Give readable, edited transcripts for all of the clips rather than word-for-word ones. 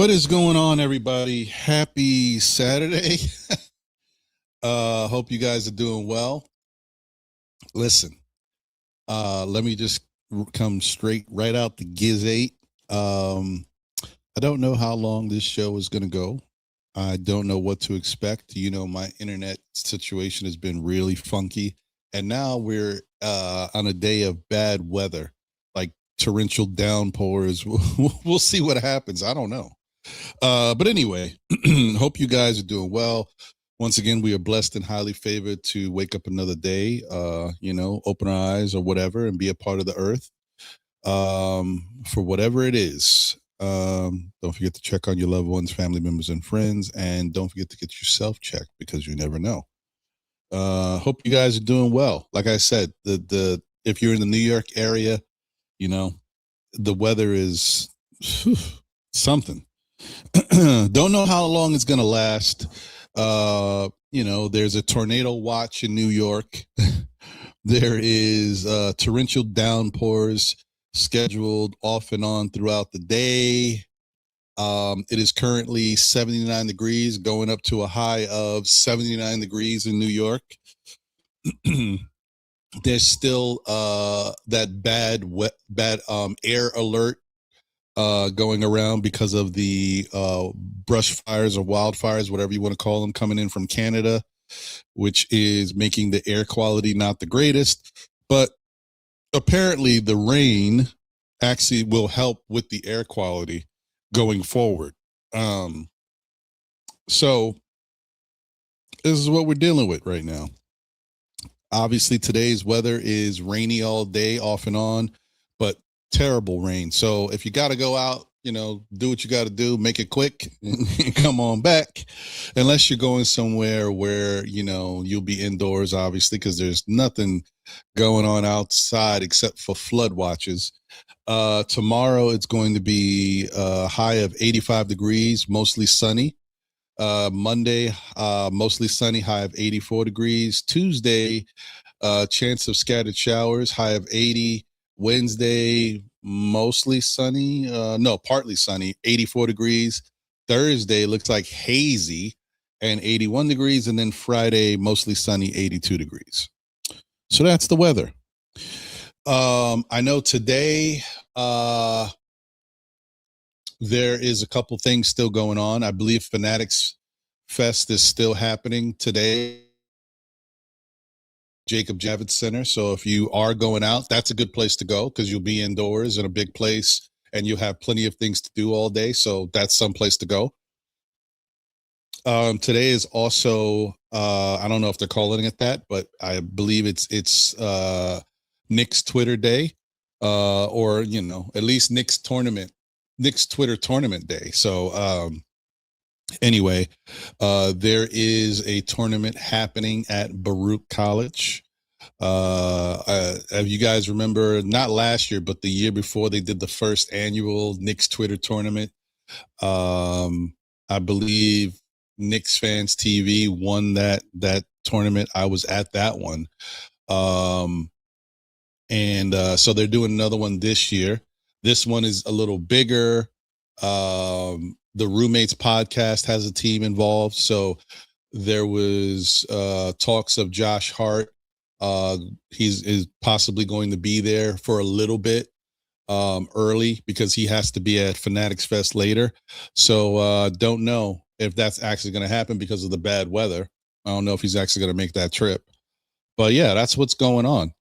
What is going on, everybody? Happy Saturday. Hope you guys are doing well. Listen, let me just come straight right out the Giz 8. I don't know how long this show is going to go. I don't know what to expect. My internet situation has been really funky. And now we're on a day of bad weather, like torrential downpours. We'll see what happens. I don't know. But anyway, hope you guys are doing well. Once again, we are blessed and highly favored to wake up another day, open our eyes or whatever and be a part of the earth for whatever it is. Don't forget to check on your loved ones, family members, and friends. And don't forget to get yourself checked because you never know. Hope you guys are doing well. Like I said, if you're in the New York area, the weather is something. Don't know how long it's going to last. There's a tornado watch in New York. There is torrential downpours scheduled off and on throughout the day. It is currently 79 degrees, going up to a high of 79 degrees in New York. There's still that bad air alert going around because of the brush fires or wildfires, whatever you want to call them, coming in from Canada, which is making the air quality not the greatest. But apparently the rain actually will help with the air quality going forward. So this is what we're dealing with right now. Obviously, today's weather is rainy all day, off and on, but terrible rain. So if you got to go out, do what you got to do, make it quick and come on back, unless you're going somewhere where, you'll be indoors, obviously, because there's nothing going on outside except for flood watches. Tomorrow it's going to be a high of 85 degrees, mostly sunny. Monday, mostly sunny, high of 84 degrees. Tuesday, chance of scattered showers, high of 80. Wednesday, mostly sunny. Partly sunny, 84 degrees. Thursday looks like hazy and 81 degrees. And then Friday, mostly sunny, 82 degrees. So that's the weather. I know today there is a couple things still going on. I believe Fanatics Fest is still happening today. Jacob Javits Center. So if you are going out, that's a good place to go because you'll be indoors in a big place and you'll have plenty of things to do all day. So that's some place to go. Today is also, I don't know if they're calling it that, but I believe it's Knicks Twitter Day, or, at least Knicks Twitter tournament day. So, anyway, there is a tournament happening at Baruch College. If you guys remember, not last year, but the year before, they did the first annual Knicks Twitter tournament. I believe Knicks Fans TV won that tournament. I was at that one. So they're doing another one this year. This one is a little bigger. The Roommates podcast has a team involved. So there was talks of Josh Hart. Is possibly going to be there for a little bit early because he has to be at Fanatics Fest later. So don't know if that's actually going to happen because of the bad weather. I don't know if he's actually going to make that trip. But yeah, that's what's going on.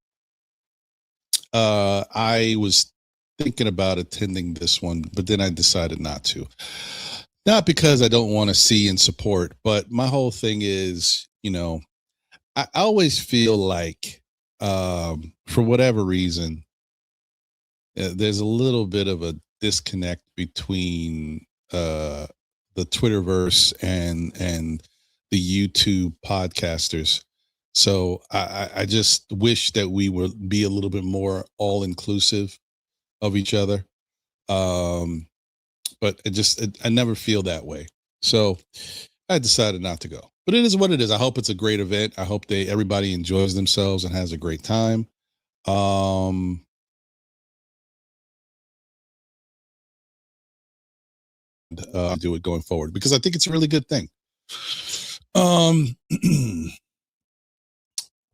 I was thinking about attending this one, but then I decided not to. Not because I don't want to see and support, but my whole thing is, I always feel like, for whatever reason, there's a little bit of a disconnect between the Twitterverse and the YouTube podcasters. So I just wish that we would be a little bit more all inclusive of each other. But I never feel that way. So I decided not to go, but it is what it is. I hope it's a great event. I hope everybody enjoys themselves and has a great time. do it going forward because I think it's a really good thing. Um,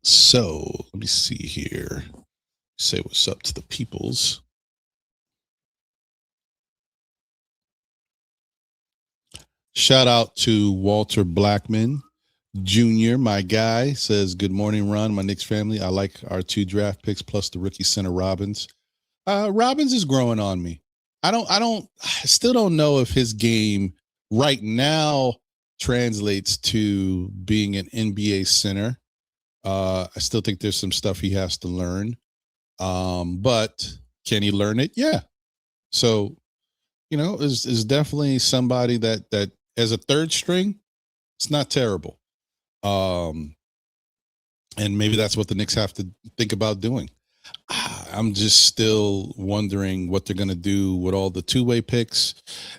so let me see here. Say what's up to the peoples. Shout out to Walter Blackman Jr., my guy, says, good morning, Ron, my Knicks family. I like our 2 draft picks plus the rookie center Robbins. Robbins is growing on me. I still don't know if his game right now translates to being an NBA center. I still think there's some stuff he has to learn. But can he learn it? Yeah. So, is definitely somebody that as a third string, it's not terrible. And maybe that's what the Knicks have to think about doing. I'm just still wondering what they're going to do with all the two-way picks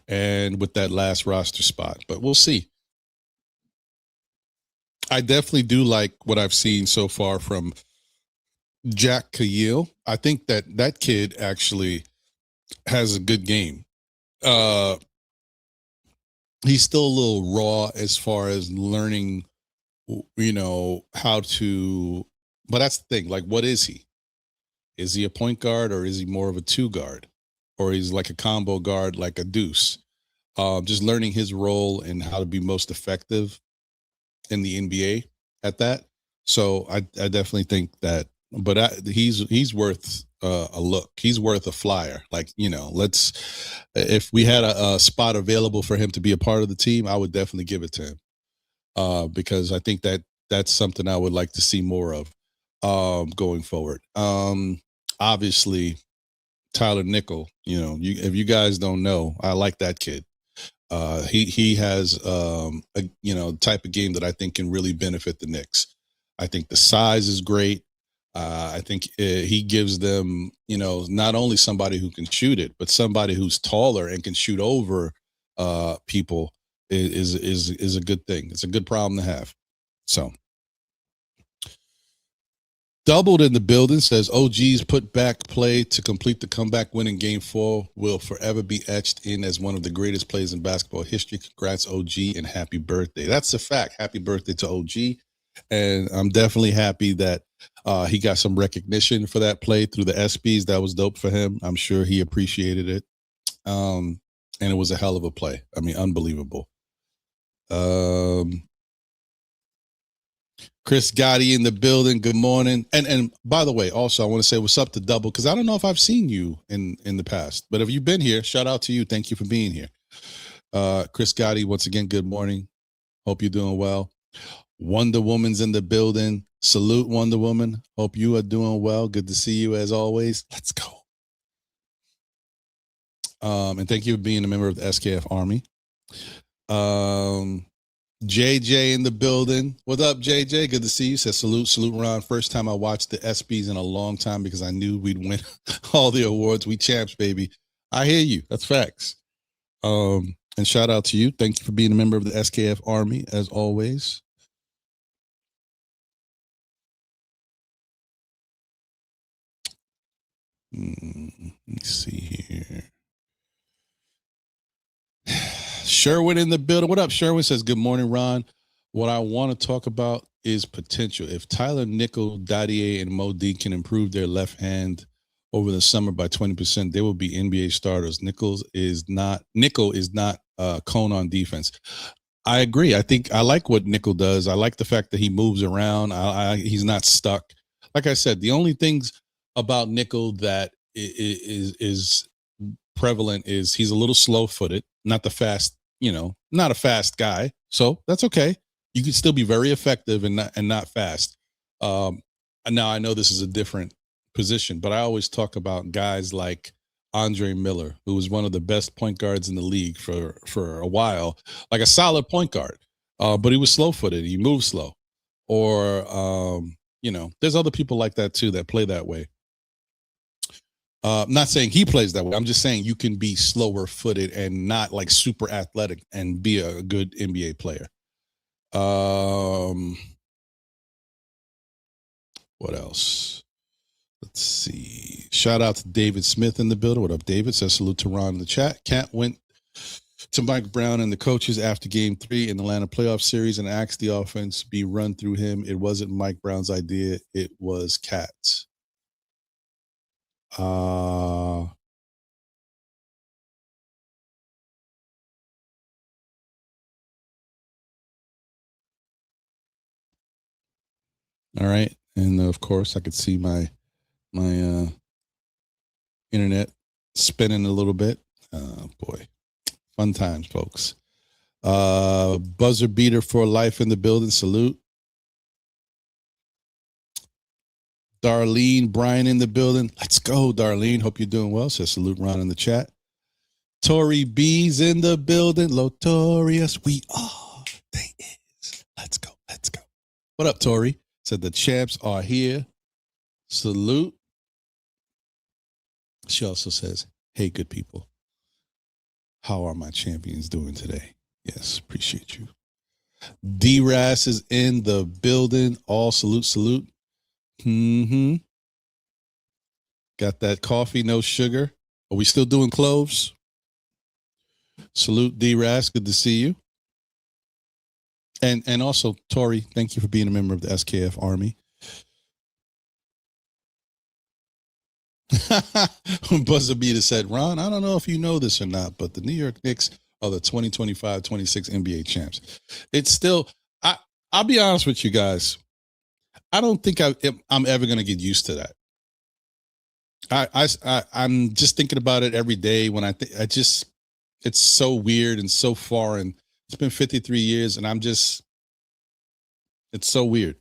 and with that last roster spot, but we'll see. I definitely do like what I've seen so far from Jack Khalil. I think that kid actually has a good game. He's still a little raw as far as learning, how to, but that's the thing. Like, what is he? Is he a point guard or is he more of a 2 guard? Or he's like a combo guard, like a deuce? Just learning his role and how to be most effective in the NBA at that. So I definitely think that, but he's worth a look. He's worth a flyer. Like, if we had a spot available for him to be a part of the team, I would definitely give it to him because I think that's something I would like to see more of going forward. Obviously, Tyler Nickel, if you guys don't know, I like that kid. He has a type of game that I think can really benefit the Knicks. I think the size is great. I think he gives them, not only somebody who can shoot it, but somebody who's taller and can shoot over people is a good thing. It's a good problem to have. So. Doubled in the building says OG's put back play to complete the comeback win in game 4 will forever be etched in as one of the greatest plays in basketball history. Congrats, OG, and happy birthday. That's a fact. Happy birthday to OG. And I'm definitely happy that he got some recognition for that play through the ESPYs. That was dope for him. I'm sure he appreciated it. And it was a hell of a play. I mean, unbelievable. Chris Gotti in the building. Good morning. And by the way, also I want to say what's up to Double because I don't know if I've seen you in the past, but if you've been here, shout out to you. Thank you for being here. Chris Gotti, once again, good morning. Hope you're doing well. Wonder Woman's in the building. Salute, Wonder Woman. Hope you are doing well. Good to see you as always. Let's go. And thank you for being a member of the SKF Army. JJ in the building. What up, JJ? Good to see you. Says salute, Ron. First time I watched the ESPYs in a long time because I knew we'd win all the awards. We champs, baby. I hear you. That's facts. And shout out to you. Thank you for being a member of the SKF Army, as always. Let me see here. Sherwin in the building. What up, Sherwin? Says, good morning, Ron. What I want to talk about is potential. If Tyler Nickel, Dadier, and Modi can improve their left hand over the summer by 20%, they will be NBA starters. Nickel is not cone on defense. I agree. I think I like what Nickel does. I like the fact that he moves around. He's not stuck. Like I said, the only things about Nickel that is prevalent is he's a little slow-footed, not the fast, not a fast guy. So that's okay. You can still be very effective and not fast. Now I know this is a different position, but I always talk about guys like Andre Miller, who was one of the best point guards in the league for a while, like a solid point guard. But he was slow-footed. He moved slow. Or there's other people like that too that play that way. I'm not saying he plays that way. I'm just saying you can be slower footed and not like super athletic and be a good NBA player. What else? Let's see. Shout out to David Smith in the building. What up, David? Says salute to Ron in the chat. Can't wait to Mike Brown and the coaches after Game 3 in the Atlanta playoff series and asked the offense be run through him. It wasn't Mike Brown's idea. It was Cat's. All right. And of course, I could see my internet spinning a little bit. Boy, fun times, folks. Buzzer beater for life in the building. Salute. Darlene Bryan in the building. Let's go, Darlene. Hope you're doing well. Says salute Ron in the chat. Tori B's in the building. Lotorious. We are. They is. Let's go. Let's go. What up, Tori? Said the champs are here. Salute. She also says, hey, good people. How are my champions doing today? Yes, appreciate you. D-Ras is in the building. All salute, salute. Got that coffee, no sugar. Are we still doing cloves? Salute, D-Ras. Good to see you. And also, Tori, thank you for being a member of the SKF Army. Buzzer Beater said, Ron, I don't know if you know this or not, but the New York Knicks are the 2025-26 NBA champs. It's still, I'll be honest with you guys. I don't think I'm ever going to get used to that. I'm just thinking about it every day when it's so weird and so foreign. It's been 53 years and it's so weird.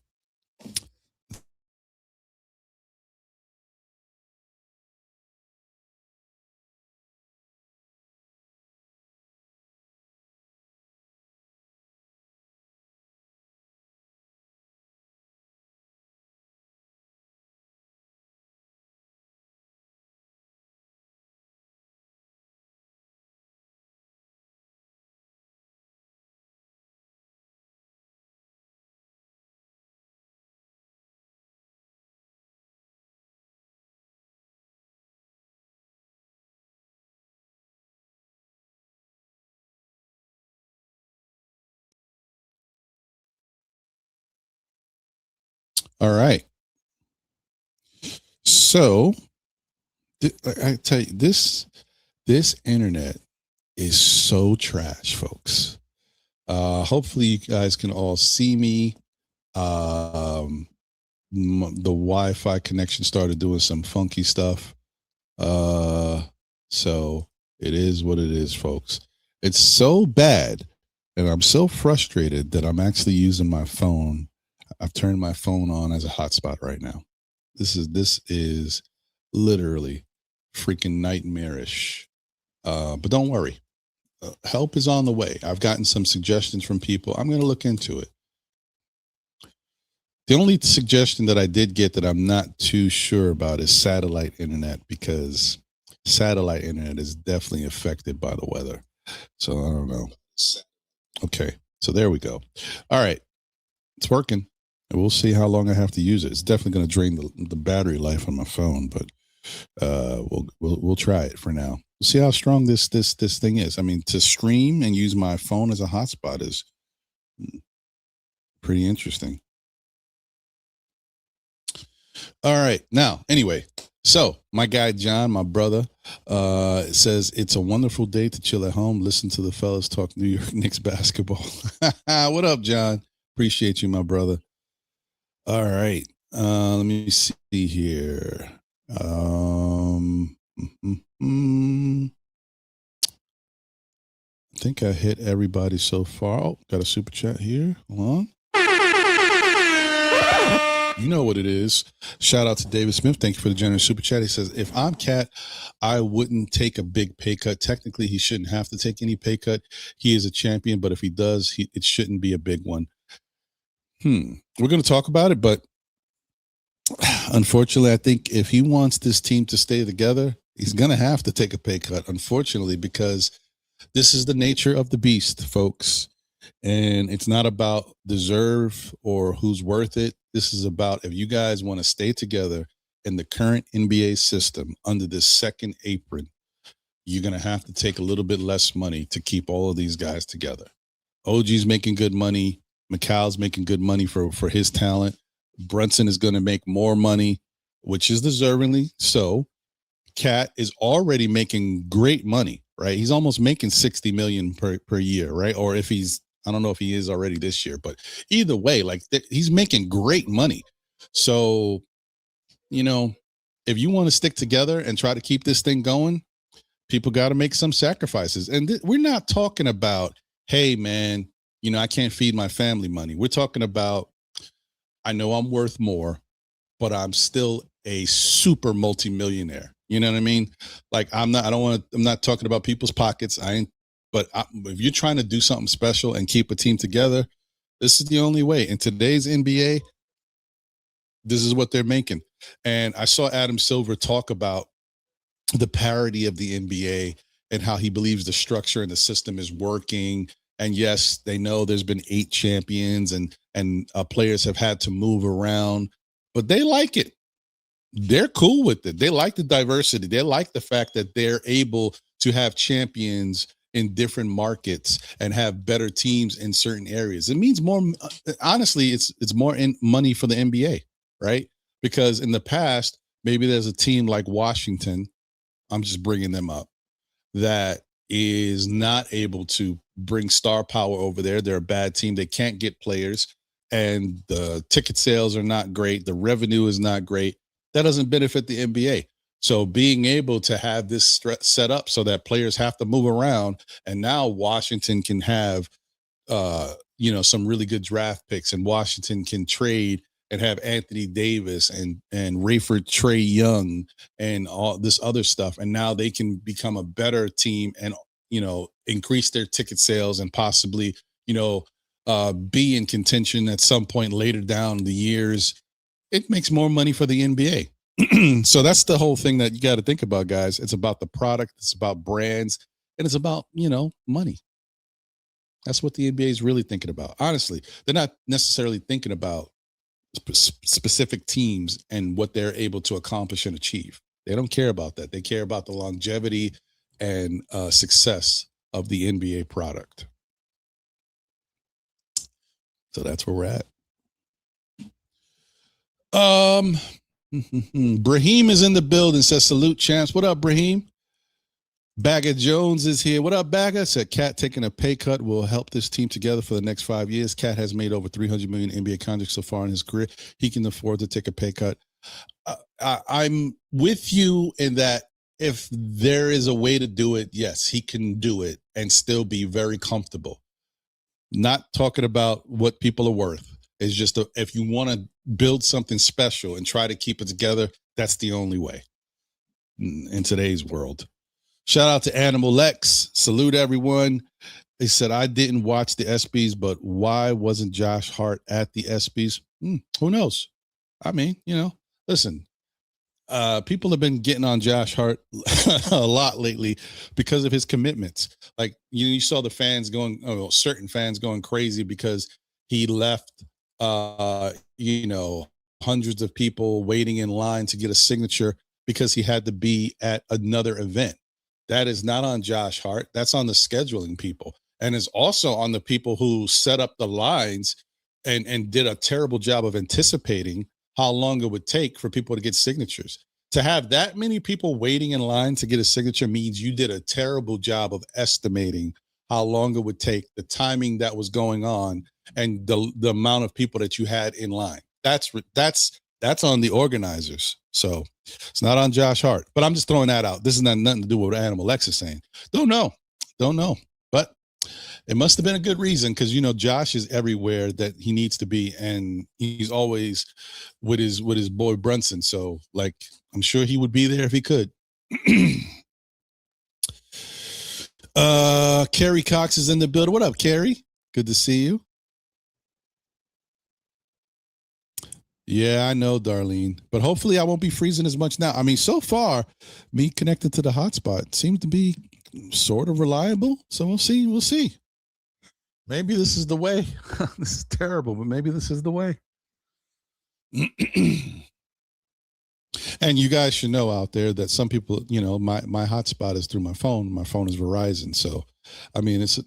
All right. So I tell you, this internet is so trash, folks. Hopefully you guys can all see me. The Wi-Fi connection started doing some funky stuff. So it is what it is, folks. It's so bad, and I'm so frustrated that I'm actually using my phone. I've turned my phone on as a hotspot right now. This is literally freaking nightmarish. But don't worry. Help is on the way. I've gotten some suggestions from people. I'm going to look into it. The only suggestion that I did get that I'm not too sure about is satellite internet, because satellite internet is definitely affected by the weather. So I don't know. Okay. So there we go. All right. It's working. And we'll see how long I have to use it. It's definitely going to drain the battery life on my phone, but we'll try it for now. We'll see how strong this thing is. I mean, to stream and use my phone as a hotspot is pretty interesting. All right. Now, anyway, so my guy John, my brother, says it's a wonderful day to chill at home, listen to the fellas talk New York Knicks basketball. What up, John? Appreciate you, my brother. All right. Let me see here. I think I hit everybody so far. Oh, got a super chat here. Hold on. You know what it is. Shout out to David Smith. Thank you for the generous super chat. He says, if I'm Cat, I wouldn't take a big pay cut. Technically, he shouldn't have to take any pay cut. He is a champion, but if he does, it shouldn't be a big one. We're going to talk about it, but unfortunately, I think if he wants this team to stay together, he's going to have to take a pay cut, unfortunately, because this is the nature of the beast, folks. And it's not about deserve or who's worth it. This is about, if you guys want to stay together in the current NBA system under this second apron, you're going to have to take a little bit less money to keep all of these guys together. OG's making good money. McCall's making good money for his talent. Brunson is going to make more money, which is deservingly so. Cat is already making great money, right? He's almost making 60 million per year, right? Or if he's, I don't know if he is already this year, but either way, like he's making great money. So, you know, if you want to stick together and try to keep this thing going, people got to make some sacrifices. And we're not talking about, hey, man, you know, I can't feed my family money. We're talking about, I know I'm worth more, but I'm still a super multimillionaire. You know what I mean? Like I'm not talking about people's pockets. If you're trying to do something special and keep a team together, this is the only way. In today's NBA, this is what they're making. And I saw Adam Silver talk about the parity of the NBA and how he believes the structure and the system is working. And yes, they know there's been 8 champions and players have had to move around, but they like it. They're cool with it. They like the diversity. They like the fact that they're able to have champions in different markets and have better teams in certain areas. It means more, honestly, it's more in money for the NBA, right? Because in the past, maybe there's a team like Washington, I'm just bringing them up, that is not able to bring star power over there. They're a bad team. They can't get players and the ticket sales are not great. The revenue is not great. That doesn't benefit the NBA. So being able to have this set up so that players have to move around, and now Washington can have, some really good draft picks, and Washington can trade and have Anthony Davis and Rayford Trae Young and all this other stuff. And now they can become a better team and, increase their ticket sales and possibly, be in contention at some point later down the years. It makes more money for the NBA. So that's the whole thing that you got to think about, guys. It's about the product, it's about brands, and it's about, money. That's what the NBA is really thinking about. Honestly, they're not necessarily thinking about specific teams and what they're able to accomplish and achieve. They don't care about that. They care about the longevity and success of the NBA product. So that's where we're at. Brahim is in the building, says salute champs. What up, Brahim? Bagger Jones is here. What up, Bagger? Said Cat taking a pay cut will help this team together for the next 5 years. Cat has made over 300 million NBA contracts so far in his career. He can afford to take a pay cut. I'm with you in that if there is a way to do it, yes, he can do it and still be very comfortable. Not talking about what people are worth. It's just if you want to build something special and try to keep it together, that's the only way in today's world. Shout out to Animal Lex. Salute everyone. They said, I didn't watch the ESPYs, but why wasn't Josh Hart at the ESPYs? Who knows? I mean, listen, people have been getting on Josh Hart a lot lately because of his commitments. Like, you saw the fans certain fans going crazy because he left, hundreds of people waiting in line to get a signature because he had to be at another event. That is not on Josh Hart. That's on the scheduling people. And it's also on the people who set up the lines and did a terrible job of anticipating how long it would take for people to get signatures. To have that many people waiting in line to get a signature means you did a terrible job of estimating how long it would take, the timing that was going on, and the amount of people that you had in line. That's on the organizers. So it's not on Josh Hart, but I'm just throwing that out. This is not nothing to do with what Animal Lex is saying. Don't know, but it must have been a good reason because, Josh is everywhere that he needs to be. And he's always with his boy Brunson. So like, I'm sure he would be there if he could. Kerry Cox is in the building. What up, Kerry? Good to see you. Yeah, I know, Darlene. But hopefully I won't be freezing as much now. I mean, so far, me connected to the hotspot seems to be sort of reliable. So we'll see. Maybe this is the way. This is terrible, but maybe this is the way. And And you guys should know out there that some people, my hotspot is through my phone. My phone is Verizon, so I mean, it's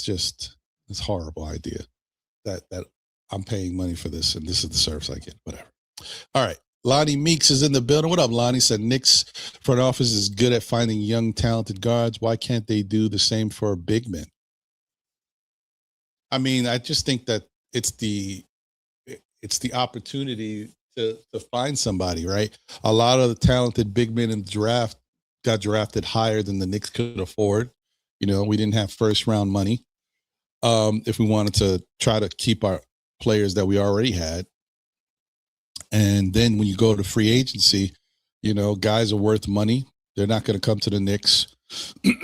just it's a horrible idea that I'm paying money for this and this is the service I get. Whatever. All right. Lonnie Meeks is in the building. What up, Lonnie? Said Knicks front office is good at finding young, talented guards. Why can't they do the same for big men? I mean, I just think that it's the opportunity to find somebody, right? A lot of the talented big men in the draft got drafted higher than the Knicks could afford. We didn't have first round money. If we wanted to try to keep our players that we already had. And then when you go to free agency, guys are worth money. They're not going to come to the Knicks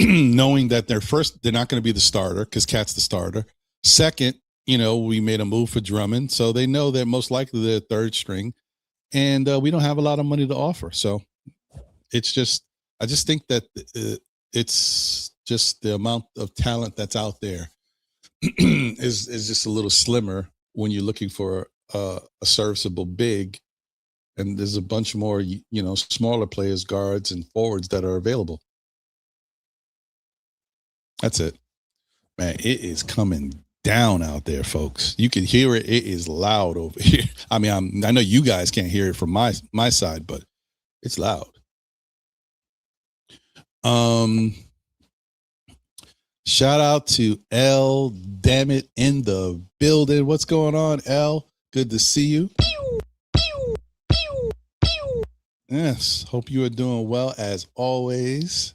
knowing that they're not going to be the starter because Cat's the starter. Second, we made a move for Drummond, so they know they're most likely their third string, and we don't have a lot of money to offer. So I just think that it's just the amount of talent that's out there is just a little slimmer when you're looking for a serviceable big, and there's a bunch more smaller players, guards and forwards that are available. That's it, man. It is coming down out there, folks. You can hear it. It is loud over here. I mean, I know you guys can't hear it from my side, but it's loud. Shout out to L, damn it, in the building. What's going on, L? Good to see you. Yes, hope you are doing well as always.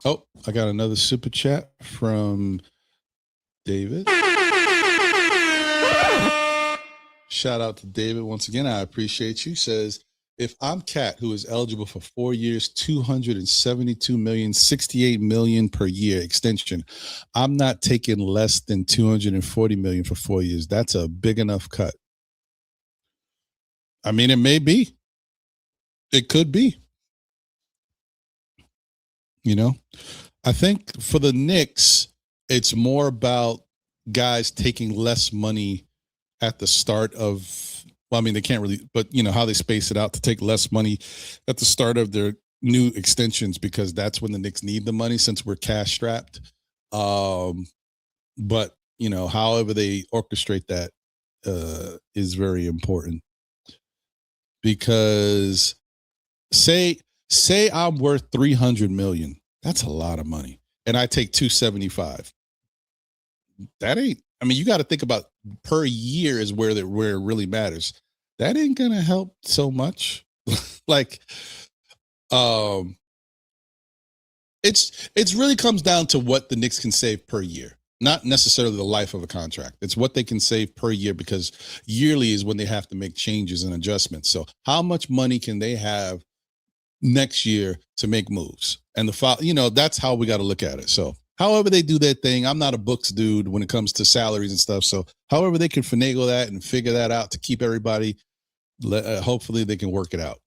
Oh, I got another super chat from David. Shout out to David once again. I appreciate you. Says, if I'm Cat, who is eligible for 4 years, 272 million, 68 million per year extension, I'm not taking less than 240 million for 4 years. That's a big enough cut. I mean, it may be. It could be. I think for the Knicks, it's more about guys taking less money at the start of, well, I mean, they can't really, but how they space it out to take less money at the start of their new extensions, because that's when the Knicks need the money since we're cash strapped. But, however they orchestrate that is very important, because say I'm worth 300 million. That's a lot of money. And I take 275. That ain't, I mean, you got to think about per year is where it really matters. That ain't going to help so much. Like, it's really comes down to what the Knicks can save per year, not necessarily the life of a contract. It's what they can save per year, because yearly is when they have to make changes and adjustments. So how much money can they have next year to make moves? And that's how we got to look at it. So however they do their thing, I'm not a books dude when it comes to salaries and stuff. So however they can finagle that and figure that out to keep everybody, hopefully they can work it out.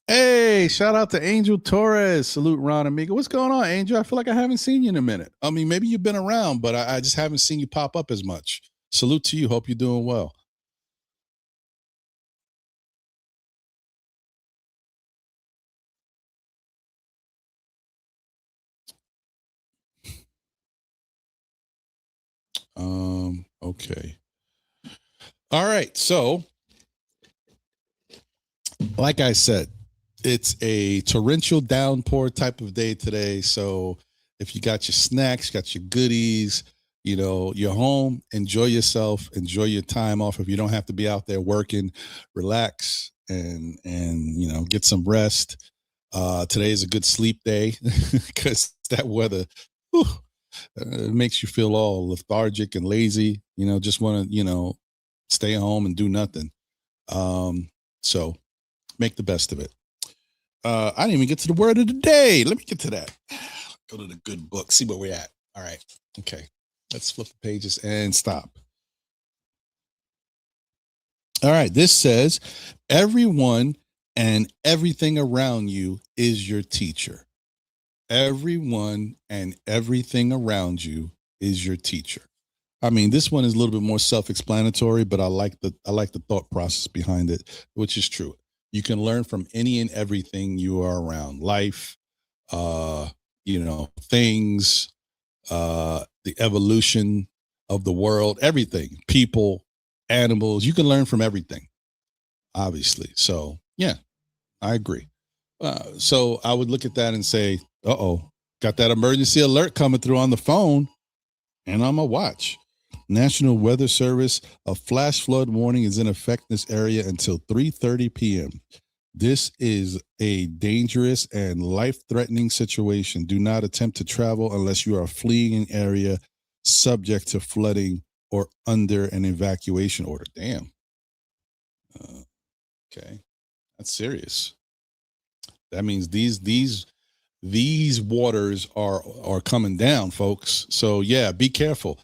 Hey, shout out to Angel Torres. Salute, Ron Amigo. What's going on, Angel? I feel like I haven't seen you in a minute. I mean, maybe you've been around, but I just haven't seen you pop up as much. Salute to you. Hope you're doing well. Okay. All right. So, like I said, it's a torrential downpour type of day today. So if you got your snacks, got your goodies, you're home, enjoy yourself, enjoy your time off. If you don't have to be out there working, relax and get some rest. Today is a good sleep day because that weather, it makes you feel all lethargic and lazy, just want to, stay home and do nothing. So make the best of it. I didn't even get to the word of the day. Let me get to that. Go to the good book, see where we're at. All right. Okay. Let's flip the pages and stop. All right. This says, everyone and everything around you is your teacher. Everyone and everything around you is your teacher. I mean, this one is a little bit more self-explanatory, but I like the thought process behind it, which is true. You can learn from any and everything you are around. Life, uh, things, the evolution of the world, everything, people, animals. You can learn from everything, obviously. So, yeah, I agree. So I would look at that and say, "Uh-oh, got that emergency alert coming through on the phone, and I'm a watch." National Weather Service, a flash flood warning is in effect in this area until 3:30 p.m. This is a dangerous and life-threatening situation. Do not attempt to travel unless you are fleeing an area subject to flooding or under an evacuation order. Damn. Uh, okay, that's serious. That means these waters are coming down, folks. So yeah, be careful.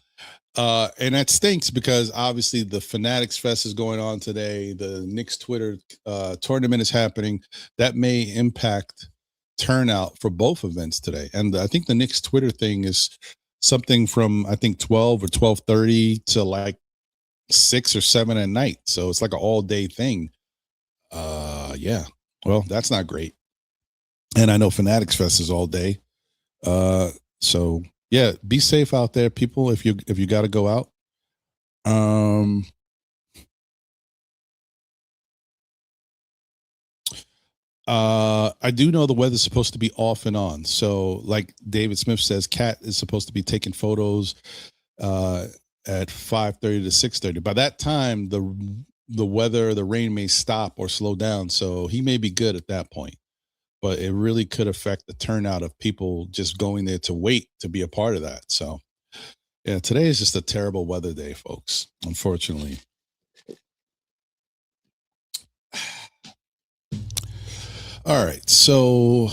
And that stinks because obviously the Fanatics Fest is going on today. The Knicks Twitter tournament is happening. That may impact turnout for both events today. And I think the Knicks Twitter thing is something from I think 12 or 12:30 to like 6 or 7 at night. So it's like an all day thing. Yeah. Well, that's not great. And I know Fanatics Fest is all day. Uh, so yeah, be safe out there, people. If you got to go out. Um, I do know the weather's supposed to be off and on. So, like David Smith says, Cat is supposed to be taking photos uh, at 5:30 to 6:30. By that time, the weather, the rain may stop or slow down. So he may be good at that point. But it really could affect the turnout of people just going there to wait to be a part of that. So, yeah, today is just a terrible weather day, folks. Unfortunately. All right. So,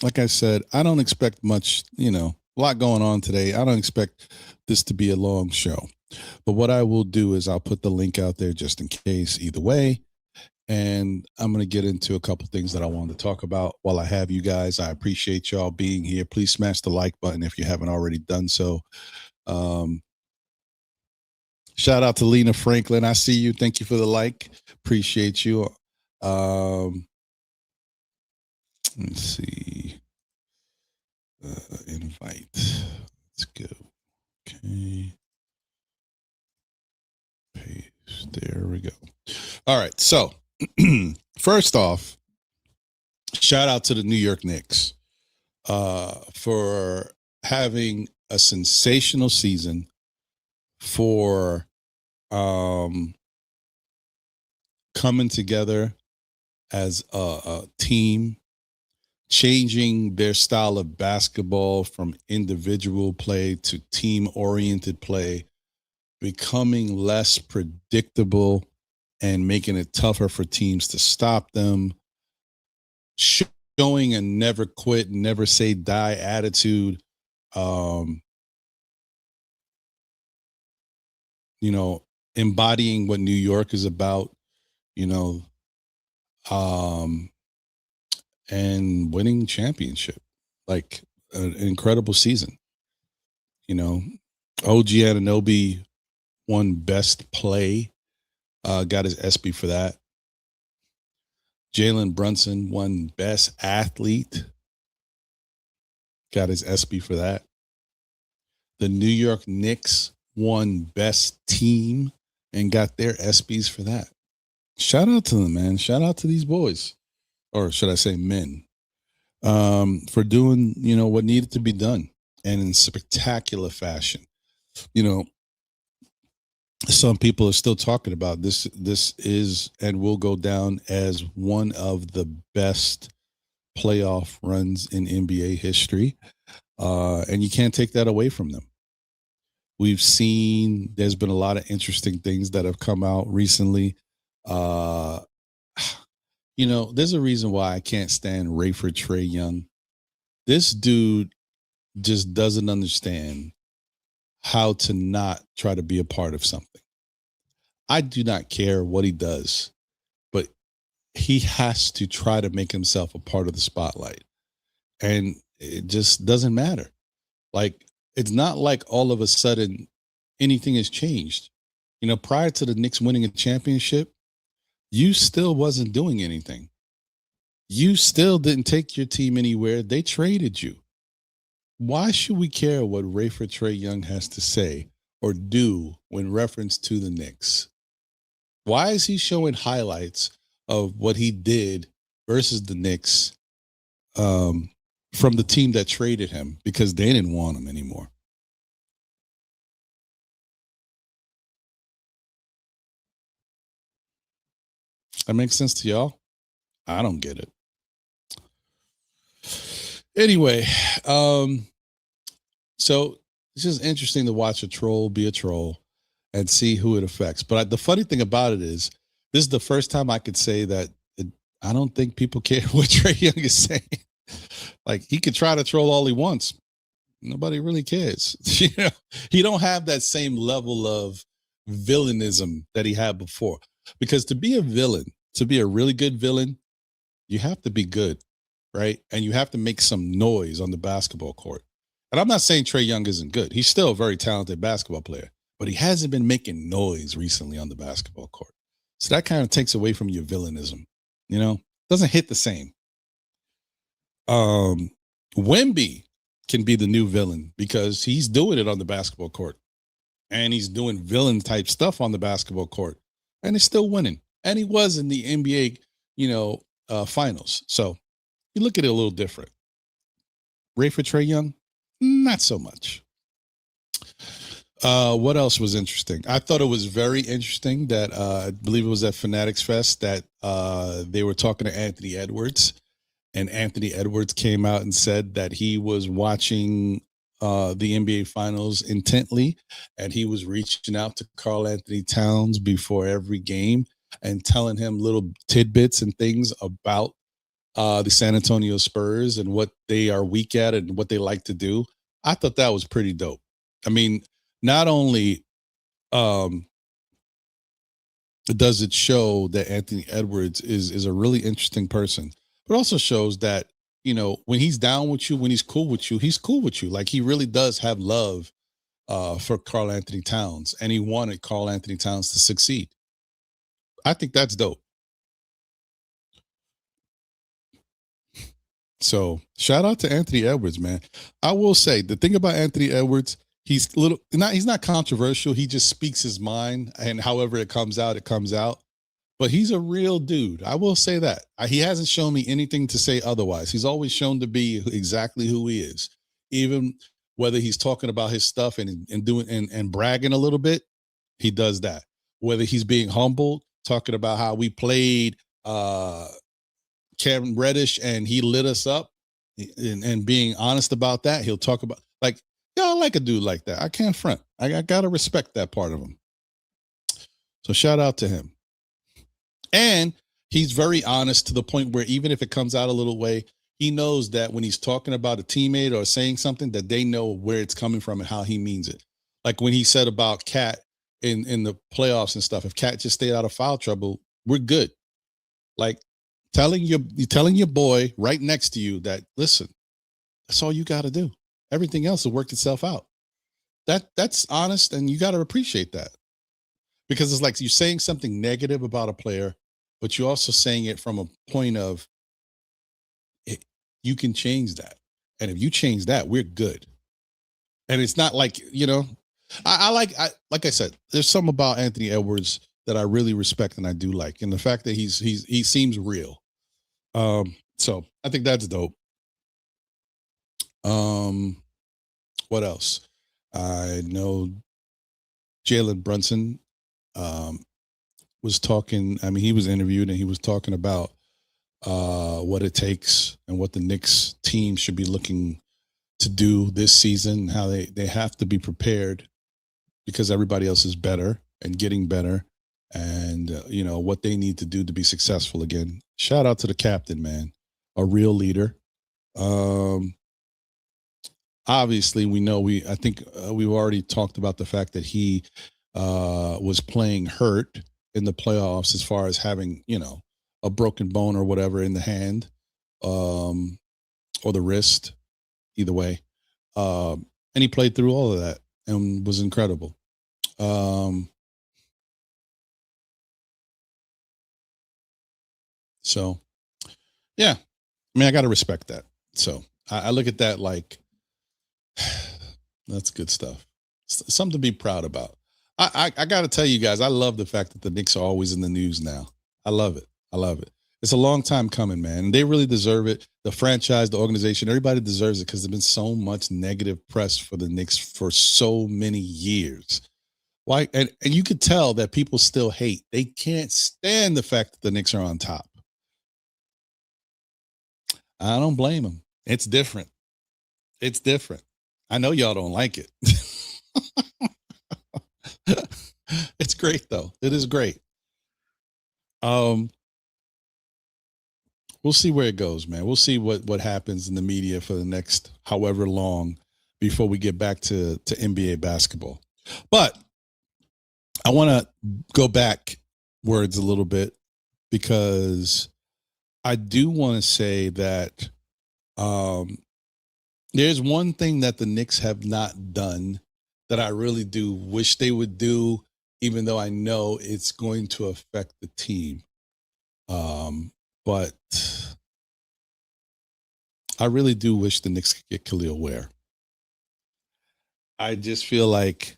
like I said, I don't expect much, a lot going on today. I don't expect this to be a long show. But what I will do is I'll put the link out there just in case, either way. And I'm going to get into a couple things that I wanted to talk about while I have you guys. I appreciate y'all being here. Please smash the like button if you haven't already done so. Um, Shout out to Lena Franklin. I see you. Thank you for the like. Appreciate you. Um, let's see. Invite. Let's go. Okay. Paste. There we go. All right. So, first off, shout out to the New York Knicks for having a sensational season, for coming together as a team, changing their style of basketball from individual play to team oriented play, becoming less predictable and making it tougher for teams to stop them, showing a never quit, never say die attitude. Um, you know, Embodying what New York is about, you know, um, and winning championship. Like an incredible season. You know, OG Ananobi won best play, got his ESPY for that. Jalen Brunson won best athlete, got his ESPY for that. The New York Knicks won best team and got their ESPYs for that. Shout out to them, man. Shout out to these boys, or should I say men, for doing, what needed to be done and in spectacular fashion. You know, some people are still talking about this. This is and will go down as one of the best playoff runs in NBA history, and you can't take that away from them. We've seen there's been a lot of interesting things that have come out recently. Uh, there's a reason why I can't stand Rayford Trey Young. This dude just doesn't understand how to not try to be a part of something. I do not care what he does, but he has to try to make himself a part of the spotlight. And it just doesn't matter. Like, it's not like all of a sudden anything has changed. Prior to the Knicks winning a championship, you still wasn't doing anything. You still didn't take your team anywhere. They traded you. Why should we care what Rayford Trae Young has to say or do when reference to the Knicks? Why is he showing highlights of what he did versus the Knicks from the team that traded him because they didn't want him anymore? That makes sense to y'all? I don't get it. Anyway, so it's just interesting to watch a troll be a troll and see who it affects. But the funny thing about it is, this is the first time I could say that I don't think people care what Trae Young is saying. Like, he could try to troll all he wants. Nobody really cares. He don't have that same level of villainism that he had before. Because to be a villain, to be a really good villain, you have to be good, right? And you have to make some noise on the basketball court. And I'm not saying Trae Young isn't good. He's still a very talented basketball player, but he hasn't been making noise recently on the basketball court. So that kind of takes away from your villainism, doesn't hit the same. Wemby can be the new villain because he's doing it on the basketball court and he's doing villain type stuff on the basketball court and he's still winning. And he was in the NBA, finals. So you look at it a little different. Rayford Trae Young, not so much. What else was interesting? I thought it was very interesting that I believe it was at Fanatics Fest that they were talking to Anthony Edwards, and Anthony Edwards came out and said that he was watching the NBA Finals intently, and he was reaching out to Karl Anthony Towns before every game and telling him little tidbits and things about the San Antonio Spurs and what they are weak at and what they like to do. I thought that was pretty dope. I mean, not only does it show that Anthony Edwards is a really interesting person, but also shows that, when he's down with you, when he's cool with you, he's cool with you. Like, he really does have love for Karl Anthony Towns, and he wanted Karl Anthony Towns to succeed. I think that's dope. So shout out to Anthony Edwards, man. I will say the thing about Anthony Edwards, he's not controversial. He just speaks his mind, and however it comes out, it comes out. But he's a real dude. I will say that. He hasn't shown me anything to say otherwise. He's always shown to be exactly who he is. Even whether he's talking about his stuff and doing and bragging a little bit, he does that. Whether he's being humble, talking about how we played Cam Reddish and he lit us up, and being honest about that, he'll talk about, like, I like a dude like that. I can't front. I gotta respect that part of him. So shout out to him. And he's very honest to the point where even if it comes out a little way, he knows that when he's talking about a teammate or saying something, that they know where it's coming from and how he means it. Like when he said about Cat in the playoffs and stuff, if Cat just stayed out of foul trouble, we're good. Like, telling your boy right next to you that, listen, that's all you got to do. Everything else will work itself out. That's honest, and you got to appreciate that, because it's like you're saying something negative about a player, but you're also saying it from a point of you can change that, and if you change that, we're good. And it's not like, like I said, there's something about Anthony Edwards that I really respect and I do like, and the fact that he seems real. So I think that's dope. What else? I know Jalen Brunson was talking. I mean, he was interviewed and he was talking about what it takes and what the Knicks team should be looking to do this season, how they have to be prepared because everybody else is better and getting better, and what they need to do to be successful again. Shout out to the captain, man, a real leader. Obviously, I think we've already talked about the fact that he was playing hurt in the playoffs, as far as having a broken bone or whatever in the hand, or the wrist, either way. And and he played through all of that and was incredible. So, yeah, I mean, I got to respect that. So I look at that like that's good stuff. Something to be proud about. I got to tell you guys, I love the fact that the Knicks are always in the news now. I love it. I love it. It's a long time coming, man. And they really deserve it. The franchise, the organization, everybody deserves it because there's been so much negative press for the Knicks for so many years. Why? And you could tell that people still hate. They can't stand the fact that the Knicks are on top. I don't blame them. It's different. It's different. I know y'all don't like it. It's great though. It is great. Um, we'll see where it goes, man. We'll see what happens in the media for the next however long before we get back to NBA basketball. But I want to go backwards a little bit because I do want to say that there's one thing that the Knicks have not done that I really do wish they would do, even though I know it's going to affect the team. But I really do wish the Knicks could get Khalil Ware. I just feel like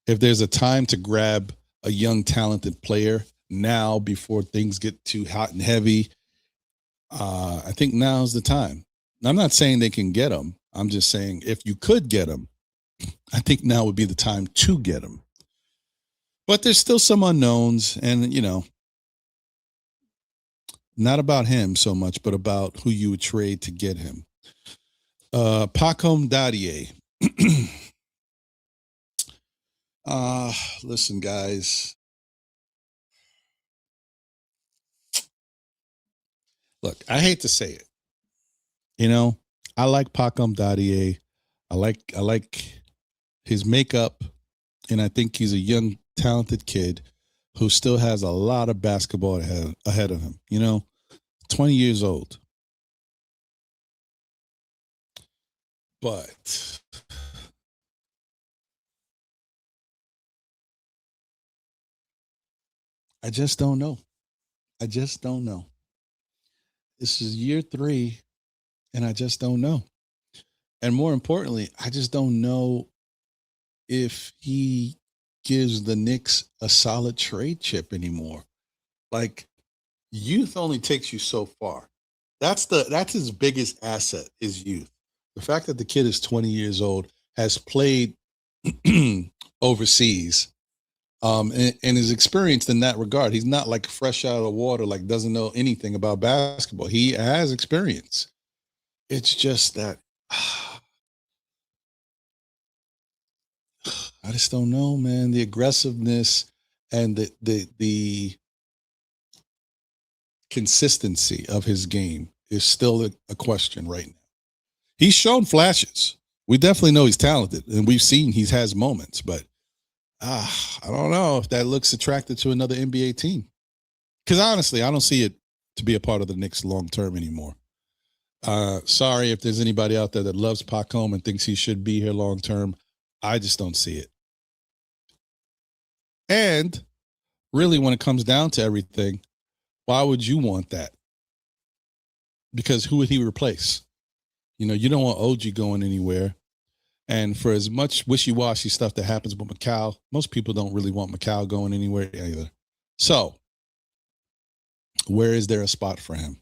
if there's a time to grab a young, talented player now before things get too hot and heavy, I think now's the time. I'm not saying they can get him. I'm just saying if you could get him, I think now would be the time to get him. But there's still some unknowns, and not about him so much, but about who you would trade to get him. Pacom Dadier. Listen, guys. Look, I hate to say it. I like Pacom Dadier. I like his makeup, and I think he's a young, talented kid who still has a lot of basketball ahead of him. 20 years old. But I just don't know. I just don't know. This is year 3, and I just don't know. And more importantly, I just don't know if he gives the Knicks a solid trade chip anymore. Like, youth only takes you so far. That's his biggest asset is youth. The fact that the kid is 20 years old, has played overseas, and is experienced in that regard. He's not like fresh out of the water, like doesn't know anything about basketball. He has experience. It's just that I just don't know, man. The aggressiveness and the consistency of his game is still a question right now. He's shown flashes. We definitely know he's talented, and we've seen he has moments, but I don't know if that looks attractive to another NBA team. Because honestly, I don't see it to be a part of the Knicks long term anymore. Sorry if there's anybody out there that loves Pacom and thinks he should be here long term. I just don't see it. And really, when it comes down to everything, why would you want that? Because who would he replace? You don't want OG going anywhere. And for as much wishy-washy stuff that happens with Macau, most people don't really want Macau going anywhere either. So, where is there a spot for him?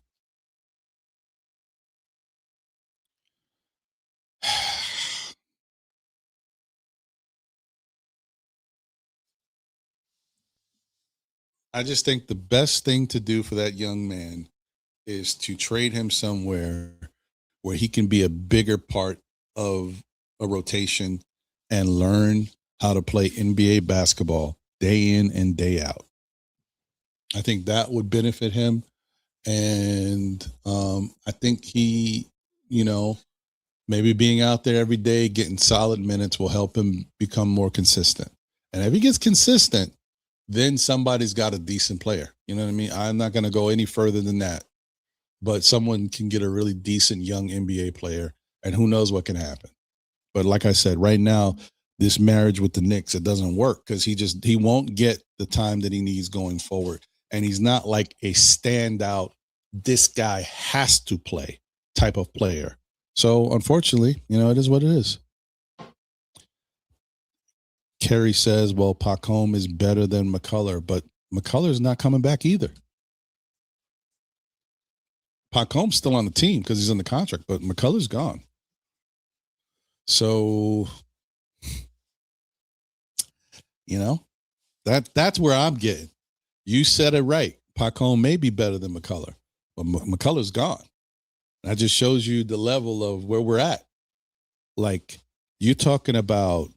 I just think the best thing to do for that young man is to trade him somewhere where he can be a bigger part of a rotation and learn how to play NBA basketball day in and day out. I think that would benefit him. And I think he, maybe being out there every day, getting solid minutes will help him become more consistent. And if he gets consistent, then somebody's got a decent player. You know what I mean? I'm not going to go any further than that. But someone can get a really decent young NBA player, and who knows what can happen. But like I said, right now, this marriage with the Knicks, it doesn't work because he won't get the time that he needs going forward. And he's not like a standout, this guy has to play type of player. So unfortunately, it is what it is. Kerry says, well, Pacome is better than McCullough, but McCullough's not coming back either. Pacome's still on the team because he's in the contract, but McCullough's gone. So, that's where I'm getting. You said it right. Pacome may be better than McCullough, but McCullough's gone. That just shows you the level of where we're at. Like, you're talking about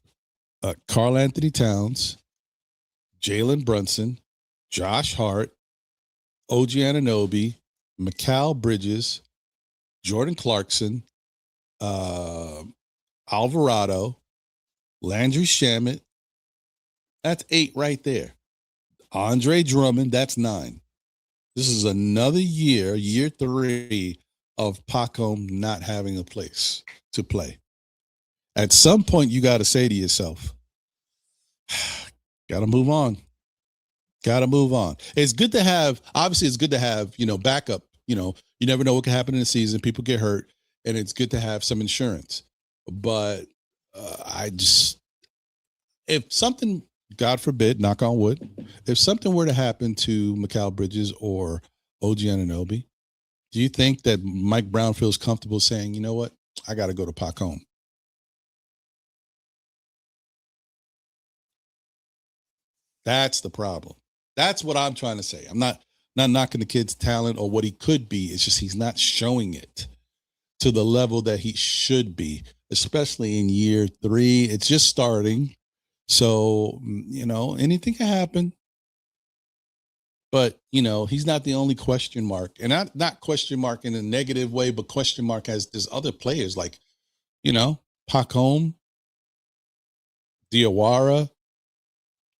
Karl Anthony Towns, Jalen Brunson, Josh Hart, OG Anunoby, Mikal Bridges, Jordan Clarkson, Alvarado, Landry Shamet. That's 8 right there. Andre Drummond, that's 9. This is another year 3 of Pacome not having a place to play. At some point, you got to say to yourself, got to move on. Got to move on. It's good to have, backup. You never know what can happen in the season. People get hurt, and it's good to have some insurance. But if something, God forbid, knock on wood, if something were to happen to Mikal Bridges or OG Anunoby, do you think that Mike Brown feels comfortable saying, you know what, I got to go to Pacome? That's the problem. That's what I'm trying to say. I'm not knocking the kid's talent or what he could be. It's just he's not showing it to the level that he should be, especially in year 3. It's just starting. So, anything can happen. But, he's not the only question mark. And not question mark in a negative way, but question mark as there's other players like, Pacome, Diawara,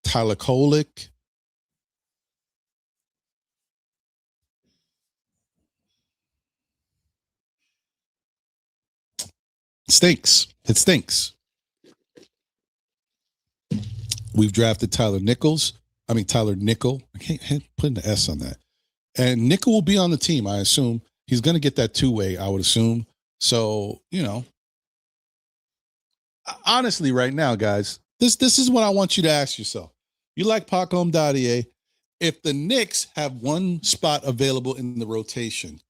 Tyler Kolek. Stinks. It stinks. We've drafted Tyler Nickel. I can't put an S on that. And Nickel will be on the team, I assume. He's going to get that 2-way, I would assume. So, honestly, right now, guys, this is what I want you to ask yourself. You like Pacome Dadier. If the Knicks have one spot available in the rotation,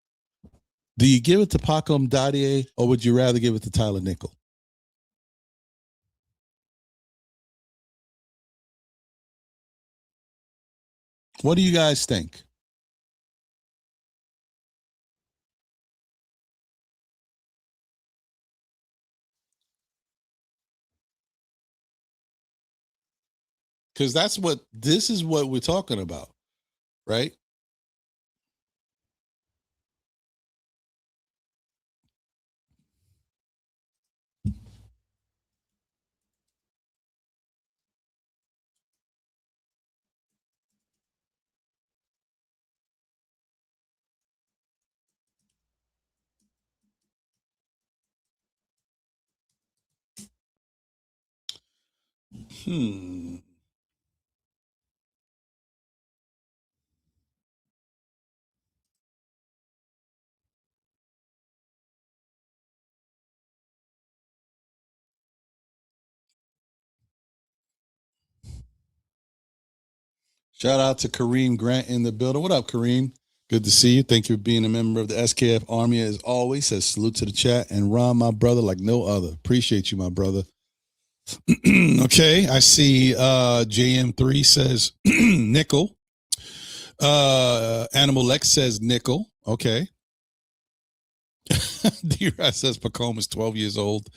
do you give it to Pacome Dadier or would you rather give it to Tyler Nickel? What do you guys think? Because this is what we're talking about, right? Hmm. Shout out to Kareem Grant in the building. What up, Kareem? Good to see you. Thank you for being a member of the SKF Army as always. Says salute to the chat. And Ron, my brother, like no other. Appreciate you, my brother. Okay, I see JM3 says nickel. Animal Lex says nickel. Okay. D-Rod says Pacome is 12 years old.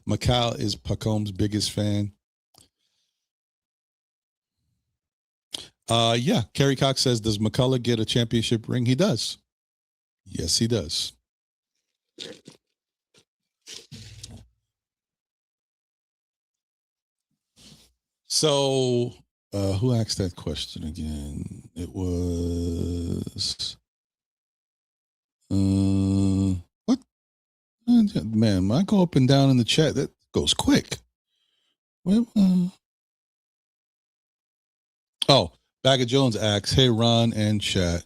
Mikal is Pacome's biggest fan. Yeah, Kerry Cox says, does McCullough get a championship ring? He does. Yes, he does. So, who asked that question again? It was What? Man, I go up and down in the chat. That goes quick. Well, oh, Bagger Jones asks, hey, Ron and chat,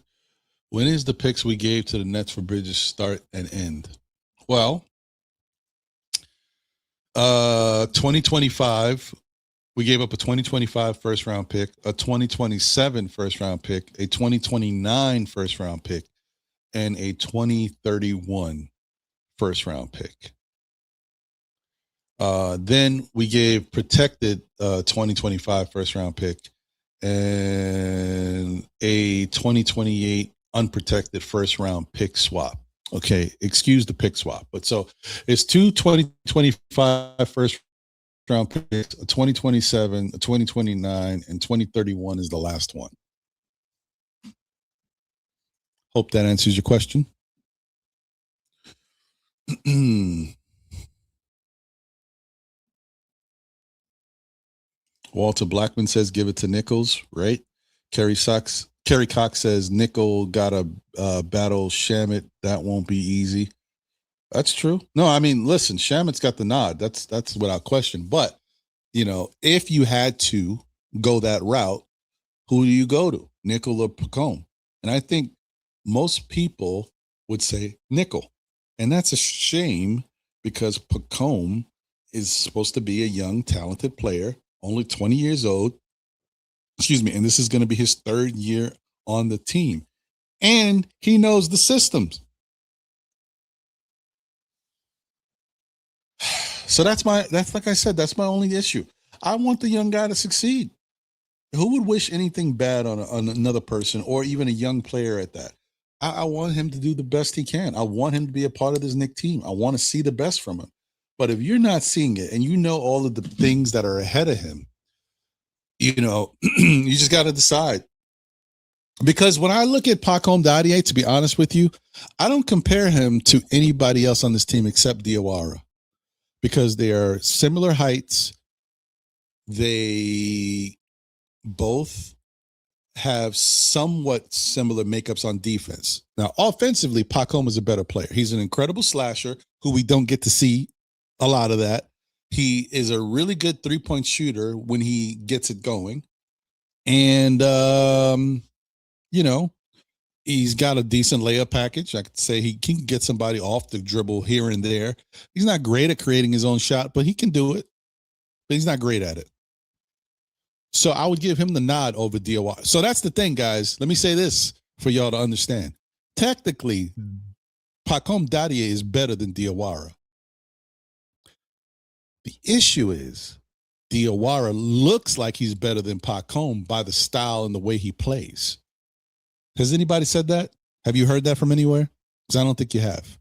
when is the picks we gave to the Nets for Bridges start and end? Well, 2025, we gave up a 2025 first round pick, a 2027 first round pick, a 2029 first round pick, and a 2031 first round pick. Then we gave protected 2025 first round pick and a 2028 unprotected first round pick swap. Okay, excuse the pick swap. But so it's two 2025 first round picks, a 2027, a 2029, and 2031 is the last one. Hope that answers your question. Walter Blackman says, give it to Nichols, right? Kerry Cox says, Nickel got to battle Shamet. That won't be easy. That's true. No, I mean, listen, Shamet's got the nod. That's without question. But, you know, if you had to go that route, who do you go to, Nickel or Pacome? And I think most people would say Nickel. And that's a shame because Pacome is supposed to be a young, talented player, only 20 years old. Excuse me. And this is going to be his third year on the team. And he knows the systems. So that's like I said, that's my only issue. I want the young guy to succeed. Who would wish anything bad on another person or even a young player at that? I want him to do the best he can. I want him to be a part of this Knicks team. I want to see the best from him. But if you're not seeing it and you know all of the things that are ahead of him, you know, you just got to decide. Because when I look at Pacome Dadier, to be honest with you, I don't compare him to anybody else on this team except Diawara. Because they are similar heights. They both have somewhat similar makeups on defense. Now, offensively, Pacome is a better player. He's an incredible slasher who we don't get to see a lot of that. He is a really good three-point shooter when he gets it going. And, you know, he's got a decent layup package. I could say he can get somebody off the dribble here and there. He's not great at creating his own shot, but he can do it. But he's not great at it. So I would give him the nod over Diawara. So that's the thing, guys. Let me say this for y'all to understand. Technically, Pacome Dadier is better than Diawara. The issue is Diawara looks like he's better than Pacome by the style and the way he plays. Has anybody said that? Have you heard that from anywhere? Because I don't think you have.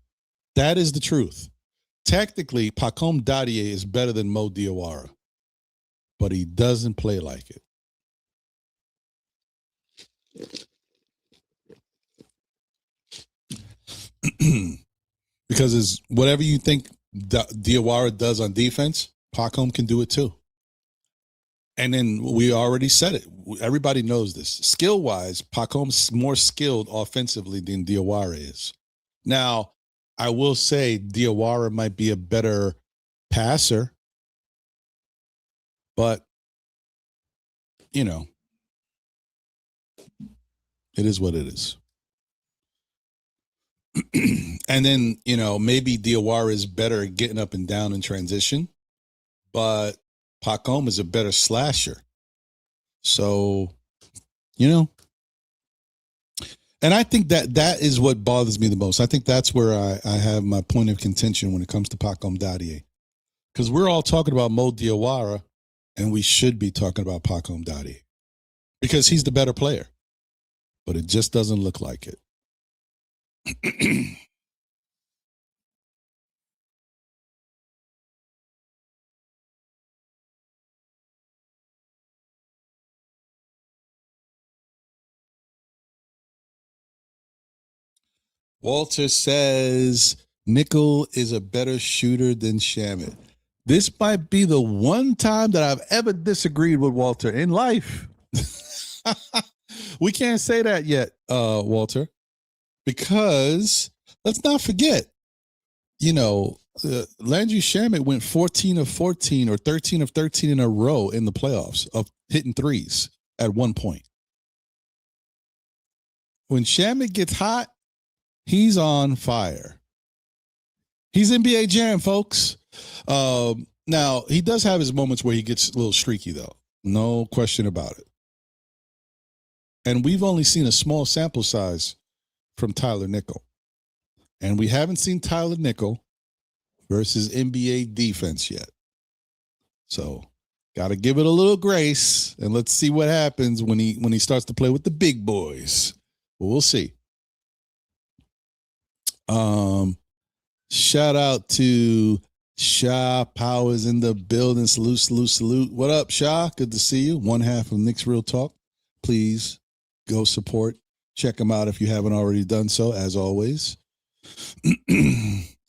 That is the truth. Technically, Pacome Dadier is better than Mo Diawara, but he doesn't play like it. Because whatever you think Diawara does on defense, Pacome can do it too. And then we already said it. Everybody knows this. Skill-wise, Pacome's more skilled offensively than Diawara is. Now, I will say Diawara might be a better passer, but, you know, it is what it is. And then, you know, maybe Diawara is better at getting up and down in transition, but Pacome is a better slasher. So, you know, and I think that is what bothers me the most. I think that's where I have my point of contention when it comes to Pacome Dadier. Because we're all talking about Mo Diawara, and we should be talking about Pacome Dadier. Because he's the better player. But it just doesn't look like it. Walter says Nickel is a better shooter than Shamet. This might be the one time that I've ever disagreed with Walter in life. We can't say that yet, Walter, because let's not forget, Landry Shamet went 14 of 14 or 13 of 13 in a row in the playoffs of hitting threes at one point. When Shamet gets hot, he's on fire. He's NBA Jam, folks. Now, he does have his moments where he gets a little streaky, though. No question about it. And we've only seen a small sample size from Tyler Nickel. And we haven't seen Tyler Nickel versus NBA defense yet. So, got to give it a little grace, and let's see what happens when he starts to play with the big boys. But we'll see. Shout out to Shaw Powers in the building. Salute. What up, Shaw? Good to see you. One half of Knicks Real Talk. Please go support. Check them out if you haven't already done so, as always.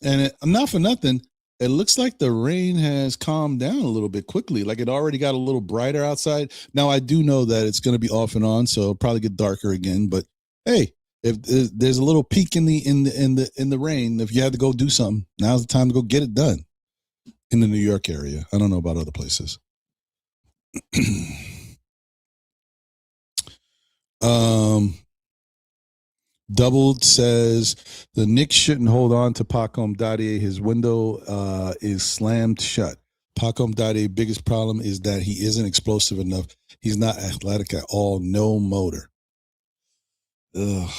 And not for nothing, it looks like the rain has calmed down a little bit quickly. Like it already got a little brighter outside. Now I do know that it's going to be off and on, so it'll probably get darker again. But hey, if there's a little peak in the rain, if you had to go do something, now's the time to go get it done. In the New York area, I don't know about other places. Doubled says the Knicks shouldn't hold on to Pacom Dadier. His window is slammed shut. Pacom Dadier biggest problem is that he isn't explosive enough. He's not athletic at all. No motor. Ugh.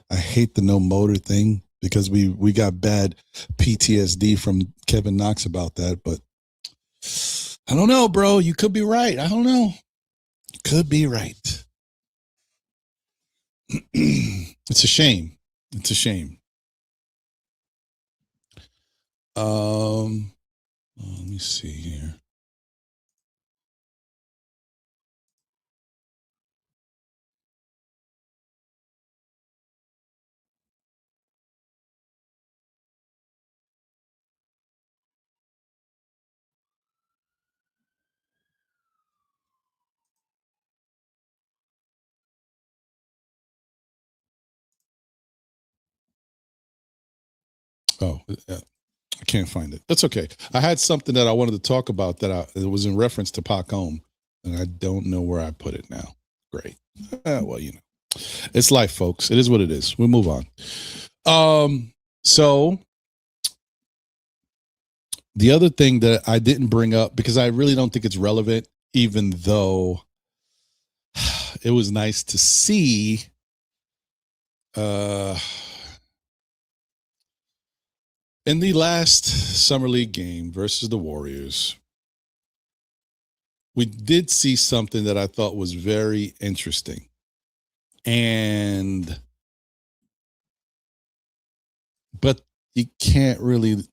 I hate the no motor thing because we got bad PTSD from Kevin Knox about that. But I don't know, bro. You could be right. I don't know. You could be right. It's a shame. It's a shame. Let me see here. Oh, I can't find it. That's okay. I had something that I wanted to talk about that it was in reference to Pacom, and I don't know where I put it now. Great. Well, it's life, folks. It is what it is. We'll move on. So the other thing that I didn't bring up because I really don't think it's relevant, even though it was nice to see. In the last Summer League game versus the Warriors, we did see something that I thought was very interesting. But you can't really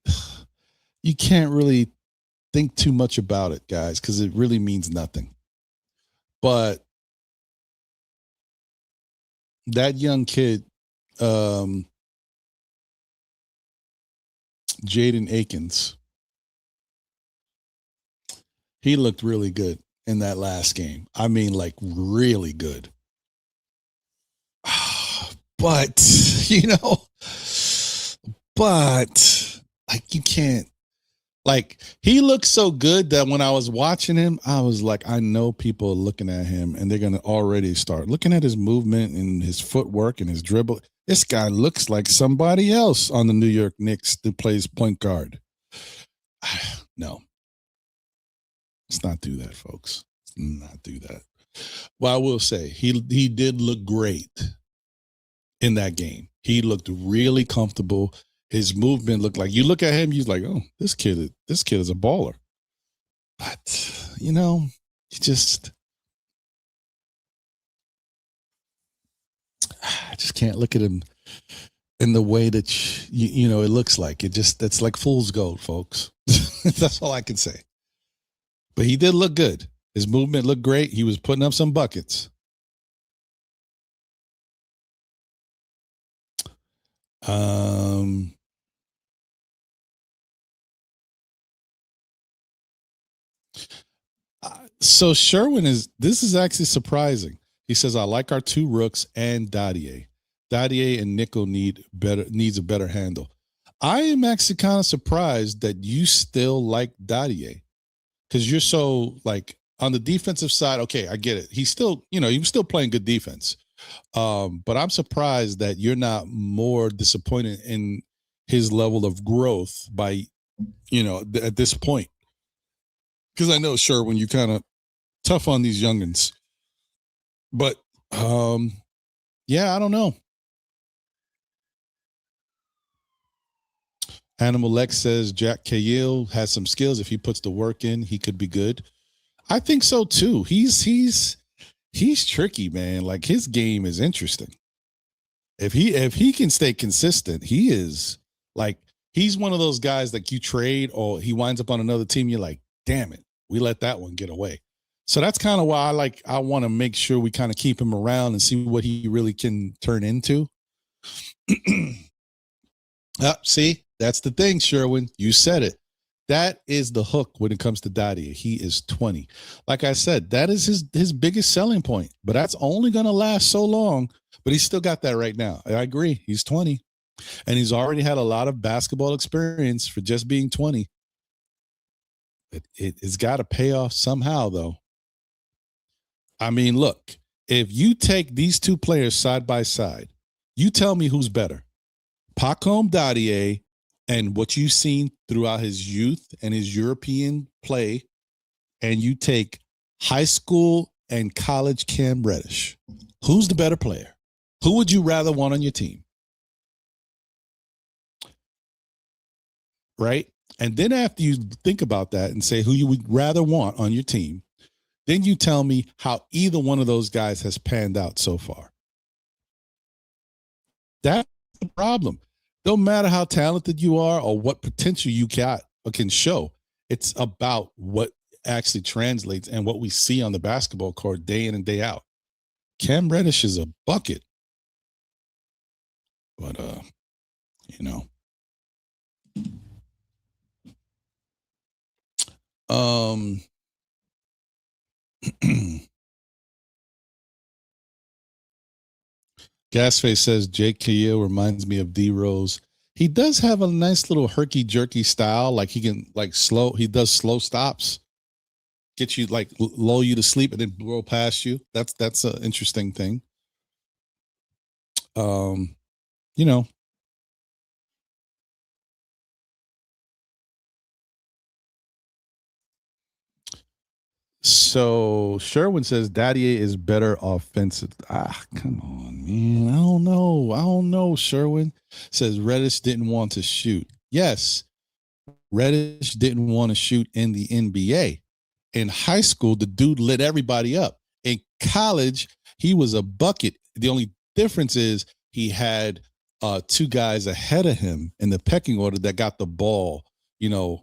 think too much about it, guys, because it really means nothing. But that young kid, Jaden Akins, he looked really good in that last game. I mean, like really good. But, like you can't, like he looked so good that when I was watching him, I was like, I know people are looking at him and they're going to already start looking at his movement and his footwork and his dribble. This guy looks like somebody else on the New York Knicks that plays point guard. No. Let's not do that, folks. Let's not do that. Well, I will say he did look great in that game. He looked really comfortable. His movement looked like, you look at him, he's like, oh, this kid is a baller. But, you just, I just can't look at him in the way that, it looks like. That's like fool's gold, folks. That's all I can say. But he did look good. His movement looked great. He was putting up some buckets. So Sherwin this is actually surprising. He says, I like our two rooks and Dadier. Dadier and Nickel needs a better handle. I am actually kind of surprised that you still like Dadier because you're so like on the defensive side. Okay, I get it. He's still, he was still playing good defense. But I'm surprised that you're not more disappointed in his level of growth by, at this point. Because I know, sure, when you kind of tough on these youngins, but yeah, I don't know. Animal Lex says Jack Cahill has some skills. If he puts the work in, he could be good. I think so too. He's tricky, man. Like his game is interesting. If he can stay consistent, he is like he's one of those guys that you trade or he winds up on another team. You're like, damn it, we let that one get away. So that's kind of why I want to make sure we kind of keep him around and see what he really can turn into. See, that's the thing, Sherwin. You said it. That is the hook when it comes to Dadier. He is 20. Like I said, that is his biggest selling point. But that's only going to last so long. But he's still got that right now. I agree. He's 20. And he's already had a lot of basketball experience for just being 20. It's got to pay off somehow, though. I mean, look, if you take these two players side by side, you tell me who's better. Pacome Dadier and what you've seen throughout his youth and his European play, and you take high school and college Cam Reddish. Who's the better player? Who would you rather want on your team? Right? And then after you think about that and say who you would rather want on your team, then you tell me how either one of those guys has panned out so far. That's the problem. No matter how talented you are or what potential you got or can show, it's about what actually translates and what we see on the basketball court day in and day out. Cam Reddish is a bucket. But, Gasface says Jake Cahill reminds me of D Rose. He does have a nice little herky jerky style. Like he can he does slow stops, get you lull you to sleep and then blow past you. That's an interesting thing. So Sherwin says Dadier is better offensive. Come on, man. I don't know. Sherwin says Reddish didn't want to shoot. Yes, Reddish didn't want to shoot in the NBA. In high school, the dude lit everybody up. In college, he was a bucket. The only difference is he had two guys ahead of him in the pecking order that got the ball. With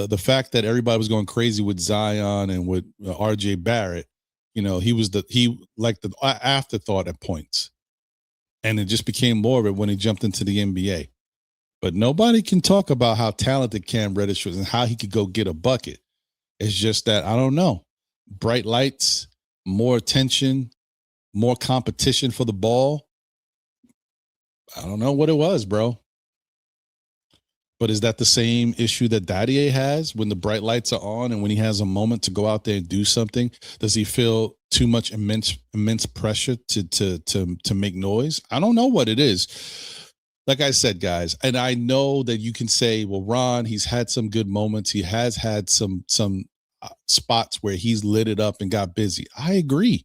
the fact that everybody was going crazy with Zion and with R.J. Barrett, he was the afterthought at points, and it just became more of it when he jumped into the NBA. But nobody can talk about how talented Cam Reddish was and how he could go get a bucket. It's just that I don't know. Bright lights, more attention, more competition for the ball. I don't know what it was, bro. But is that the same issue that Dadier has when the bright lights are on and when he has a moment to go out there and do something? Does he feel too much immense pressure to make noise? I don't know what it is. Like I said, guys, and I know that you can say, well, Ron, he's had some good moments. He has had some spots where he's lit it up and got busy. I agree.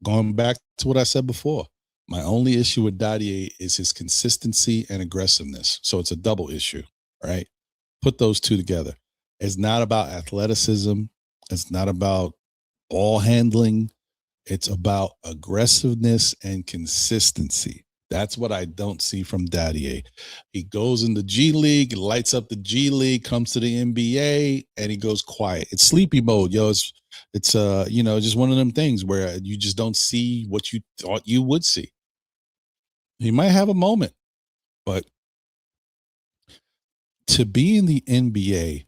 Going back to what I said before, my only issue with Dadier is his consistency and aggressiveness. So it's a double issue, right? Put those two together. It's not about athleticism. It's not about ball handling. It's about aggressiveness and consistency. That's what I don't see from Dadier. He goes in the G League, lights up the G League, comes to the NBA, and he goes quiet. It's sleepy mode, yo. It's just one of them things where you just don't see what you thought you would see. He might have a moment, but to be in the NBA,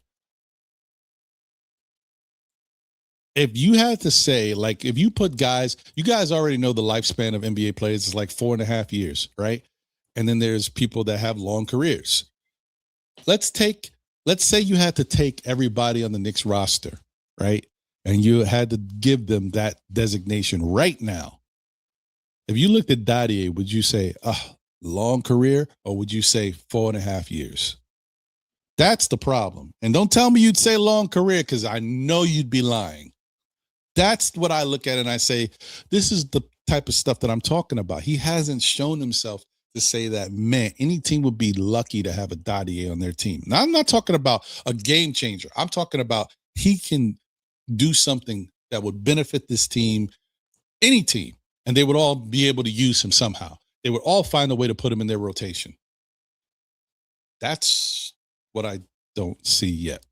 if you had to say, like, if you put guys, you guys already know the lifespan of NBA players is like 4.5 years, right? And then there's people that have long careers. Let's say you had to take everybody on the Knicks roster, right? And you had to give them that designation right now. If you looked at Dadier, would you say, long career, or would you say 4.5 years? That's the problem. And don't tell me you'd say long career, because I know you'd be lying. That's what I look at and I say, this is the type of stuff that I'm talking about. He hasn't shown himself to say that, man, any team would be lucky to have a Dadier on their team. Now, I'm not talking about a game changer. I'm talking about he can do something that would benefit this team, any team, and they would all be able to use him somehow. They would all find a way to put him in their rotation. That's what I don't see yet.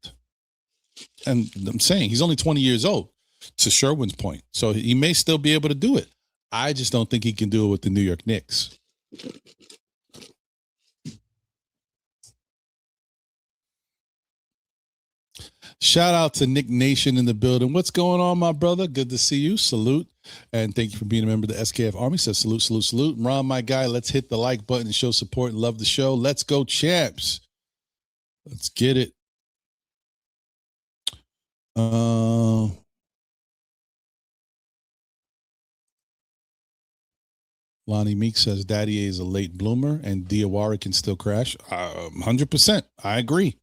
And I'm saying he's only 20 years old, to Sherwin's point. So he may still be able to do it. I just don't think he can do it with the New York Knicks. Shout out to Nick Nation in the building. What's going on, my brother? Good to see you. Salute. And thank you for being a member of the SKF Army. Says salute, salute, salute. And Ron, my guy, let's hit the like button and show support and love the show. Let's go, champs. Let's get it. Lonnie Meek says Dadier is a late bloomer and Diawara can still crash. 100%. I agree.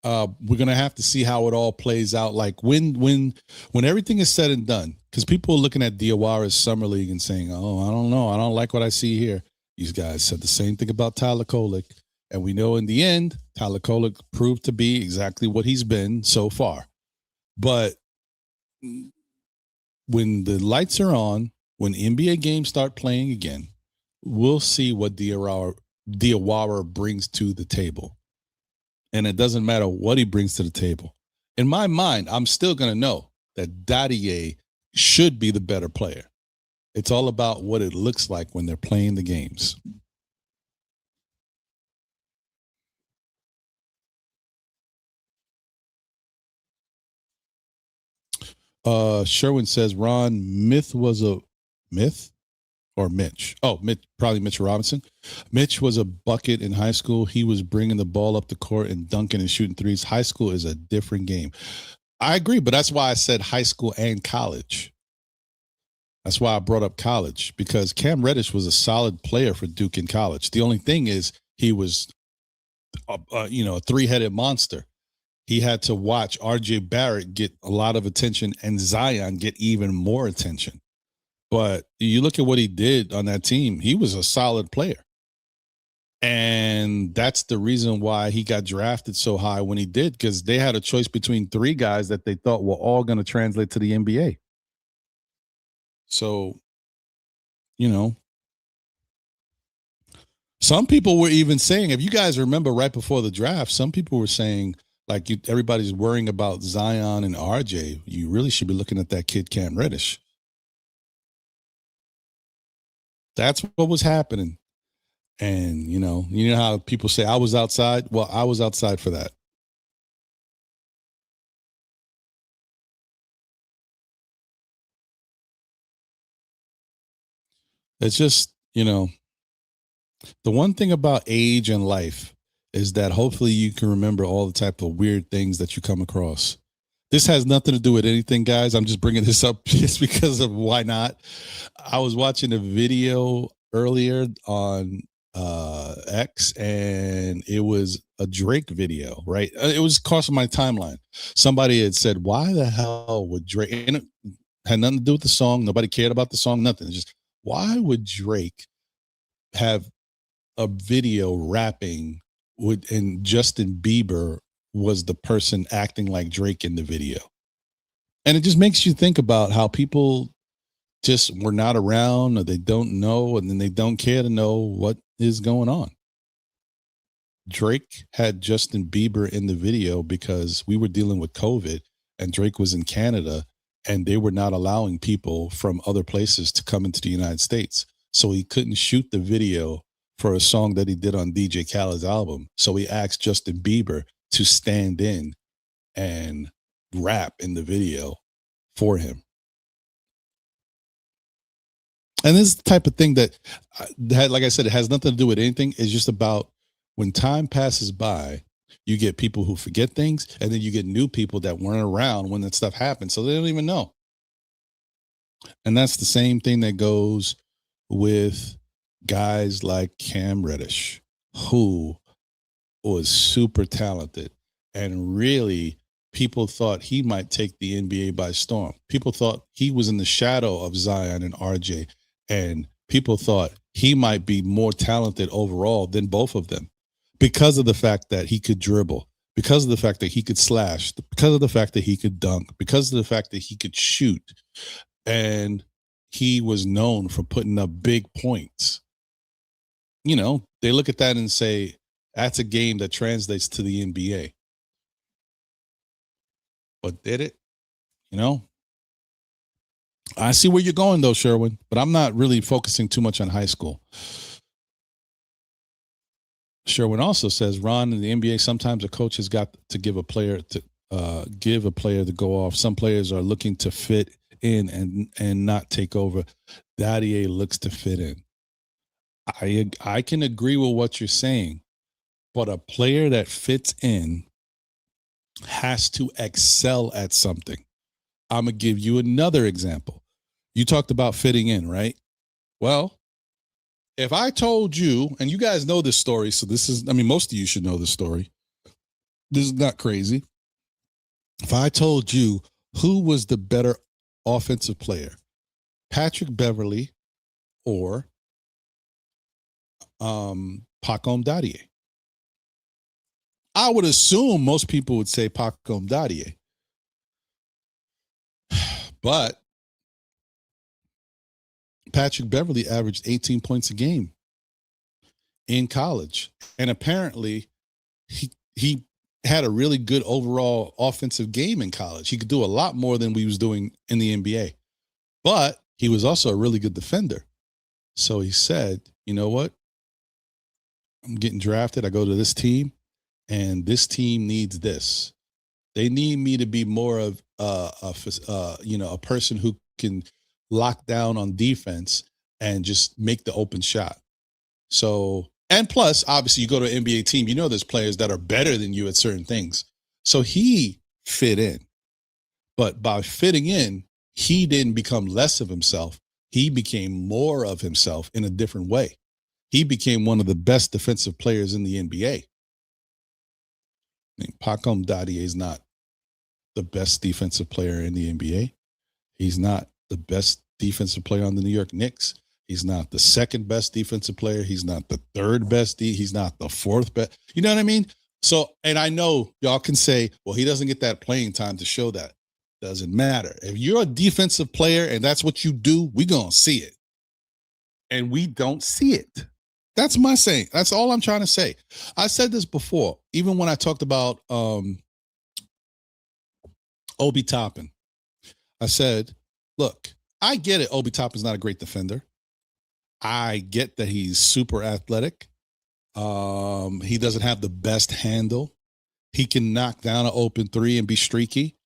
We're gonna have to see how it all plays out. Like when everything is said and done, because people are looking at Diawara's summer league and saying, "Oh, I don't know, I don't like what I see here." These guys said the same thing about Tyler Kolek, and we know in the end, Tyler Kolek proved to be exactly what he's been so far. But when the lights are on, when NBA games start playing again, we'll see what Diawara brings to the table. And it doesn't matter what he brings to the table. In my mind, I'm still going to know that Dadier should be the better player. It's all about what it looks like when they're playing the games. Sherwin says, Ron, Myth was a myth or Mitch? Oh, Mitch, probably Mitch Robinson. Mitch was a bucket in high school. He was bringing the ball up the court and dunking and shooting threes. High school is a different game. I agree, but that's why I said high school and college. That's why I brought up college, because Cam Reddish was a solid player for Duke in college. The only thing is he was, a three-headed monster. He had to watch R.J. Barrett get a lot of attention and Zion get even more attention. But you look at what he did on that team, he was a solid player. And that's the reason why he got drafted so high when he did, because they had a choice between three guys that they thought were all going to translate to the NBA. So, some people were even saying, if you guys remember right before the draft, some people were saying, like, everybody's worrying about Zion and RJ. You really should be looking at that kid, Cam Reddish. That's what was happening. And, you know how people say, I was outside? Well, I was outside for that. It's just, the one thing about age and life is that hopefully you can remember all the type of weird things that you come across. This has nothing to do with anything, guys. I'm just bringing this up just because of why not. I was watching a video earlier on X, and it was a Drake video, right? It was crossing my timeline. Somebody had said, why the hell would Drake, and it had nothing to do with the song. Nobody cared about the song, nothing. It's just, why would Drake have a video rapping with, and Justin Bieber was the person acting like Drake in the video? And it just makes you think about how people just were not around, or they don't know, and then they don't care to know what is going on. Drake had Justin Bieber in the video because we were dealing with COVID and Drake was in Canada and they were not allowing people from other places to come into the United States. So he couldn't shoot the video for a song that he did on DJ Khaled's album. So he asked Justin Bieber to stand in and rap in the video for him. And this is the type of thing that, like I said, it has nothing to do with anything. It's just about when time passes by, you get people who forget things, and then you get new people that weren't around when that stuff happened. So they don't even know. And that's the same thing that goes with guys like Cam Reddish, who was super talented, and really people thought he might take the NBA by storm. People thought he was in the shadow of Zion and RJ, and people thought he might be more talented overall than both of them because of the fact that he could dribble, because of the fact that he could slash, because of the fact that he could dunk, because of the fact that he could shoot. And he was known for putting up big points. You know, they look at that and say, that's a game that translates to the NBA. But did it? You know, I see where you're going, though, Sherwin, but I'm not really focusing too much on high school. Sherwin also says, Ron, in the NBA, sometimes a coach has got to give a player to go off. Some players are looking to fit in and not take over. Daddy looks to fit in. I can agree with what you're saying, but a player that fits in has to excel at something. I'm going to give you another example. You talked about fitting in, right? Well, if I told you, and you guys know this story, so most of you should know this story. This is not crazy. If I told you who was the better offensive player, Patrick Beverley or Pacom Dadie, I would assume most people would say Pacom Dadie. But Patrick Beverley averaged 18 points a game in college. And apparently he had a really good overall offensive game in college. He could do a lot more than we was doing in the NBA. But he was also a really good defender. So he said, you know what? I'm getting drafted. I go to this team, and this team needs this. They need me to be more of a person who can lock down on defense and just make the open shot. So, and plus, obviously, you go to an NBA team, you know there's players that are better than you at certain things. So he fit in. But by fitting in, he didn't become less of himself. He became more of himself in a different way. He became one of the best defensive players in the NBA. I mean, Pacom Dadie is not the best defensive player in the NBA. He's not the best defensive player on the New York Knicks. He's not the second best defensive player. He's not the third best. He's not the fourth best. You know what I mean? So, and I know y'all can say, well, he doesn't get that playing time to show that. Doesn't matter. If you're a defensive player and that's what you do, we're going to see it. And we don't see it. That's my saying. That's all I'm trying to say. I said this before, even when I talked about Obi Toppin. I said, look, I get it. Obi Toppin's not a great defender. I get that he's super athletic. He doesn't have the best handle. He can knock down an open three and be streaky.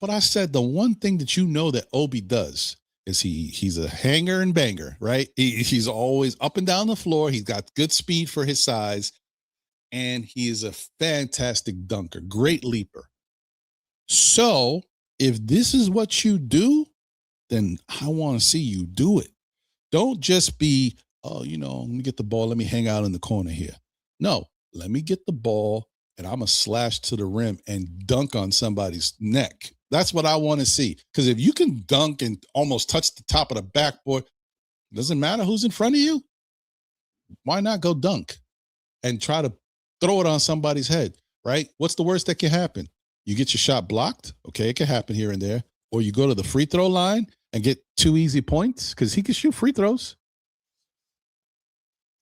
But I said the one thing that you know that Obi does is he's a hanger and banger, right? He's always up and down the floor. He's got good speed for his size. And he is a fantastic dunker, great leaper. So if this is what you do, then I want to see you do it. Don't just be, let me get the ball. Let me hang out in the corner here. No, let me get the ball and I'm going to slash to the rim and dunk on somebody's neck. That's what I want to see. Because if you can dunk and almost touch the top of the backboard, doesn't matter who's in front of you. Why not go dunk and try to throw it on somebody's head, right? What's the worst that can happen? You get your shot blocked. Okay, it can happen here and there. Or you go to the free throw line and get 2 easy points because he can shoot free throws.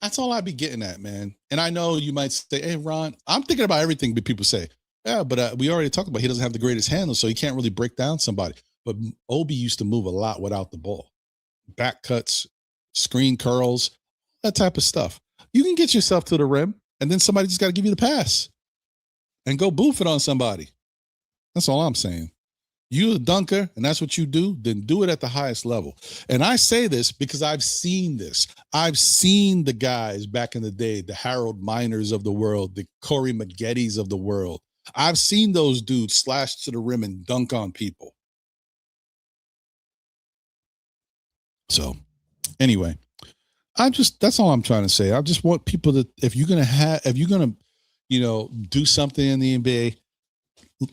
That's all I'd be getting at, man. And I know you might say, hey, Ron, I'm thinking about everything that people say. Yeah, but we already talked about he doesn't have the greatest handle, so he can't really break down somebody. But Obi used to move a lot without the ball. Back cuts, screen curls, that type of stuff. You can get yourself to the rim, and then somebody just got to give you the pass and go boof it on somebody. That's all I'm saying. You're a dunker, and that's what you do, then do it at the highest level. And I say this because I've seen this. I've seen the guys back in the day, the Harold Miners of the world, the Corey Maggettys of the world. I've seen those dudes slash to the rim and dunk on people. So anyway, that's all I'm trying to say. I just want people to, if you're going to do something in the NBA,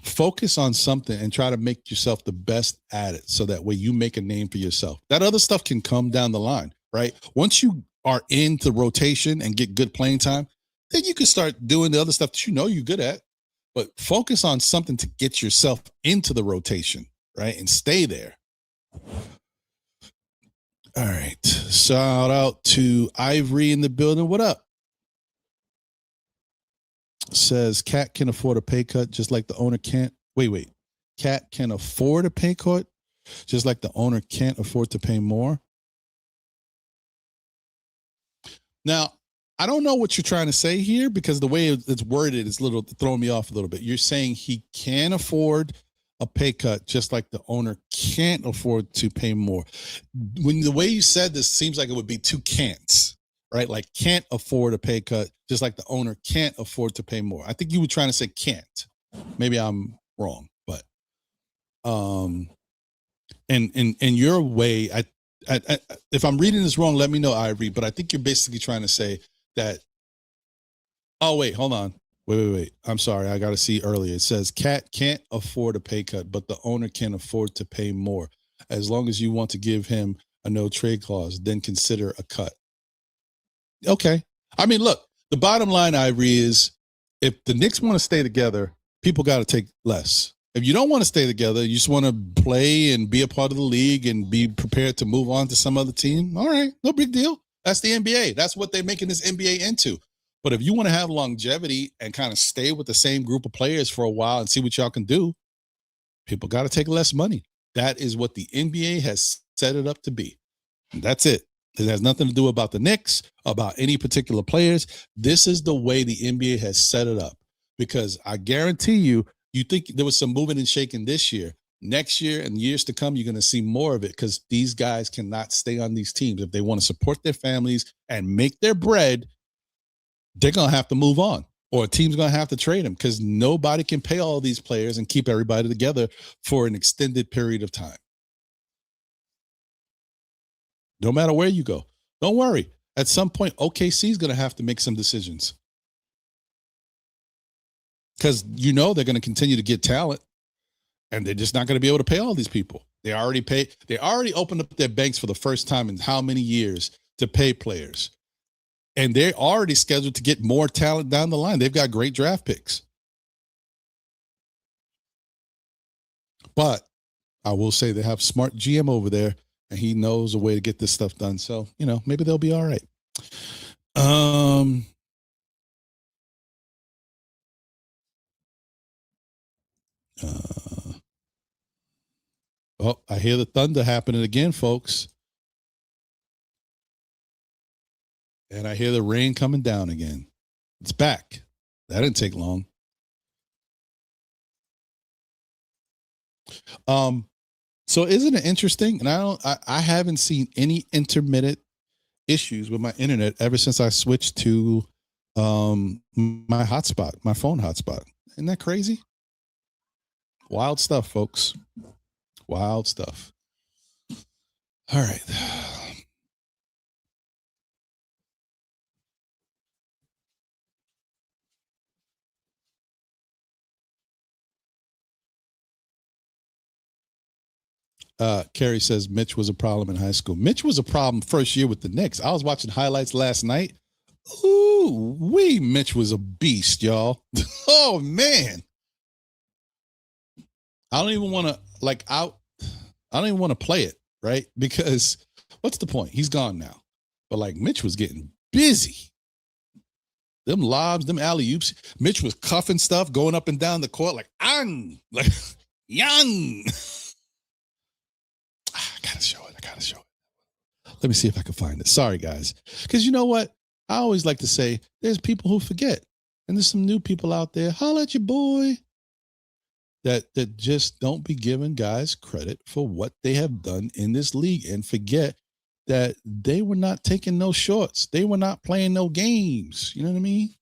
focus on something and try to make yourself the best at it. So that way you make a name for yourself. That other stuff can come down the line, right? Once you are into rotation and get good playing time, then you can start doing the other stuff that you're good at. But focus on something to get yourself into the rotation, right? And stay there. All right. Shout out to Ivory in the building. What up? Says Cat can afford a pay cut just like the owner can't. Wait. Cat can afford a pay cut just like the owner can't afford to pay more. Now, I don't know what you're trying to say here because the way it's worded is throwing me off a little bit. You're saying he can afford a pay cut just like the owner can't afford to pay more. When the way you said this seems like it would be two can'ts, right? Like can't afford a pay cut just like the owner can't afford to pay more. I think you were trying to say can't. Maybe I'm wrong, but in your way, I if I'm reading this wrong, let me know, Ivory. But I think you're basically trying to say that. Oh wait, hold on. Wait. I'm sorry. I got to see earlier. It says Cat can't afford a pay cut, but the owner can afford to pay more. As long as you want to give him a no trade clause, then consider a cut. Okay. I mean, look, the bottom line, Ivory, is if the Knicks want to stay together, people got to take less. If you don't want to stay together, you just want to play and be a part of the league and be prepared to move on to some other team. All right. No big deal. That's the NBA. That's what they're making this NBA into. But if you want to have longevity and kind of stay with the same group of players for a while and see what y'all can do, people got to take less money. That is what the NBA has set it up to be. And that's it. It has nothing to do about the Knicks, about any particular players. This is the way the NBA has set it up. Because I guarantee you think there was some moving and shaking this year. Next year and years to come, you're going to see more of it because these guys cannot stay on these teams. If they want to support their families and make their bread, they're going to have to move on, or a team's going to have to trade them because nobody can pay all these players and keep everybody together for an extended period of time. No matter where you go. Don't worry. At some point, OKC is going to have to make some decisions because they're going to continue to get talent and they're just not going to be able to pay all these people. They already opened up their banks for the first time in how many years to pay players. And they're already scheduled to get more talent down the line. They've got great draft picks. But I will say they have smart GM over there, and he knows a way to get this stuff done. So, maybe they'll be all right. I hear the thunder happening again, folks. And I hear the rain coming down again. It's back. That didn't take long. So isn't it interesting? And I haven't seen any intermittent issues with my internet ever since I switched to my hotspot, my phone hotspot. Isn't that crazy? Wild stuff, folks. Wild stuff. All right. Carrie says Mitch was a problem in high school. Mitch was a problem first year with the Knicks. I was watching highlights last night. Ooh, Mitch was a beast, y'all. Oh man. I don't even want to I don't even want to play it, right? Because what's the point? He's gone now. But Mitch was getting busy. Them lobs, them alley-oops. Mitch was cuffing stuff, going up and down the court young. I gotta show it. Let me see if I can find it. Sorry, guys. Because you know what? I always like to say there's people who forget. And there's some new people out there. Holla at your boy. That just don't be giving guys credit for what they have done in this league and forget that they were not taking no shorts. They were not playing no games. You know what I mean?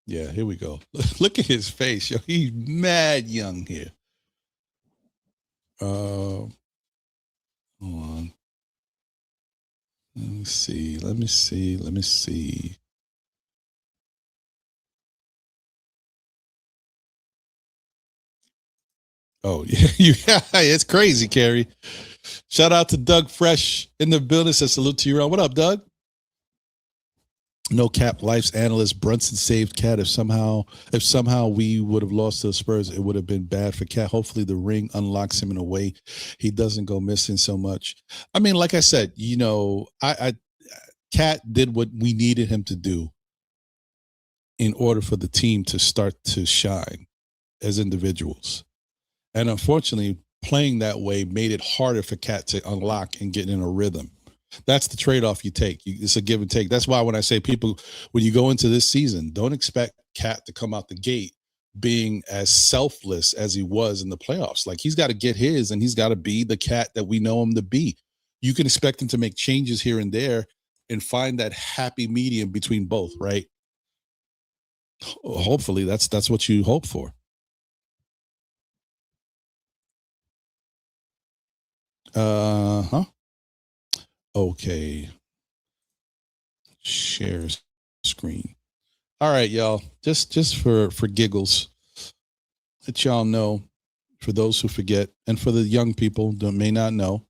Yeah, here we go. Look at his face, yo. He's mad young here. Hold on. Let me see. Let me see. Let me see. Oh, yeah. Yeah, it's crazy, Carrie. Shout out to Doug Fresh in the building. Says salute to you, Ron. What up, Doug? No cap life's analyst Brunson saved Cat. If somehow we would have lost to the Spurs, it would have been bad for Cat. Hopefully the ring unlocks him in a way he doesn't go missing so much. I mean, like I said, I Cat did what we needed him to do in order for the team to start to shine as individuals. And unfortunately, playing that way made it harder for Cat to unlock and get in a rhythm. That's the trade-off you take. It's a give and take. That's why when I say people, when you go into this season, don't expect Cat to come out the gate being as selfless as he was in the playoffs. Like he's got to get his, and he's got to be the Cat that we know him to be. You can expect him to make changes here and there and find that happy medium between both, right? Hopefully, that's what you hope for. Huh. Okay. Share screen. All right, y'all. Just for giggles, let y'all know, for those who forget, and for the young people that may not know,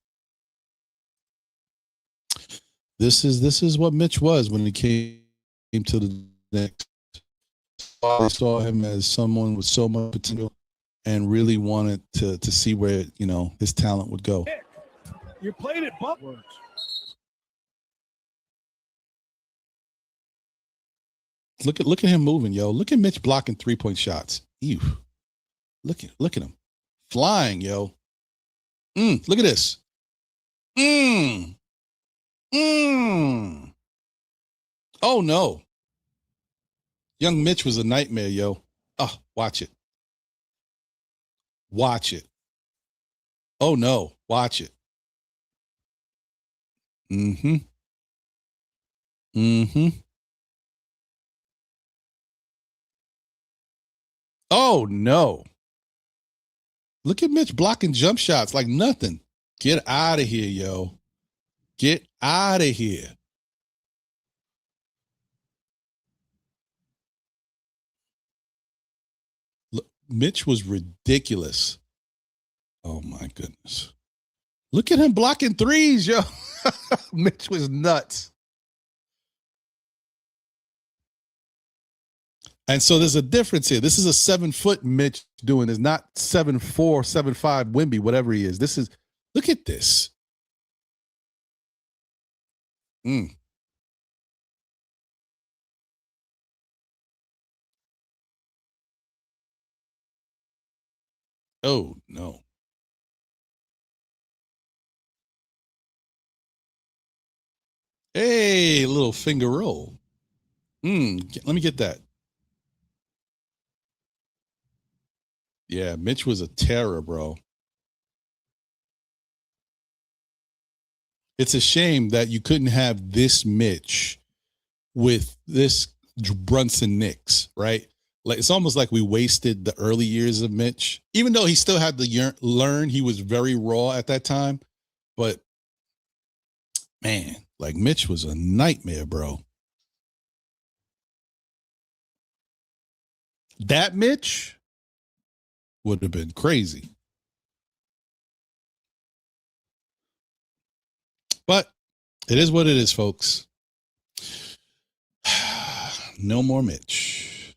this is what Mitch was when he came to the Knicks. I saw him as someone with so much potential and really wanted to see where his talent would go. You played it backwards. Look at him moving, yo. Look at Mitch blocking 3-point shots. Ew. Look at him flying, yo. Look at this. Oh no. Young Mitch was a nightmare, yo. Oh, watch it. Watch it. Oh no. Watch it. Mm-hmm. Mm-hmm. Oh no. Look at Mitch blocking jump shots like nothing. Get out of here, yo. Get out of here. Look, Mitch was ridiculous. Oh my goodness. Look at him blocking threes, yo. Mitch was nuts. And so there's a difference here. This is a 7-foot Mitch doing this, not 7'4", 7'5", Wimby, whatever he is. This is, look at this. Oh, no. Hey, little finger roll. Let me get that. Yeah, Mitch was a terror, bro. It's a shame that you couldn't have this Mitch with this Brunson Knicks, right? Like it's almost like we wasted the early years of Mitch, even though he still had to learn. He was very raw at that time, but man, like Mitch was a nightmare, bro. That Mitch would have been crazy. But it is what it is, folks. No more Mitch.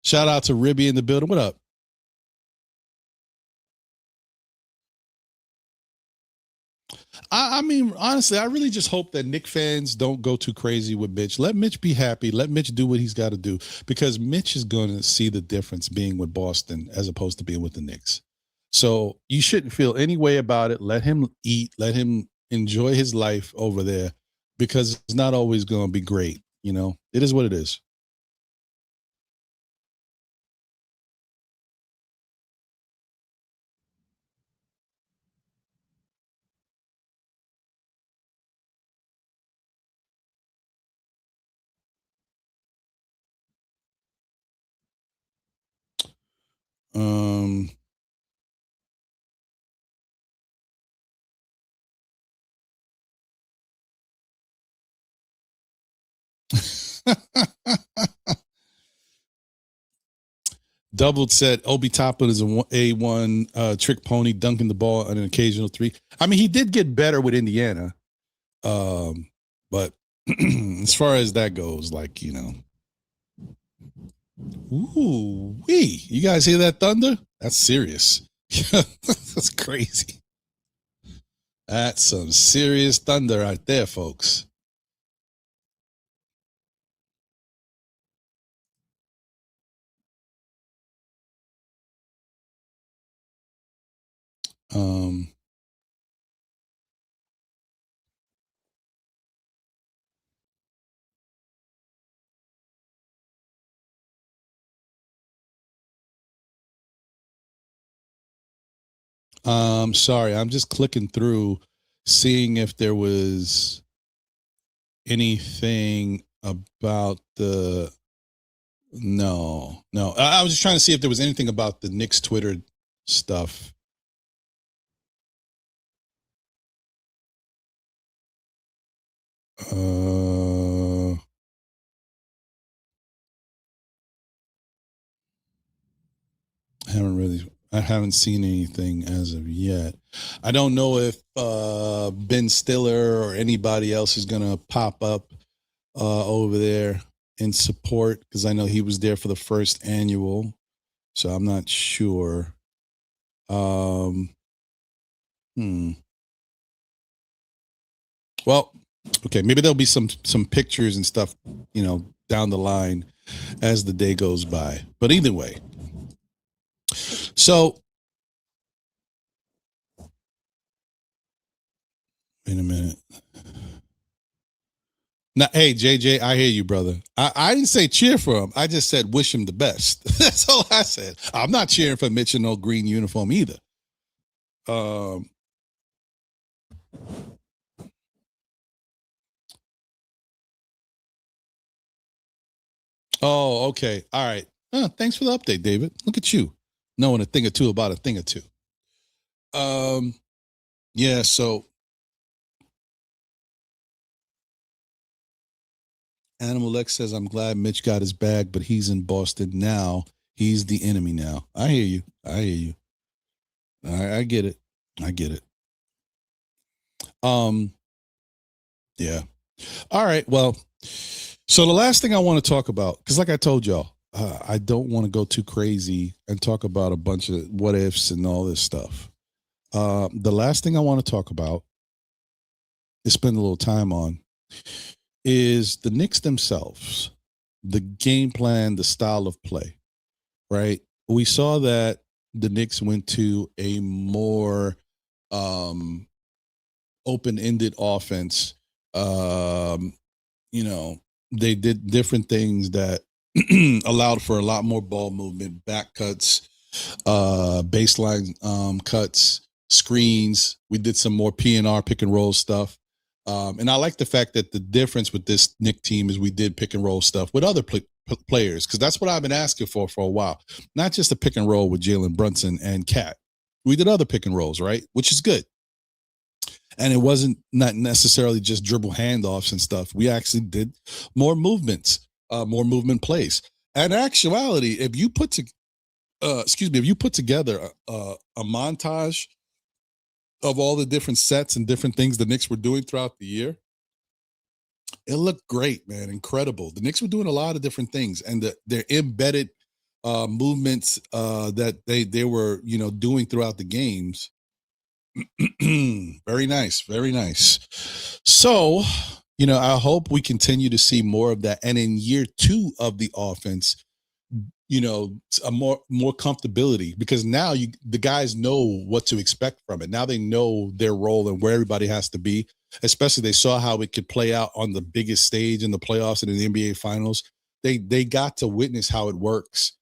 Shout out to Ribby in the building. What up? I mean, honestly, I really just hope that Knicks fans don't go too crazy with Mitch. Let Mitch be happy. Let Mitch do what he's got to do because Mitch is going to see the difference being with Boston as opposed to being with the Knicks. So you shouldn't feel any way about it. Let him eat. Let him enjoy his life over there because it's not always going to be great. You know, it is what it is. Um, Doubled said Obi Toppin is A1 trick pony, dunking the ball on an occasional three. I mean, he did get better with Indiana. But as far as that goes, like, you know, ooh, wee. You guys hear that thunder? That's serious. That's crazy. That's some serious thunder right there, folks. Um, sorry, I'm just clicking through, seeing if there was anything about the. No, no. I was just trying to see if there was anything about the Knicks Twitter stuff. Uh, I haven't seen anything as of yet. I don't know if Ben Stiller or anybody else is gonna pop up over there in support because I know he was there for the first annual, so I'm not sure. Um, hmm. Well, okay, maybe there'll be some pictures and stuff, you know, down the line as the day goes by. But either way, so wait a minute. Now, hey JJ, I hear you, brother. I didn't say cheer for him. I just said wish him the best. That's all I said. I'm not cheering for Mitch in no green uniform either. Um. Oh, okay. All right. Thanks for the update, David. Look at you, knowing a thing or two about a thing or two. Um. Yeah. So Animal X says, "I'm glad Mitch got his bag, but he's in Boston now. He's the enemy now." I hear you. I hear you. I get it. I get it. Um. Yeah. All right. Well, so the last thing I want to talk about, because like I told y'all, I don't want to go too crazy and talk about a bunch of what ifs and all this stuff. The last thing I want to talk about is spend a little time on is the Knicks themselves, the game plan, the style of play, right? We saw that the Knicks went to a more um, open-ended offense. You know, they did different things that allowed for a lot more ball movement, back cuts, baseline cuts, screens. We did some more PNR pick and roll stuff. And I like the fact that the difference with this Nick team is we did pick and roll stuff with other players because that's what I've been asking for a while. Not just a pick and roll with Jalen Brunson and Cat. We did other pick and rolls, right? Which is good. And it wasn't not necessarily just dribble handoffs and stuff. We actually did more movements, more movement plays. And actuality, if you put to, if you put together a montage of all the different sets and different things the Knicks were doing throughout the year, it looked great, man, incredible. The Knicks were doing a lot of different things, and their embedded movements that they were doing throughout the games Very nice. Very nice. So, I hope we continue to see more of that. And in year 2 of the offense, a more comfortability, because now the guys know what to expect from it. Now they know their role and where everybody has to be. Especially they saw how it could play out on the biggest stage in the playoffs and in the NBA finals. They got to witness how it works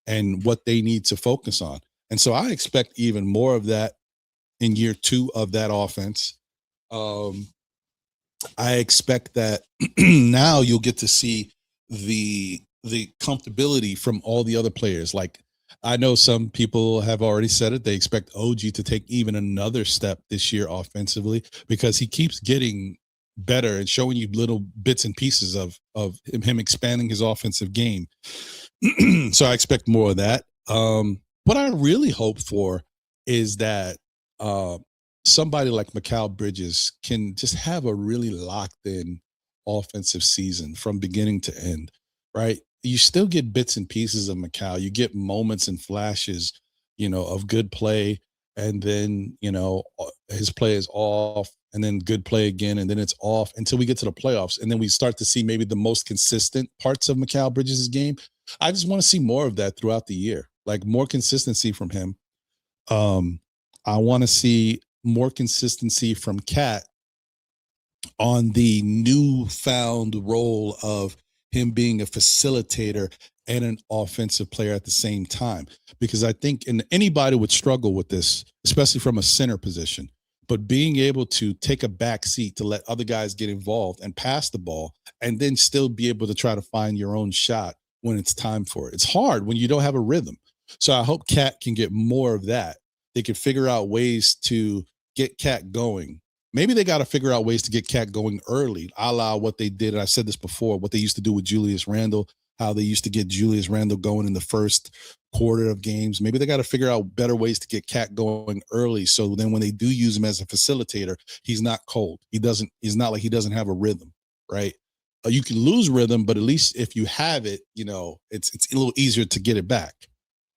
and what they need to focus on. And so I expect even more of that in year 2 of that offense. Um, I expect that now you'll get to see the comfortability from all the other players. Like, I know some people have already said it. They expect OG to take even another step this year offensively, because he keeps getting better and showing you little bits and pieces of him expanding his offensive game. So I expect more of that. What I really hope for is that uh, somebody like Mikal Bridges can just have a really locked in offensive season from beginning to end, right? You still get bits and pieces of Mikal. You get moments and flashes, of good play. And then, his play is off, and then good play again. And then it's off until we get to the playoffs. And then we start to see maybe the most consistent parts of Mikal Bridges' game. I just want to see more of that throughout the year, like more consistency from him. Um, I want to see more consistency from Cat on the newfound role of him being a facilitator and an offensive player at the same time. Because I think anybody would struggle with this, especially from a center position. But being able to take a back seat to let other guys get involved and pass the ball, and then still be able to try to find your own shot when it's time for it. It's hard when you don't have a rhythm. So I hope Cat can get more of that. They can figure out ways to get Cat going. Maybe they got to figure out ways to get Cat going early, a la what they did. And I said this before, what they used to do with Julius Randle, how they used to get Julius Randle going in the first quarter of games. Maybe they got to figure out better ways to get Cat going early. So then when they do use him as a facilitator, he's not cold. He's not like he doesn't have a rhythm, right? You can lose rhythm, but at least if you have it, it's a little easier to get it back.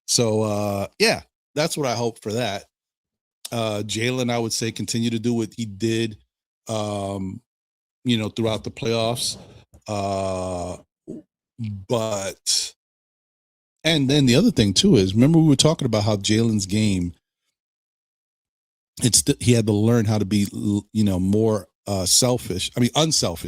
So yeah, that's what I hope for that. Jalen, I would say, continue to do what he did, throughout the playoffs. But and then the other thing too is, remember we were talking about how Jalen's game, he had to learn how to be, more unselfish,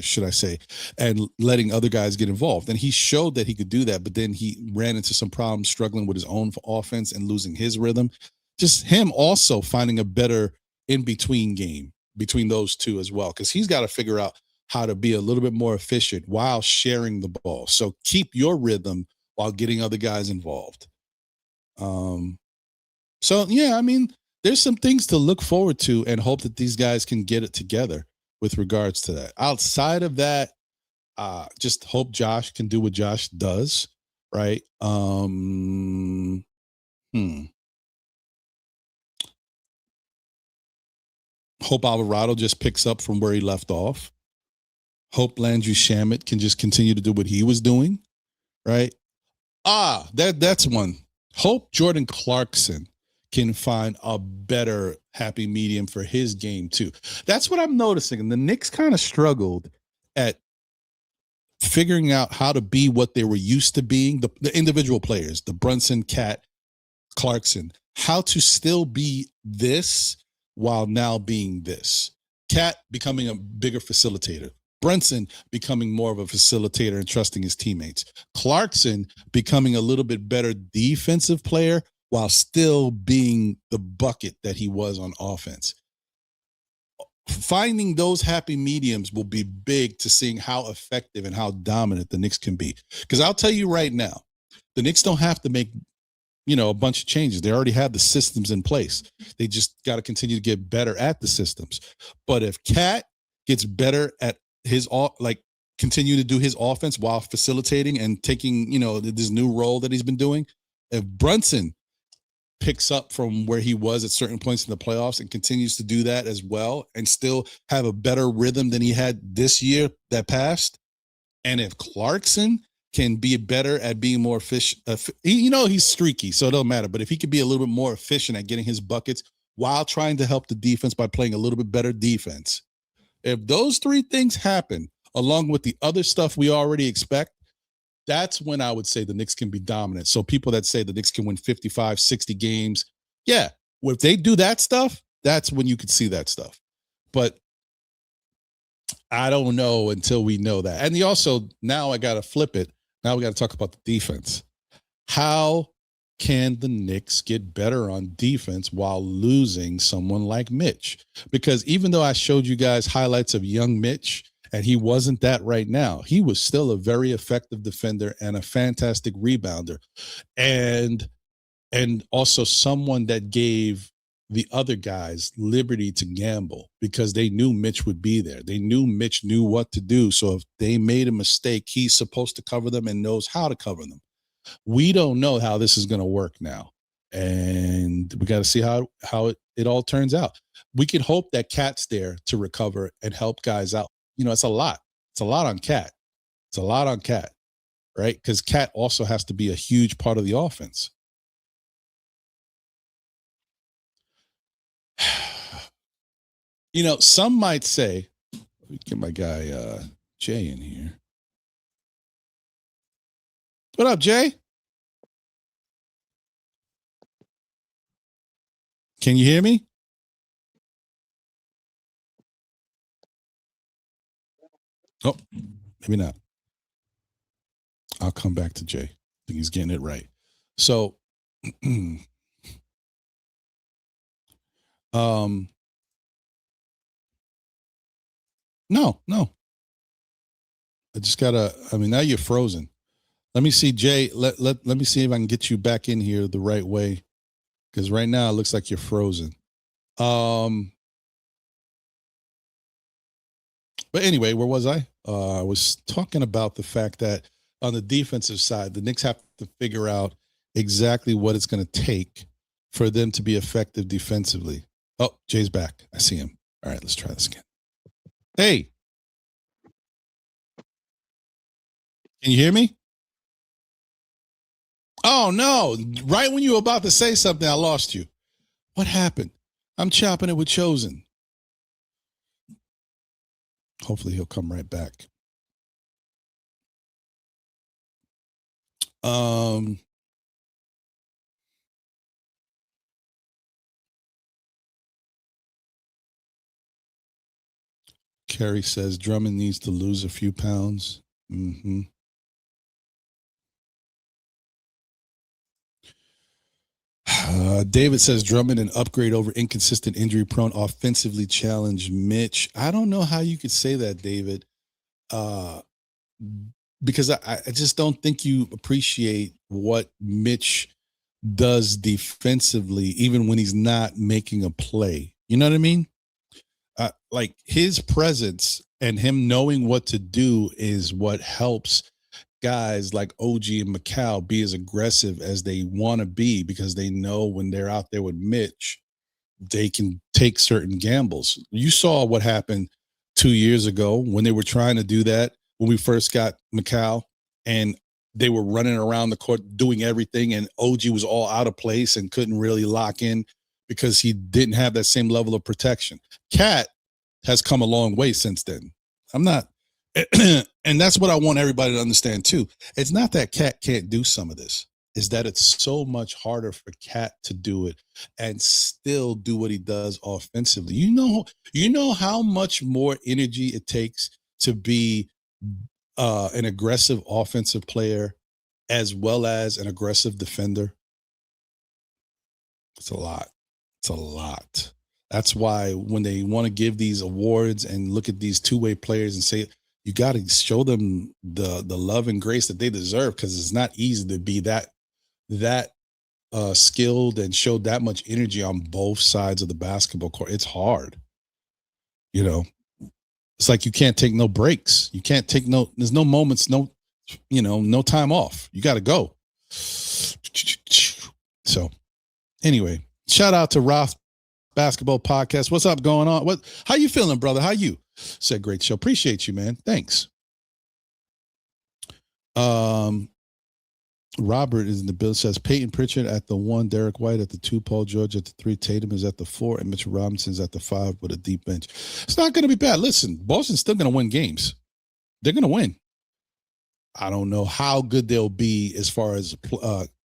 should I say, and letting other guys get involved. And he showed that he could do that, but then he ran into some problems struggling with his own offense and losing his rhythm. Just him also finding a better in between game between those two as well, because he's got to figure out how to be a little bit more efficient while sharing the ball. So keep your rhythm while getting other guys involved. So yeah, there's some things to look forward to and hope that these guys can get it together with regards to that. Outside of that, just hope Josh can do what Josh does, right? Hope Alvarado just picks up from where he left off. Hope Landry Shamet can just continue to do what he was doing, right? That's one. Hope Jordan Clarkson can find a better happy medium for his game too. That's what I'm noticing. And the Knicks kind of struggled at figuring out how to be what they were used to being, the individual players, the Brunson, Cat, Clarkson, how to still be this while now being this. Cat becoming a bigger facilitator. Brunson becoming more of a facilitator and trusting his teammates. Clarkson becoming a little bit better defensive player while still being the bucket that he was on offense. Finding those happy mediums will be big to seeing how effective and how dominant the Knicks can be. Because I'll tell you right now, the Knicks don't have to make a bunch of changes. They already have the systems in place. They just got to continue to get better at the systems. But if Cat gets better at continue to do his offense while facilitating and taking, this new role that he's been doing, if Brunson picks up from where he was at certain points in the playoffs and continues to do that as well and still have a better rhythm than he had this year that passed, and if Clarkson can be better at being more efficient, he's streaky, so it don't matter. But if he could be a little bit more efficient at getting his buckets while trying to help the defense by playing a little bit better defense. If those three things happen, along with the other stuff we already expect, that's when I would say the Knicks can be dominant. So people that say the Knicks can win 55, 60 games, yeah, if they do that stuff, that's when you could see that stuff. But I don't know until we know that. And now I got to flip it. Now we got to talk about the defense. How can the Knicks get better on defense while losing someone like Mitch? Because even though I showed you guys highlights of young Mitch, and he wasn't that right now, he was still a very effective defender and a fantastic rebounder. And also someone that gave the other guys liberty to gamble because they knew Mitch would be there. They knew Mitch knew what to do. So if they made a mistake, he's supposed to cover them and knows how to cover them. We don't know how this is going to work now. And we got to see how it all turns out. We can hope that Cat's there to recover and help guys out. It's a lot. It's a lot on Cat. It's a lot on Cat, right? Because Cat also has to be a huge part of the offense. Some might say, let me get my guy Jay in here. What up, Jay? Can you hear me? Oh, maybe not. I'll come back to Jay. I think he's getting it right. So, no. I just gotta. Now you're frozen. Let me see, Jay. Let me see if I can get you back in here the right way, because right now it looks like you're frozen. But anyway, where was I? I was talking about the fact that on the defensive side, the Knicks have to figure out exactly what it's going to take for them to be effective defensively. Oh, Jay's back. I see him. All right, let's try this again. Hey. Can you hear me? Oh, no. Right when you were about to say something, I lost you. What happened? I'm chopping it with Chosen. Hopefully he'll come right back. Kerry says Drummond needs to lose a few pounds. Mm-hmm. David says Drummond an upgrade over inconsistent, injury-prone, offensively challenged Mitch. I don't know how you could say that, David, because I just don't think you appreciate what Mitch does defensively, even when he's not making a play. You know what I mean? Like his presence and him knowing what to do is what helps guys like OG and Macau be as aggressive as they want to be, because they know when they're out there with Mitch, they can take certain gambles. You saw what happened 2 years ago when they were trying to do that when we first got Macau, and they were running around the court doing everything, and OG was all out of place and couldn't really lock in because he didn't have that same level of protection. Cat has come a long way since then. I'm not and that's what I want everybody to understand too. It's not that Cat can't do some of this. Is that it's so much harder for Cat to do it and still do what he does offensively. You know how much more energy it takes to be an aggressive offensive player as well as an aggressive defender. It's a lot. It's a lot. That's why when they want to give these awards and look at these two-way players and say, you got to show them the love and grace that they deserve, because it's not easy to be that skilled and show that much energy on both sides of the basketball court. It's hard. It's like you can't take no breaks. You can't take there's no moments, no time off. You got to go. So anyway, shout out to Roth Basketball Podcast. What's up going on? How you feeling, brother? How you? Said great show. Appreciate you, man. Thanks. Robert is in the bill. Says Peyton Pritchard at the 1, Derek White at the 2, Paul George at the 3, Tatum is at the 4, and Mitchell Robinson's at the 5 with a deep bench. It's not going to be bad. Listen, Boston's still going to win games. They're going to win. I don't know how good they'll be as far as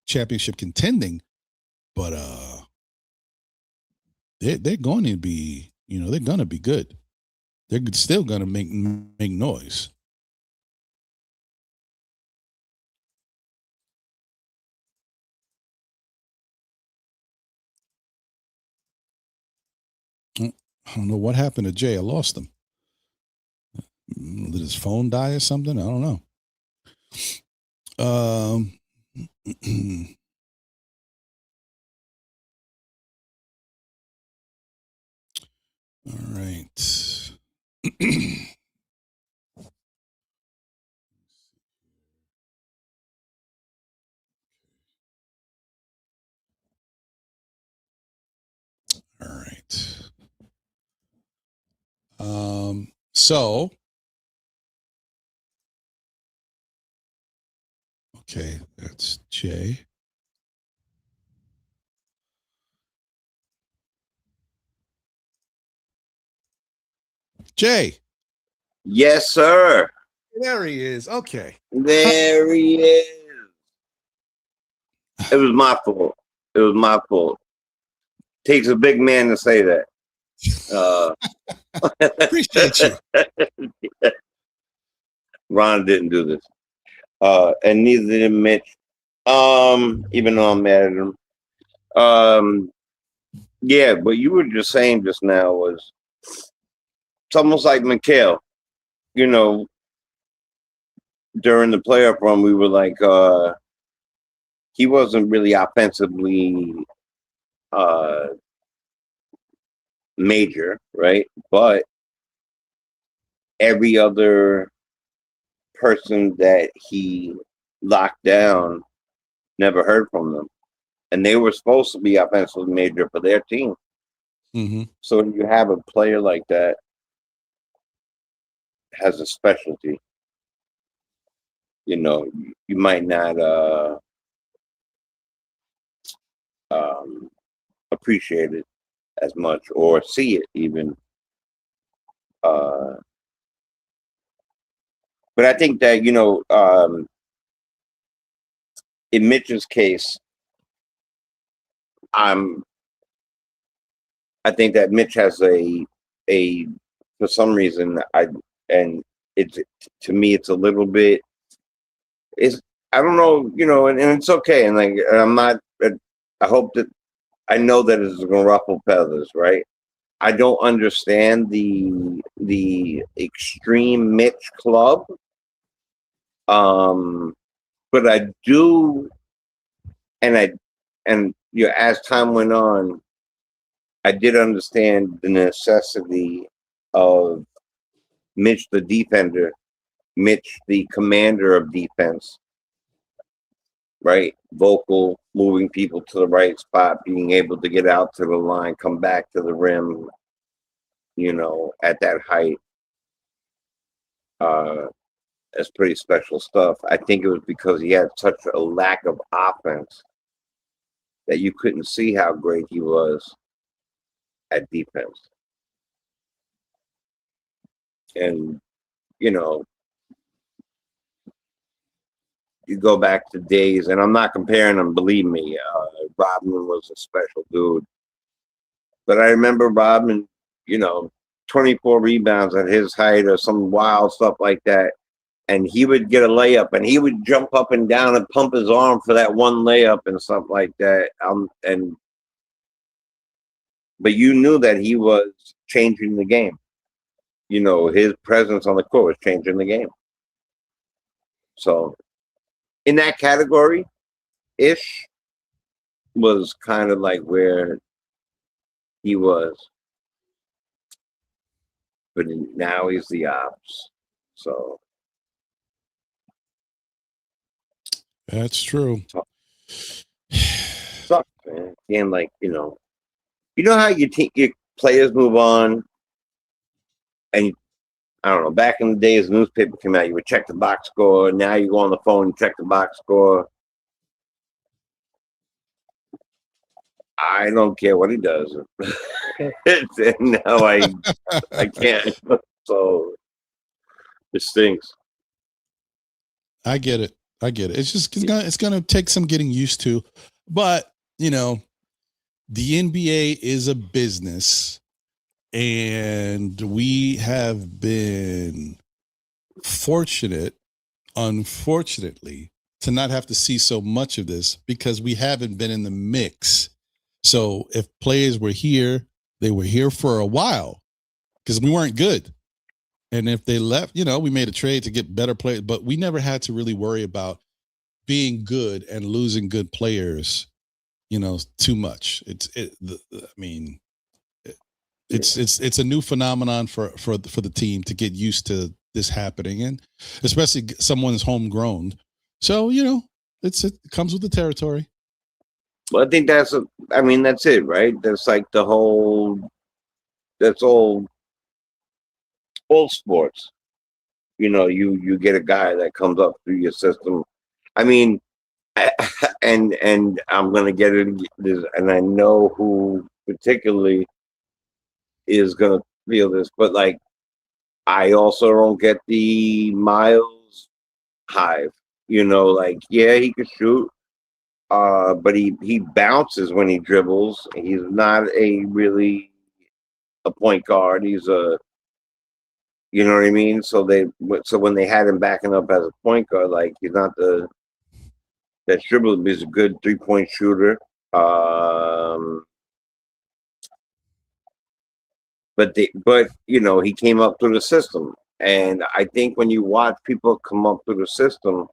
championship contending, but they're going to be, they're going to be good. They're still going to make noise. I don't know what happened to Jay. I lost him. Did his phone die or something? I don't know. All right. All right. So, okay, that's Jay. Jay. Yes, sir. There he is. Okay. There he is. It was my fault. It was my fault. Takes a big man to say that. Appreciate you. Ron didn't do this. And neither did Mitch. Even though I'm mad at him. Yeah, what you were just saying just now was it's almost like Mikhail. During the playoff run, we were like, he wasn't really offensively major, right? But every other person that he locked down never heard from them. And they were supposed to be offensively major for their team. Mm-hmm. So when you have a player like that has a specialty, you might not appreciate it as much or see it even. But I think that, in Mitch's case, I think that Mitch has a for some reason it's to me it's a little bit I don't know, and it's okay, and like I'm not. I hope that I know that it's gonna ruffle feathers, right? I don't understand the extreme Mitch club, but I do, and as time went on, I did understand the necessity of Mitch the defender, Mitch the commander of defense, right? Vocal, moving people to the right spot, being able to get out to the line, come back to the rim, at that height. That's pretty special stuff. I think it was because he had such a lack of offense that you couldn't see how great he was at defense. And, you go back to days, and I'm not comparing them, believe me. Rodman was a special dude. But I remember Rodman, 24 rebounds at his height or some wild stuff like that. And he would get a layup, and he would jump up and down and pump his arm for that one layup and stuff like that. But you knew that he was changing the game. His presence on the court was changing the game. So, in that category, Ish was kind of like where he was. But now he's the ops. So. That's true. Sucks, man. And like, how your players move on, and I don't know, back in the days, the newspaper came out, you would check the box score. Now you go on the phone and check the box score. I don't care what he does. No, I can't. So it stinks. I get it. I get it. It's gonna take some getting used to, but you know, the NBA is a business, and we have been fortunate, unfortunately, to not have to see so much of this because we haven't been in the mix. So if players were here, they were here for a while because we weren't good. And if they left, we made a trade to get better players, but we never had to really worry about being good and losing good players, too much. I mean, it's a new phenomenon for the team to get used to this happening, and especially someone's homegrown. So it comes with the territory. Well, I think that's it, right? That's like that's all sports. You get a guy that comes up through your system. I mean, and I'm gonna get it, and I know who particularly is gonna feel this, but like, I also don't get the Miles hive. Like, yeah, he could shoot, but he bounces when he dribbles. He's not really a point guard. He's you know what I mean. So when they had him backing up as a point guard, like, he's not that dribbler. He's a good 3-point shooter. But he came up through the system, and I think when you watch people come up through the system,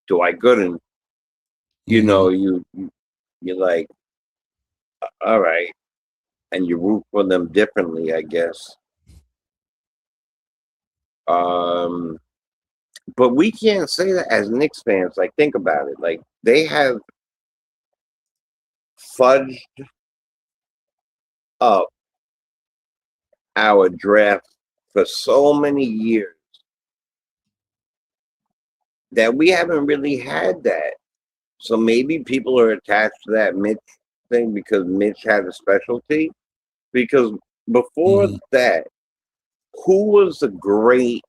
Dwight Gooden, you're like, all right, and you root for them differently, I guess. But we can't say that as Knicks fans. Like, think about it. Like, they have fudged up our draft for so many years that we haven't really had that. So maybe people are attached to that Mitch thing because Mitch had a specialty. Because before that, who was the great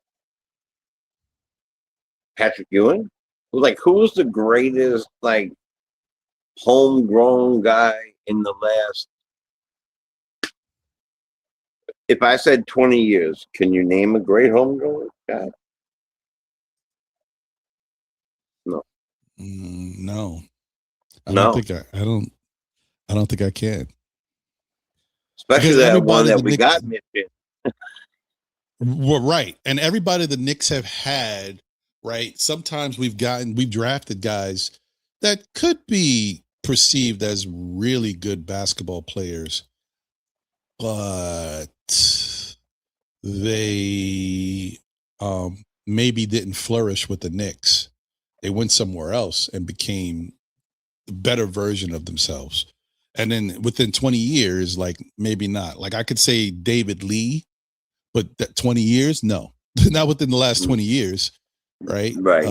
Patrick Ewing? Like, who was the greatest, like, homegrown guy in the last? If I said 20 years, can you name a great homegrown guy? No. No. I No. don't think I don't think I can. Especially that one that we got Mitch in. Well, right. And everybody the Knicks have had, right? Sometimes we've drafted guys that could be perceived as really good basketball players, but they maybe didn't flourish with the Knicks. They went somewhere else and became the better version of themselves. And then within 20 years, like, maybe not. Like, I could say David Lee, but that 20 years, no. Not within the last 20 years, right? Right.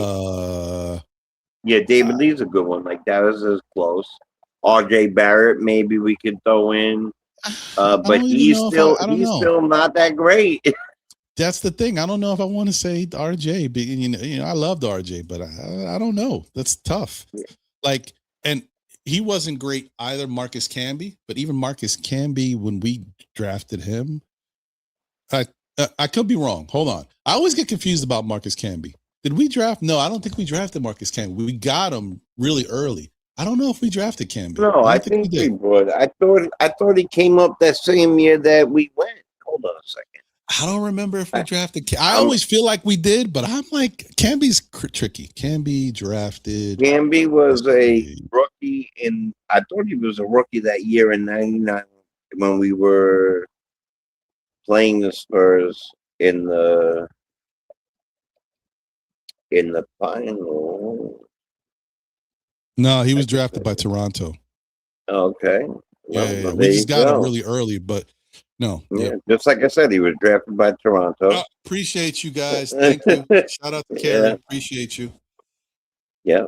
Yeah, David Lee's a good one. Like, that was as close. RJ Barrett, maybe we could throw in. But he's still not that great. That's the thing. I don't know if I want to say RJ, but I loved RJ, but I don't know. That's tough. Like, and he wasn't great either, Marcus Camby, but even Marcus Camby, when we drafted him, I could be wrong. Hold on. I always get confused about Marcus Camby. Did we draft? No, I don't think we drafted Marcus Camby. We got him really early. I don't know if we drafted Camby. No, I think we did. I thought he came up that same year that we went. Hold on a second. I don't remember if we drafted. I always feel like we did, but I'm like, Camby's tricky. Camby drafted. Camby was a rookie I thought he was a rookie that year in '99 when we were playing the Spurs in the final. No, he was drafted by Toronto. Okay. Yeah. We just got him really early, but no. Yeah, just like I said, he was drafted by Toronto. Appreciate you guys. Thank you. Shout out to Kerry. Yeah. Appreciate you. Yeah.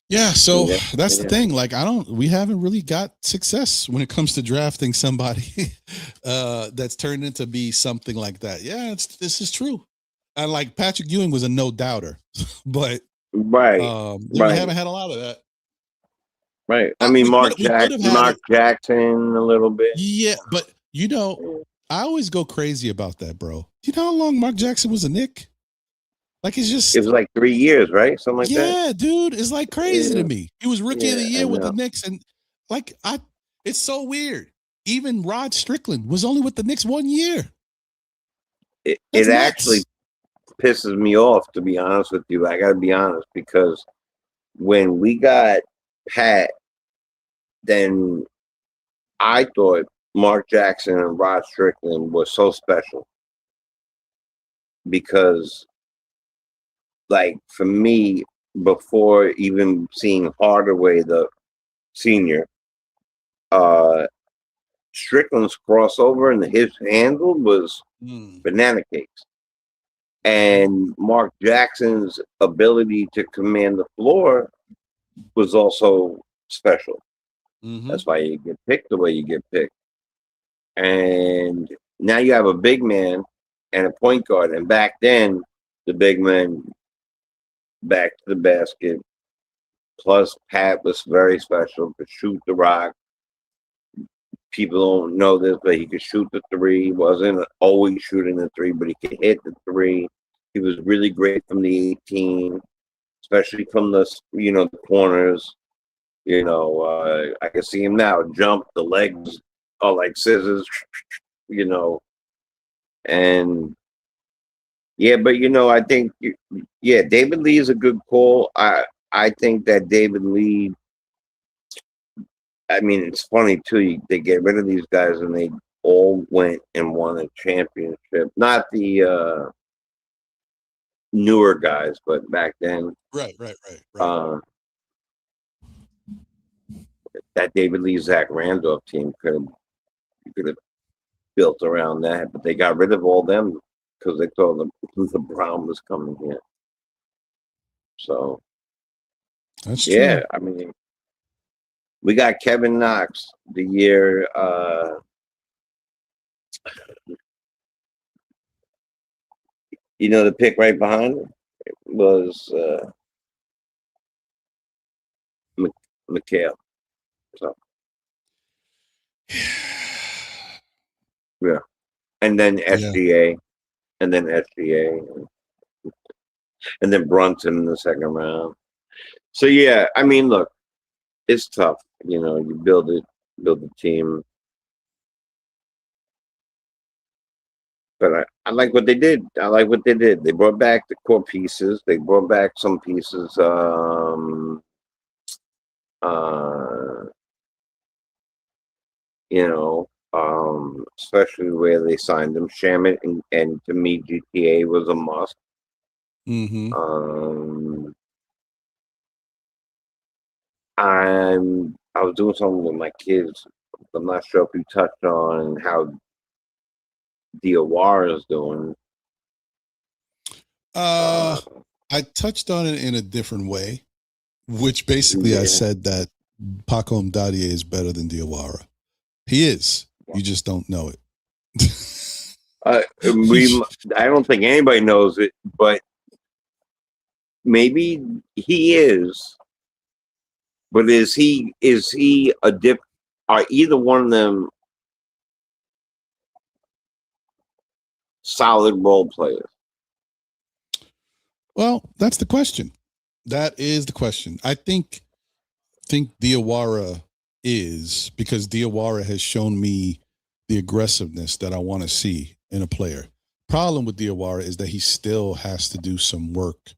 Yeah, so Yeah, that's the yeah. thing. Like, we haven't really got success when it comes to drafting somebody that's turned into be something like that. Yeah, this is true. And like Patrick Ewing was a no doubter, but Right, we right, haven't had a lot of that. right. I mean, We could have had Mark it. Jackson a little bit. Yeah, but I always go crazy about that, bro. You know how long Mark Jackson was a Knick? Like, it's It just, was like 3 years, right? Something like that. yeah, dude, it's like crazy to Yeah, me. He was rookie of the yeah, I year with the know. Knicks, and like it's so weird. Even Rod Strickland was only with the Knicks 1 year. That's It actually nuts. pisses me off, to be honest with you. I got to be honest, because when we got Pat, then I thought Mark Jackson and Rod Strickland was so special because, like, for me, before even seeing Hardaway, the senior, uh, Strickland's crossover and his handle was banana cakes. And Mark Jackson's ability to command the floor was also special. Mm-hmm. That's why you get picked the way you get picked. And now you have a big man and a point guard. And back then, the big man back to the basket. Plus, Pat was very special. Could shoot the rock. People don't know this, but he could shoot the three. He wasn't always shooting the three, but he could hit the three. He was really great from the 18, especially from the the corners. I can see him now jump. The legs are like scissors. And yeah, but I think David Lee is a good call. I think that David Lee. I mean, it's funny too. They get rid of these guys and they all went and won a championship. Not the newer guys, but back then, Right. that David Lee Zach Randolph team could have built around that, but they got rid of all them because they thought LeBron was coming here. So That's yeah, true. I mean, we got Kevin Knox the year. The pick right behind him was McHale. So yeah, and then Yeah. SGA, and then SGA, and then Brunson in the second round. So yeah, I mean, look, it's tough. You build the team. But I like what they did. I like what they did. They brought back the core pieces. They brought back some pieces. Uh, Especially where they signed them. Shamit and to me, GTA was a must. Mm-hmm. I was doing something with my kids. I'm not sure if you touched on how Diawara is doing. I touched on it in a different way, which basically I said that Paco Mdadie is better than Diawara. He is. You just don't know it. I don't think anybody knows it, but maybe he is. But is he a dip? Are either one of them solid role players? Well, that's the question. That is the question. I think Diawara is, because Diawara has shown me the aggressiveness that I want to see in a player. Problem with Diawara is that he still has to do some work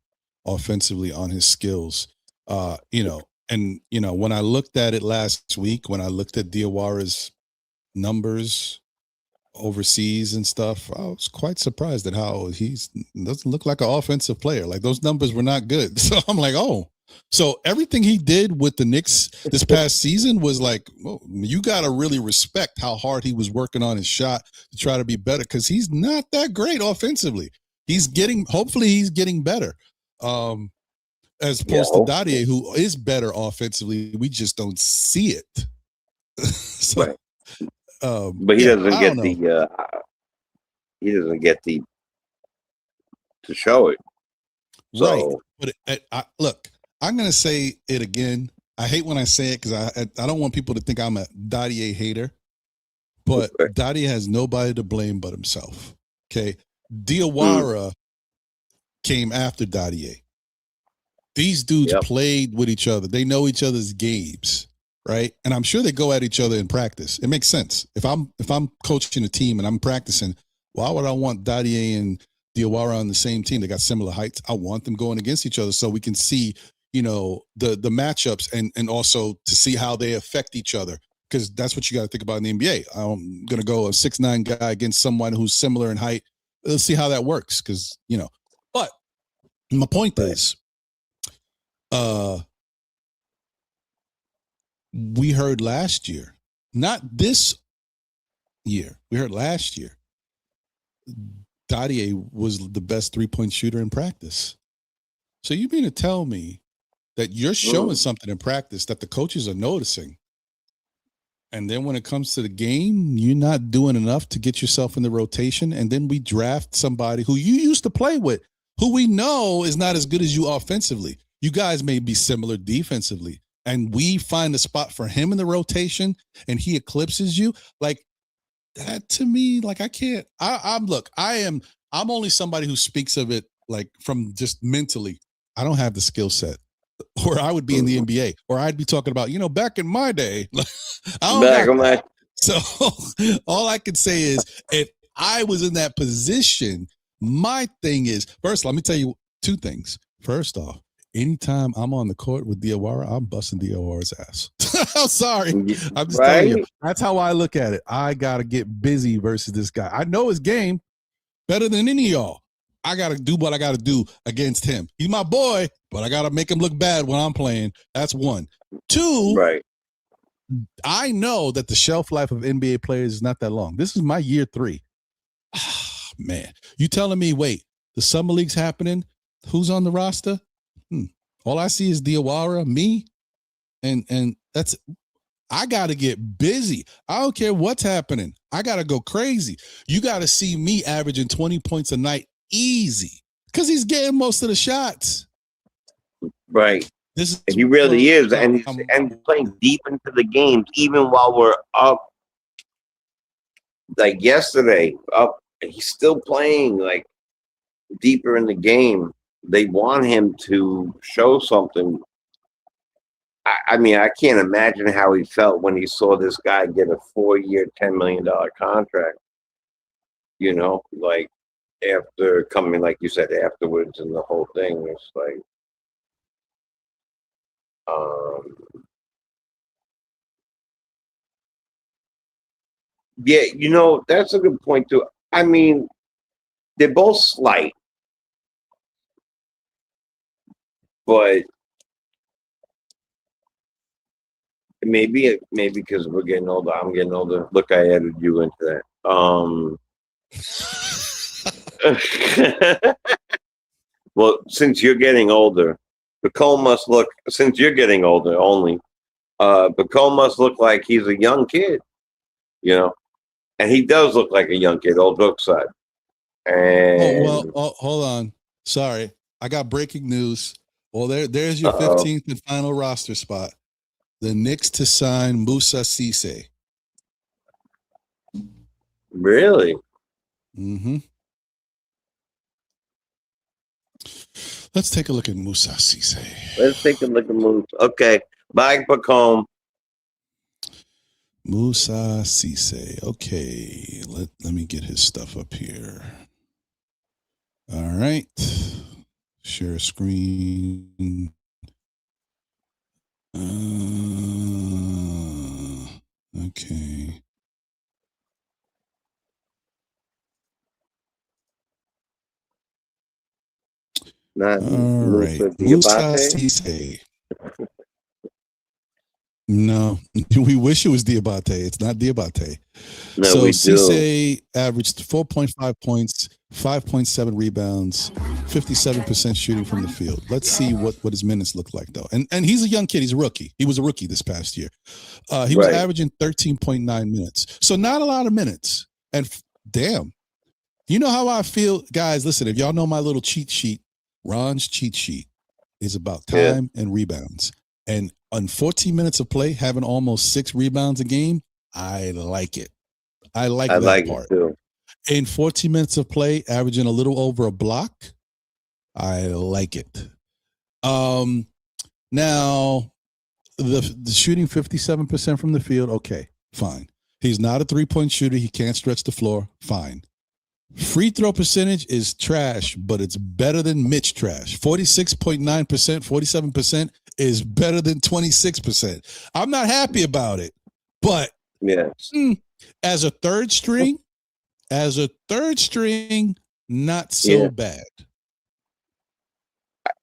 offensively on his skills. When I looked at it last week, when I looked at Diawara's numbers overseas and stuff, I was quite surprised at how he doesn't look like an offensive player. Like, those numbers were not good. So I'm like, oh. So everything he did with the Knicks this past season was like, well, you got to really respect how hard he was working on his shot to try to be better, because he's not that great offensively. Hopefully he's getting better. as opposed to Dadier, who is better offensively. We just don't see it. So, right. But he doesn't get the to show it. So, right. But look, I'm going to say it again. I hate when I say it because I don't want people to think I'm a Dadier hater. But Dadier has nobody to blame but himself. Okay, Diawara came after Dadier. These dudes played with each other. They know each other's games, right? And I'm sure they go at each other in practice. It makes sense. If I'm coaching a team and I'm practicing, why would I want Dadier and Diawara on the same team? They got similar heights. I want them going against each other so we can see, the matchups and also to see how they affect each other. Because that's what you got to think about in the NBA. I'm going to go a 6'9" guy against someone who's similar in height. Let's see how that works. Because, but my point is, we heard last year, not this year, we heard last year, Dadier was the best 3-point shooter in practice. So you mean to tell me that you're showing something in practice that the coaches are noticing, and then when it comes to the game, you're not doing enough to get yourself in the rotation, and then we draft somebody who you used to play with, who we know is not as good as you offensively. You guys may be similar defensively, and we find a spot for him in the rotation, and he eclipses you. Like, that to me, like, I can't. I'm only somebody who speaks of it like from just mentally. I don't have the skill set, or I would be in the NBA, or I'd be talking about, back in my day. So all I can say is, if I was in that position, my thing is, first, let me tell you two things. First off, anytime I'm on the court with Diawara, I'm busting Diawara's ass. I'm sorry. I'm just telling you. That's how I look at it. I got to get busy versus this guy. I know his game better than any of y'all. I got to do what I got to do against him. He's my boy, but I got to make him look bad when I'm playing. That's one. Two, I know that the shelf life of NBA players is not that long. This is my year 3. Man, you telling me, wait, the summer league's happening? Who's on the roster? All I see is Diawara, me, and that's. I got to get busy. I don't care what's happening. I got to go crazy. You got to see me averaging 20 points a night easy because he's getting most of the shots. Right. He really is, and he's playing deep into the games, even while we're up. Like yesterday, up, he's still playing like deeper in the game. They want him to show something. I mean, I can't imagine how he felt when he saw this guy get a 4-year, $10 million contract. Like after coming, like you said, afterwards, and the whole thing. It's like, yeah, that's a good point too. I mean, they're both slight, but maybe because we're getting older, I'm getting older. Look, I added you into that. Well, since you're getting older, Bacone must look. Since you're getting older, only Bacone must look like he's a young kid, and he does look like a young kid. Old joke aside. And hold on. Sorry, I got breaking news. Well, there's your 15th and final roster spot. The Knicks to sign Moussa Cisse. Really? Mm-hmm. Let's take a look at Moussa Cisse. Let's take a look at Moussa. Okay. Bye, Bacone. Moussa Cisse. Okay. Let me get his stuff up here. All right. Share screen. Okay. Not all right. Moussa Cisse. No, we wish it was Diabate. It's not Diabate. No, so we Cisse averaged 4.5 points, 5.7 rebounds, 57% shooting from the field. Let's see what his minutes look like, though. And he's a young kid. He's a rookie. He was a rookie this past year. He was averaging 13.9 minutes. So not a lot of minutes. And damn, you know how I feel? Guys, listen, if y'all know my little cheat sheet, Ron's cheat sheet is about time and rebounds. And on 14 minutes of play, having almost 6 rebounds a game, I like it. I like that part. It too. In 14 minutes of play, averaging a little over a block, I like it. Now, the shooting 57% from the field, okay, fine. He's not a three-point shooter. He can't stretch the floor, fine. Free throw percentage is trash, but it's better than Mitch trash. 46.9%, 47% is better than 26%. I'm not happy about it, but as a third string, not so bad.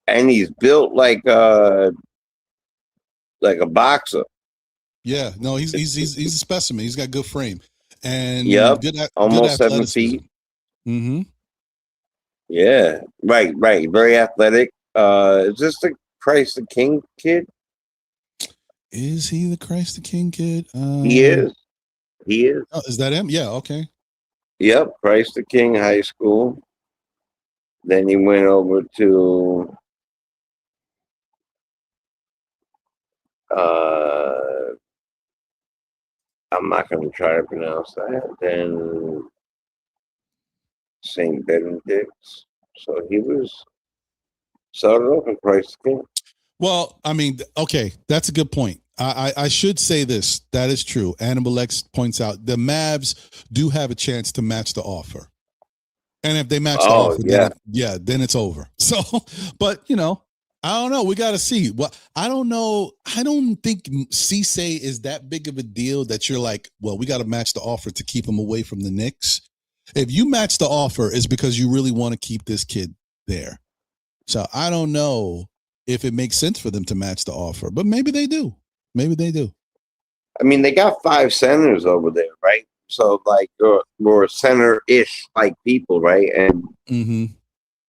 And he's built like a boxer. Yeah, no, he's a specimen. He's got good frame and almost good 7 feet. Mm-hmm. Yeah, right. Very athletic. Is this the Christ the King kid? Is he the Christ the King kid? He is. Oh, is that him? Yeah. Okay. Yep, Christ the King High School. Then he went over to I'm not going to try to pronounce that. Then St. Benedict's. So he was started off in Christ the King. Well, I mean, okay, that's a good point. I should say this. That is true. Annabelle X points out the Mavs do have a chance to match the offer. And if they match the offer, then it's over. So, but, I don't know. We got to see. Well, I don't know. I don't think Cisse is that big of a deal that you're like, well, we got to match the offer to keep him away from the Knicks. If you match the offer, it's because you really want to keep this kid there. So I don't know if it makes sense for them to match the offer, but maybe they do. Maybe they do. I mean, they got 5 centers over there, right? So like more center-ish like people, right? And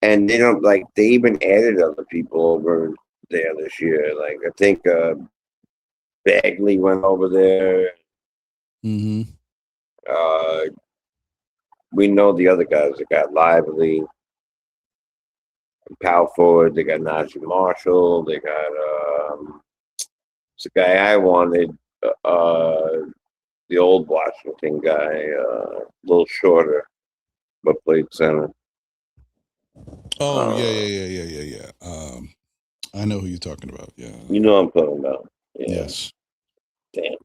and they don't they even added other people over there this year. Like I think Bagley went over there. We know the other guys. They got Lively, power forward. They got Najee Marshall. They got it's the guy I wanted. The old Washington guy, a little shorter, but played center. Oh yeah. I know who you're talking about. Yeah, you know what I'm talking about. Yeah. Yes. Damn.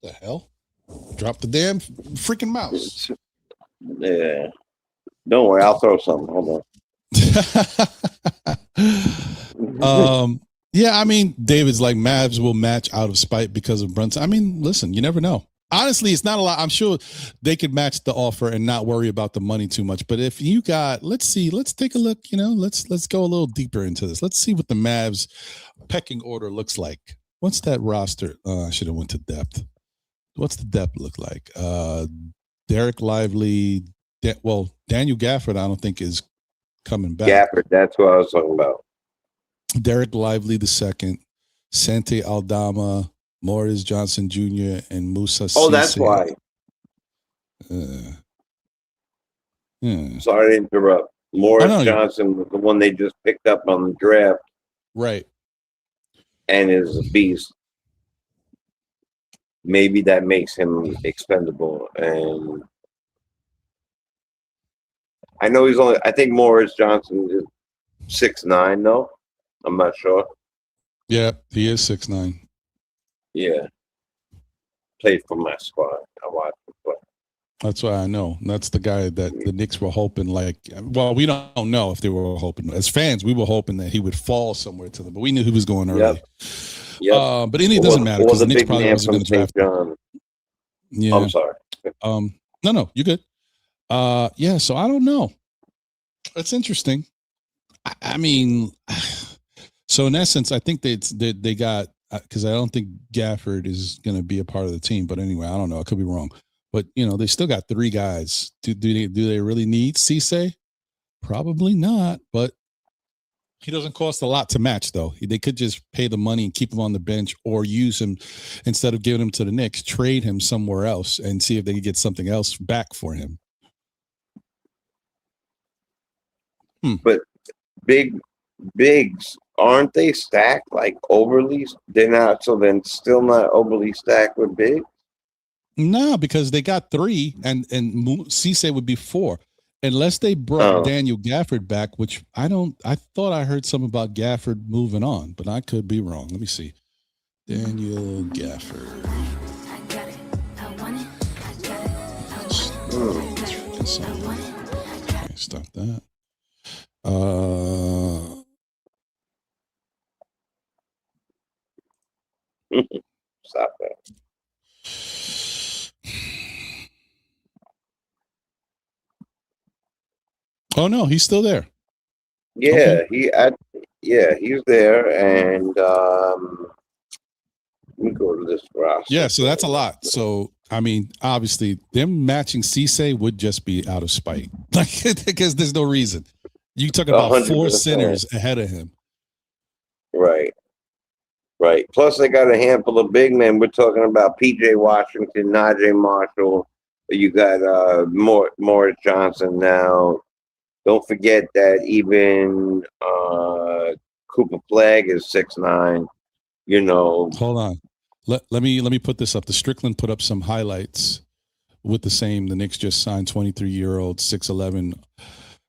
The hell? Drop the damn freaking mouse. Yeah. Don't worry, I'll throw something. Hold on. Yeah, I mean, David's like Mavs will match out of spite because of Brunson. I mean, listen, you never know. Honestly, it's not a lot. I'm sure they could match the offer and not worry about the money too much. But if you got, let's take a look. Let's go a little deeper into this. Let's see what the Mavs pecking order looks like. What's that roster? I should have went to depth. What's the depth look like? Derek Lively. Daniel Gafford, I don't think is coming back. Gafford, that's what I was talking about. Derek Lively II, Sante Aldama, Morris Johnson Jr., and Musa Cisse. Oh, that's why. Sorry to interrupt. Morris Johnson was the one they just picked up on the draft. Right. And is a beast. Maybe that makes him expendable. And I know I think Morris Johnson is 6'9", though. I'm not sure. Yeah, he is 6'9". Yeah. Played for my squad. I watched him play. That's why I know. That's the guy that the Knicks were hoping we don't know if they were hoping. As fans, we were hoping that he would fall somewhere to them, but we knew he was going early. Yep. But it doesn't matter because the Knicks probably wasn't going to draft him. Yeah. I'm sorry. No, you're good. Yeah, so I don't know. It's interesting. I mean, so in essence, I think they got, because I don't think Gafford is going to be a part of the team. But anyway, I don't know. I could be wrong. But they still got 3 guys. Do they really need Cisse? Probably not. But he doesn't cost a lot to match, though. They could just pay the money and keep him on the bench, or use him instead of giving him to the Knicks, trade him somewhere else and see if they can get something else back for him. But bigs, aren't they stacked like overly? They're not, so then still not overly stacked with bigs? No, because they got 3 and Cisse would be 4. Unless they brought Daniel Gafford back, which I thought I heard something about Gafford moving on, but I could be wrong. Let me see. Daniel Gafford. Okay, stop that. Stop that. Oh no, he's still there. Yeah, okay. He's there, and let me go to this roster. Yeah, so that's a lot. So I mean, obviously, them matching Cisse would just be out of spite, like, because there's no reason. You talk about 100%. 4 centers ahead of him. Right. Plus, they got a handful of big men. We're talking about P.J. Washington, Najee Marshall. You got Morris Johnson now. Don't forget that even Cooper Flagg is 6'9". Hold on. Let me put this up. The Strickland put up some highlights with the same. The Knicks just signed 23-year-old 6'11"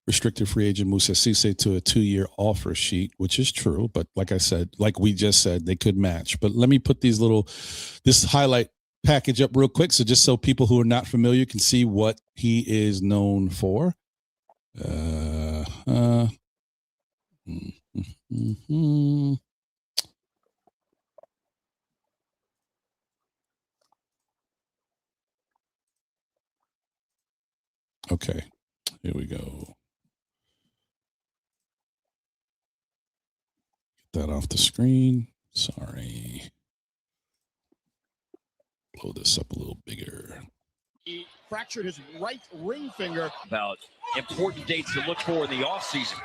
restricted free agent Moussa Cisse to a 2-year offer sheet, which is true. But like I said, like we just said, they could match. But let me put this highlight package up real quick, so people who are not familiar can see what he is known for. Okay, here we go. Get that off the screen. Sorry. Blow this up a little bigger. He fractured his right ring finger. About important dates to look for in the offseason.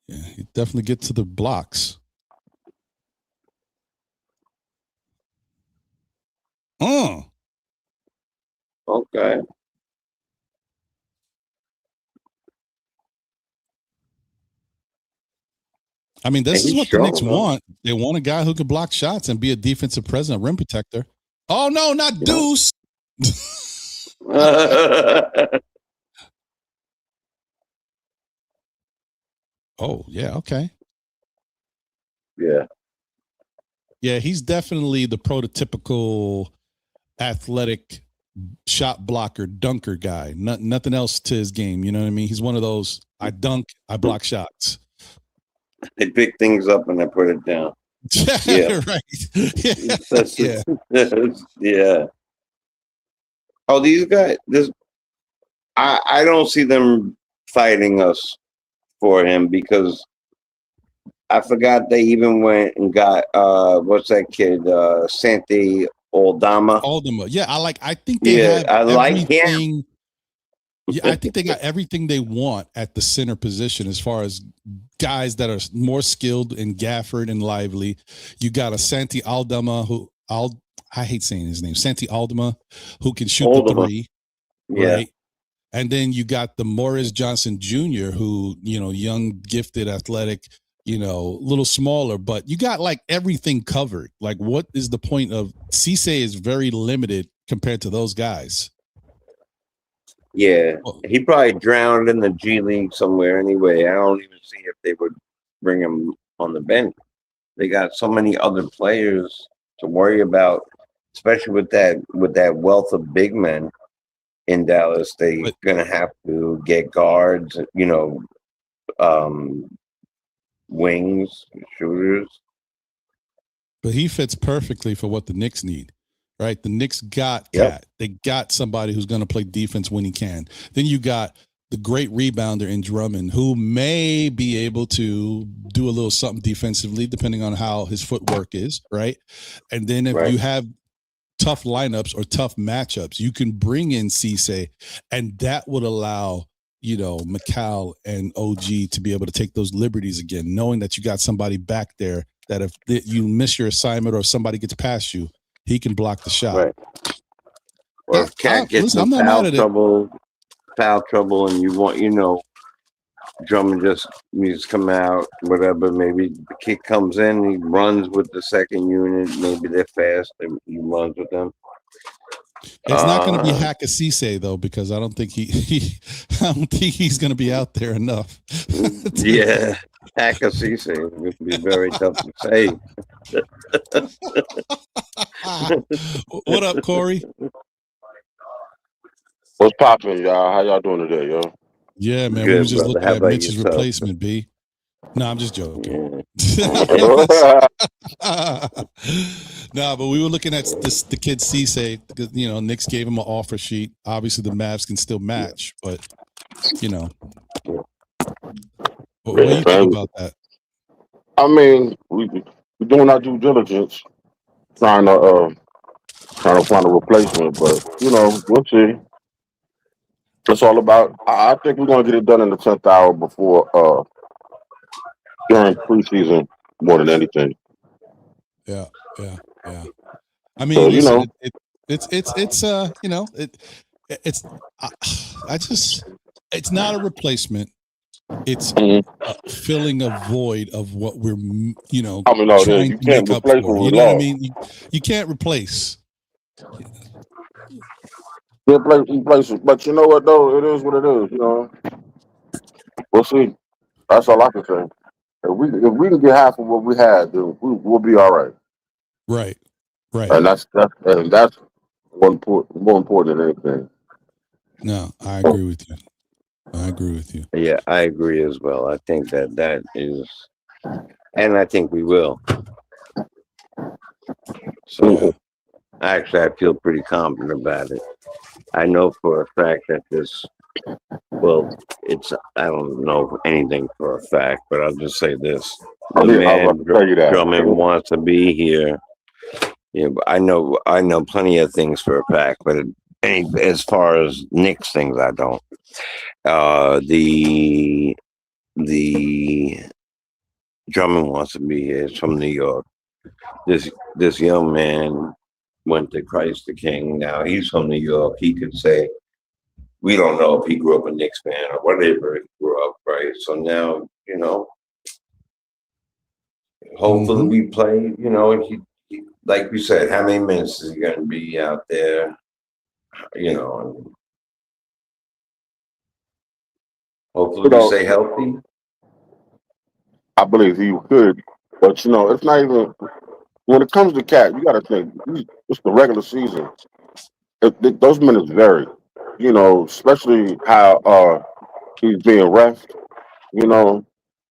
Yeah, he definitely get to the blocks. Oh. Okay. I mean, this is what the Knicks want. They want a guy who can block shots and be a defensive presence, rim protector. Oh, no, not Deuce. Oh, yeah, okay. Yeah. Yeah, he's definitely the prototypical athletic shot blocker, dunker guy. Nothing else to his game. You know what I mean? He's one of those, I dunk, I block shots. They pick things up and they put it down. Yeah. Right. Yeah. Oh, these guys, I don't see them fighting us for him, because I forgot they even went and got what's that kid, Santi Aldama. Yeah, I think they have everything. Like him. Yeah, I think they got everything they want at the center position as far as guys that are more skilled in Gafford and Lively. You got a Santi Aldama I hate saying his name, Santi Aldama, who can shoot the 3. Yeah. Right. And then you got the Morris Johnson Jr., who, young, gifted, athletic, little smaller, but you got like everything covered. Like, what is the point of Cisse is very limited compared to those guys. Yeah, he probably drowned in the G League somewhere anyway. I don't even see if they would bring him on the bench. They got so many other players to worry about, especially with that wealth of big men in Dallas. They're gonna have to get guards, wings, shooters. But he fits perfectly for what the Knicks need. Right, the Knicks got Cat. They got somebody who's going to play defense when he can. Then you got the great rebounder in Drummond, who may be able to do a little something defensively, depending on how his footwork is, right? And then if you have tough lineups or tough matchups, you can bring in Cisse, and that would allow, Mikal and OG to be able to take those liberties again, knowing that you got somebody back there that if you miss your assignment or if somebody gets past you, he can block the shot. Right. Or if Cat gets in foul trouble, and you want, Drummond just needs to come out, whatever. Maybe the kid comes in, he runs with the second unit. Maybe they're fast, and he runs with them. It's not going to be Hack-a-Cisse though, because I don't think he's going to be out there enough. Yeah, Hack-a-Cisse would be very tough to say. What up, Corey? What's poppin', y'all? How y'all doing today, yo? Yeah, man. Good, we were just brother. looking at Mitch's replacement, B. No, I'm just joking. No, but we were looking at the kid Cisse, because Knicks gave him an offer sheet. Obviously, the Mavs can still match, but what do you think about that? I mean, we're doing our due diligence, trying to find a replacement, but we'll see. It's all about. I think we're gonna get it done in the 10th hour before during preseason more than anything. Yeah. I mean, listen, it's not a replacement. It's filling a void of what we're, trying to make up for. You know what I mean? You can't replace. Replace it, but you know what though? It is what it is. We'll see. That's all I can say. If we can get half of what we had, then we'll be all right. Right. And that's more important than anything. No, I agree with you. Yeah, I agree as well. I think that is, and I think we will. So, actually, I feel pretty confident about it. I know for a fact that I don't know anything for a fact, but I'll just say this. The man Drummond wants to be here. Yeah, but I know plenty of things for a fact, but as far as Knicks things, I don't. The Drummond wants to be here. It's from New York. This young man went to Christ the King. Now he's from New York. He could say, we don't know if he grew up a Knicks fan or whatever he grew up, right? So now, hopefully we play, he, like we said, how many minutes is he going to be out there? Hopefully we stay healthy. I believe he could, but it's not even. When it comes to Cat, you got to think it's the regular season. Those minutes vary, especially how he's being refed.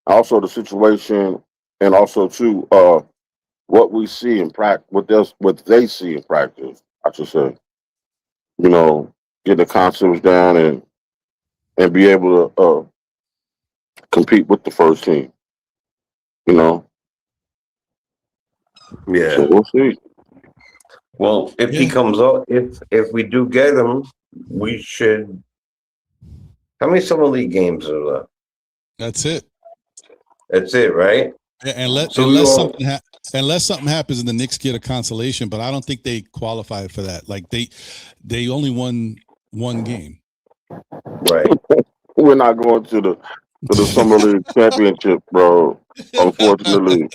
Also the situation, and also too what we see in practice, what they see in practice. I should say, get the concepts down and be able to compete with the first team. Yeah. So we'll see. Well, if he comes up, if we do get him, we should. How many summer league games are left? That's it. That's it, right? Unless something happens and the Knicks get a consolation, but I don't think they qualify for that. Like they only won one game. Right. We're not going to the summer league championship, bro. Unfortunately.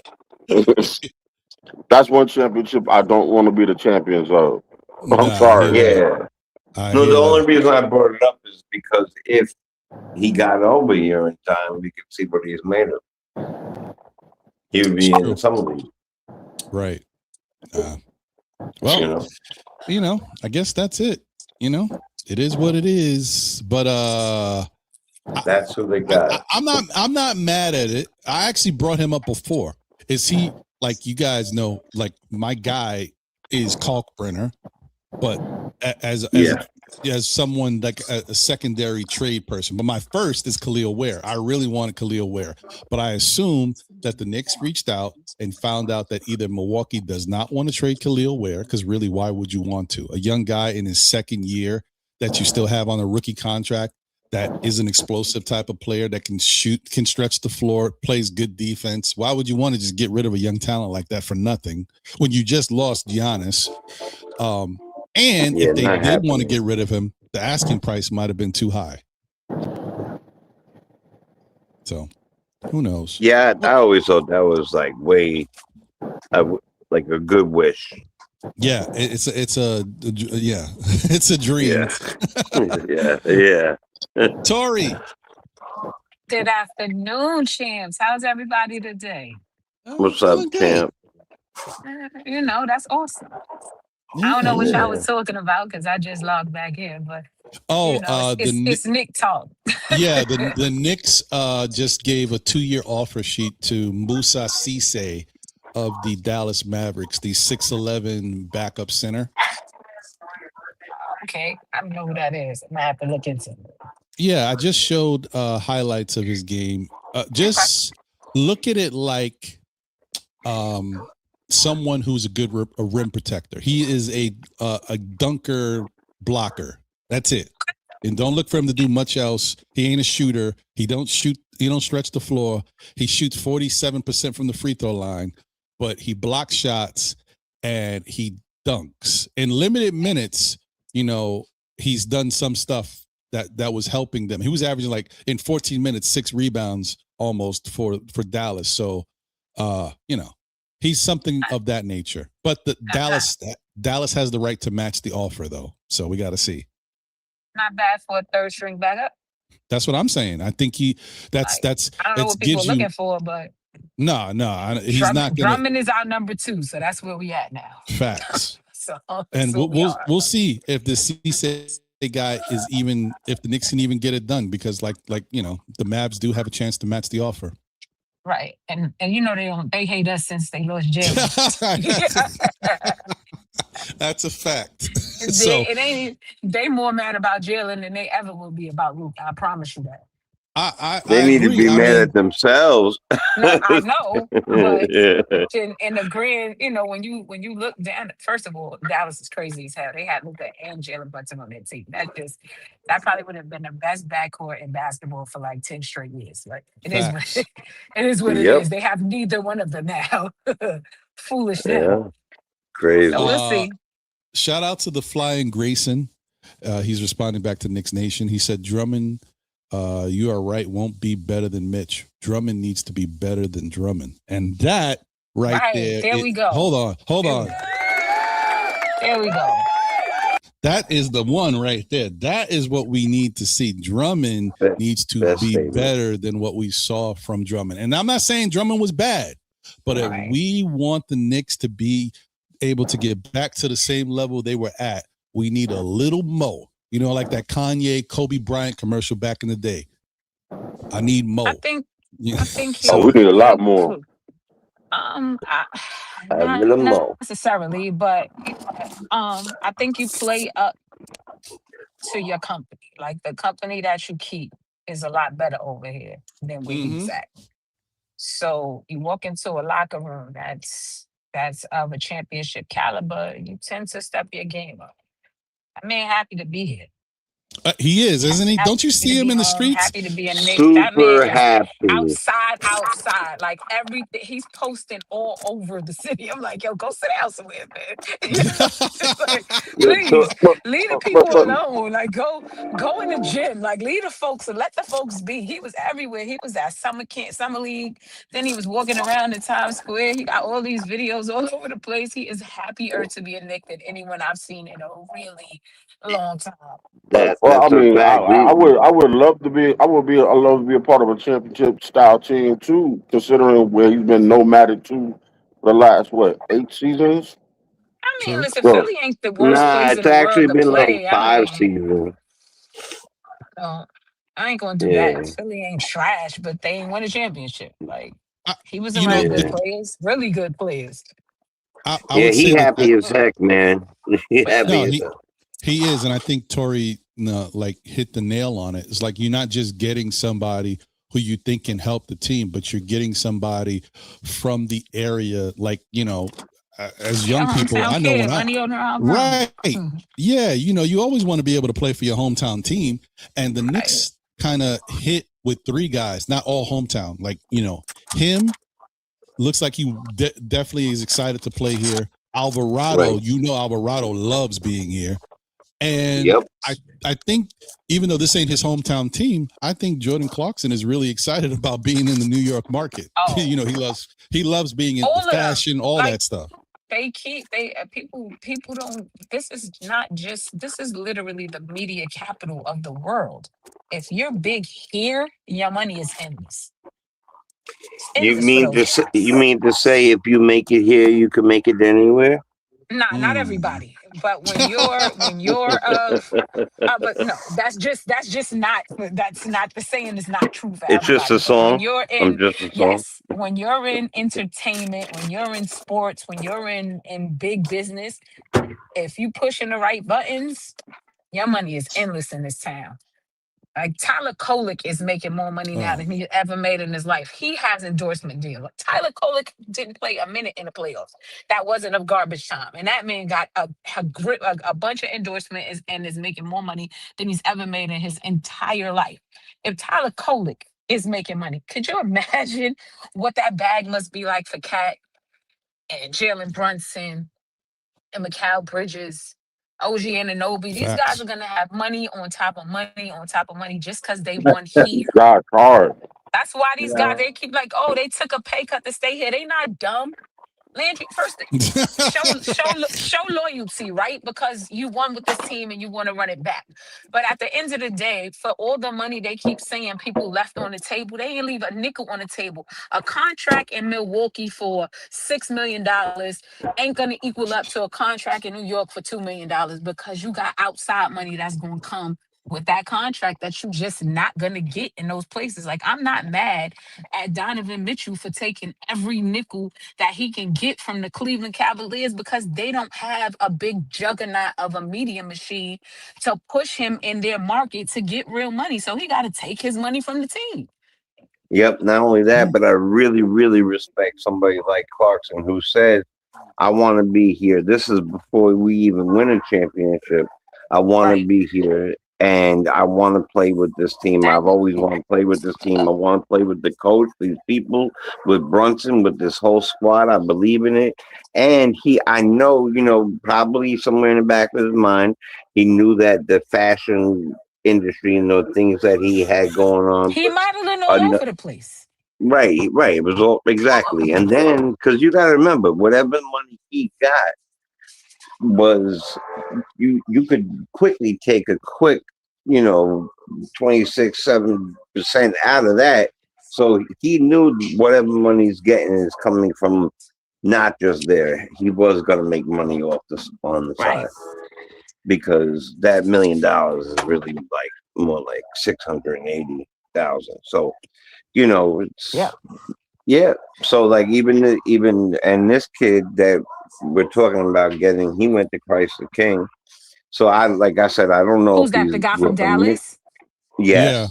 That's one championship I don't want to be the champions of. I'm sorry. Yeah. No, the only reason I brought it up is because if he got over here in time, we could see what he's made of. He would be in the summer league. Right. Well, I guess that's it. It is what it is. But that's who they got. I'm not mad at it. I actually brought him up before. Is he, like you guys know, like my guy is Kalkbrenner, but as as someone like a secondary trade person. But my first is Khalil Ware. I really wanted Khalil Ware, but I assume that the Knicks reached out and found out that either Milwaukee does not want to trade Khalil Ware, because really, why would you want to? A young guy in his second year that you still have on a rookie contract, that is an explosive type of player that can shoot, can stretch the floor, plays good defense. Why would you want to just get rid of a young talent like that for nothing when you just lost Giannis? And if they did want to get rid of him, the asking price might have been too high. So who knows? Yeah, I always thought that was like like a good wish. Yeah, it's a it's a dream. Yeah. Tori. Good afternoon, champs. How's everybody today? What's up, champ? You know, that's awesome. I don't know what y'all was talking about because I just logged back in, but it's Nick talk. Yeah, the Knicks just gave a 2-year offer sheet to Musa Cisse of the Dallas Mavericks, the 6'11" backup center. Okay, I don't know who that is. I'm gonna have to look into it. Yeah, I just showed highlights of his game. Just look at it like someone who's a good rim protector. He is a dunker blocker. That's it. And don't look for him to do much else. He ain't a shooter. He don't shoot. He don't stretch the floor. He shoots 47% from the free throw line, but he blocks shots and he dunks. In limited minutes, you know, he's done some stuff that was helping them. He was averaging like in 14 minutes, 6 rebounds almost for Dallas. So, you know, he's something of that nature. But Dallas has the right to match the offer, though. So we got to see. Not bad for a third string backup. That's what I'm saying. I think that's I don't know what people are looking for, but no, he's not. Drummond is our number 2, so that's where we at now. Facts. And we'll see if the Cisse guy is even, if the Knicks can even get it done, because like you know, the Mavs do have a chance to match the offer. Right, and you know they hate us since they lost Jalen. That's a fact. They more mad about Jalen than they ever will be about Luke. I promise you that. They need to be mad at themselves. No, I know, but in the grand, you know, when you look down, first of all, Dallas is crazy as hell. They had Luka and Jalen Brunson on their team. That probably would have been the best backcourt in basketball for like 10 straight years. Like it is what it is. They have neither one of them now. Foolish them. Yeah. Crazy. So we'll see. Shout out to the Flying Grayson. He's responding back to Knicks Nation. He said, Drummond, you are right, won't be better than Mitch. Drummond needs to be better than Drummond. And that right there. There we go. Hold on. There we go. That is the one right there. That is what we need to see. Drummond needs to be better than what we saw from Drummond. And I'm not saying Drummond was bad, but if we want the Knicks to be able to get back to the same level they were at, we need a little more. You know, like that Kanye, Kobe Bryant commercial back in the day. I need more. I think we need a lot more. Not necessarily, but I think you play up to your company. Like the company that you keep is a lot better over here than where he's at. So you walk into a locker room that's of a championship caliber, you tend to step your game up. I'm happy to be here. He is, isn't he? Don't you see him in the streets? Happy to be a Knicks. Super happy. Outside, like everything. He's posting all over the city. I'm like, yo, go sit down somewhere, man. Like, please, leave the people alone. Like, go in the gym. Like, leave the folks and let the folks be. He was everywhere. He was at summer camp, summer league. Then he was walking around in Times Square. He got all these videos all over the place. He is happier to be a Knick than anyone I've seen in a really long time. I would love to be. I love to be a part of a championship style team too. Considering where he's been nomadic to the last 8 seasons. I mean, listen, Philly ain't the worst place in the world actually to been play. like 5 seasons. I ain't gonna do that. Philly ain't trash, but they ain't won a championship. Like he was around good players, really good players. He happy as heck, man. He happy as heck. He is, and I think Tori like hit the nail on it. It's like you're not just getting somebody who you think can help the team, but you're getting somebody from the area. Like, as young people, Hometown I know kid, when money on their own. right, yeah, you always want to be able to play for your hometown team, and the Right. Knicks kind of hit with 3 guys, not all hometown. Like, him looks like he definitely is excited to play here. Alvarado, Right. Alvarado loves being here. And Yep. I think even though this ain't his hometown team, I think Jordan Clarkson is really excited about being in the New York market. Oh. he loves being in All of them. fashion, all Like, that stuff. People don't, this is literally the media capital of the world. If you're big here, your money is endless. It's You endless for mean those guys. you mean to say if you make it here, you can make it anywhere? Not everybody, but when you're but no, that's not the saying is not true for It's just a everybody. But when song. you're I'm in, just a song. yes, when you're in entertainment, when you're in sports, when you're in big business, if you pushing the right buttons, your money is endless in this town. Like Tyler Kolek is making more money now than he ever made in his life. He has endorsement deal. Like, Tyler Kolek didn't play a minute in the playoffs. That wasn't of garbage time, and that man got a bunch of endorsements and is making more money than he's ever made in his entire life. If Tyler Kolek is making money, could you imagine what that bag must be like for Cat and Jalen Brunson and Mikal Bridges, OG Anunoby? These guys are gonna have money on top of money on top of money just because they won here. God, hard. That's why these guys, they keep like, oh, they took a pay cut to stay here. They not dumb. Landry, first show loyalty, right? Because you won with this team and you want to run it back. But at the end of the day, for all the money they keep saying people left on the table, they ain't leave a nickel on the table. A contract in Milwaukee for $6 million ain't gonna equal up to a contract in New York for $2 million because you got outside money that's gonna come with that contract that you just not gonna get in those places. Like, I'm not mad at Donovan Mitchell for taking every nickel that he can get from the Cleveland Cavaliers because they don't have a big juggernaut of a media machine to push him in their market to get real money. So he got to take his money from the team. Yep. Not only that, but I really, really respect somebody like Clarkson who said, I want to be here. This is before we even win a championship. I want to be here and I want to play with this team. I've always wanted to play with this team. I want to play with the coach, these people, with Brunson, with this whole squad. I believe in it. And I know, probably somewhere in the back of his mind, he knew that the fashion industry, things that he had going on. He modeling all over the place. Right. It was all exactly. And then, because you got to remember, whatever money he got was, you could quickly take a quick, 26-7% out of that. So he knew whatever money he's getting is coming from not just there. He was going to make money on the side because that $1 million is really like more like 680,000. So, it's yeah. So like even and this kid that we're talking about getting, he went to Christ the King. So like I said, I don't know. Who's that? The guy from Dallas? Yes.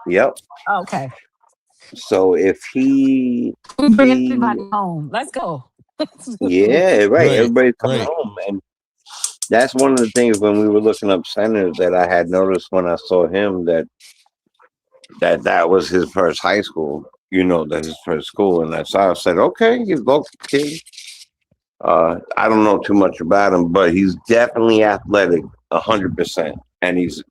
Yeah. Yep. Okay. So if we bring everybody home. Let's go. Yeah, right. Everybody's coming home, and that's one of the things when we were looking up centers that I had noticed when I saw him that was his first high school. That his first school, and that's how I said, okay, he's local kid. I don't know too much about him, but he's definitely athletic, 100%, and he's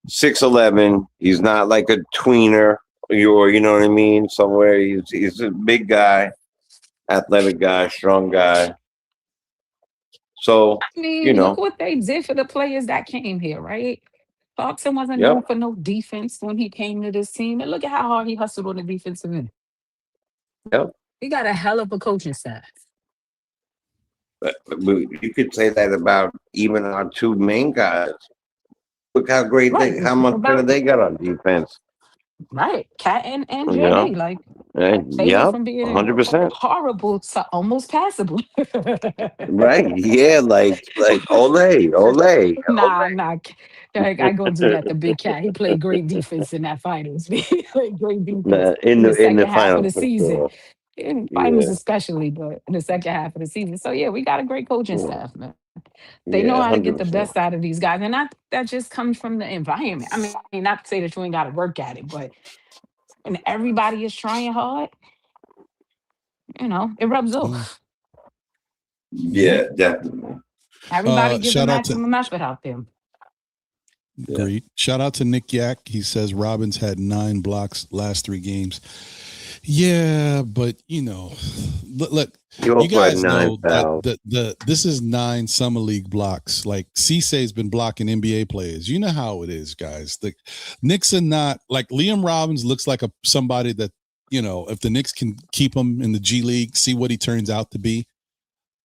6'11". He's not like a tweener, or you know what I mean. Somewhere he's a big guy, athletic guy, strong guy. So I mean, look what they did for the players that came here, right? Clarkson wasn't known for no defense when he came to this team, and look at how hard he hustled on the defensive end. Yep. He got a hell of a coaching staff. But you could say that about even our 2 main guys. Look how great how much better they got on defense. Right. Cat and You J.A. know, Like and they went yep, from being 100%. horrible to almost passable. Right? Yeah, like Ole. Nah. I go do that to Big Cat. He played great defense in that finals. He played great defense Nah, in the in the second half of finals the for season. sure. In finals Yeah, especially, but in the second half of the season. So yeah, we got a great coaching yeah, staff, man. They know yeah, how to get hundred the percent. best out of these guys. And that just comes from the environment. I mean, not to say that you ain't got to work at it, but when everybody is trying hard, it rubs Mm, off. yeah. Yeah, definitely. Everybody give the Shout out to maximum effort out there. Yeah. Great. Shout out to Nick Yak. He says Robbins had 9 blocks last 3 games. Yeah, but look, He you also had guys 9 know that fouls. this is 9 summer league blocks. Like Cisse's been blocking NBA players. You know how it is, guys. The Knicks are not like Liam Robbins looks like somebody that if the Knicks can keep him in the G League, see what he turns out to be.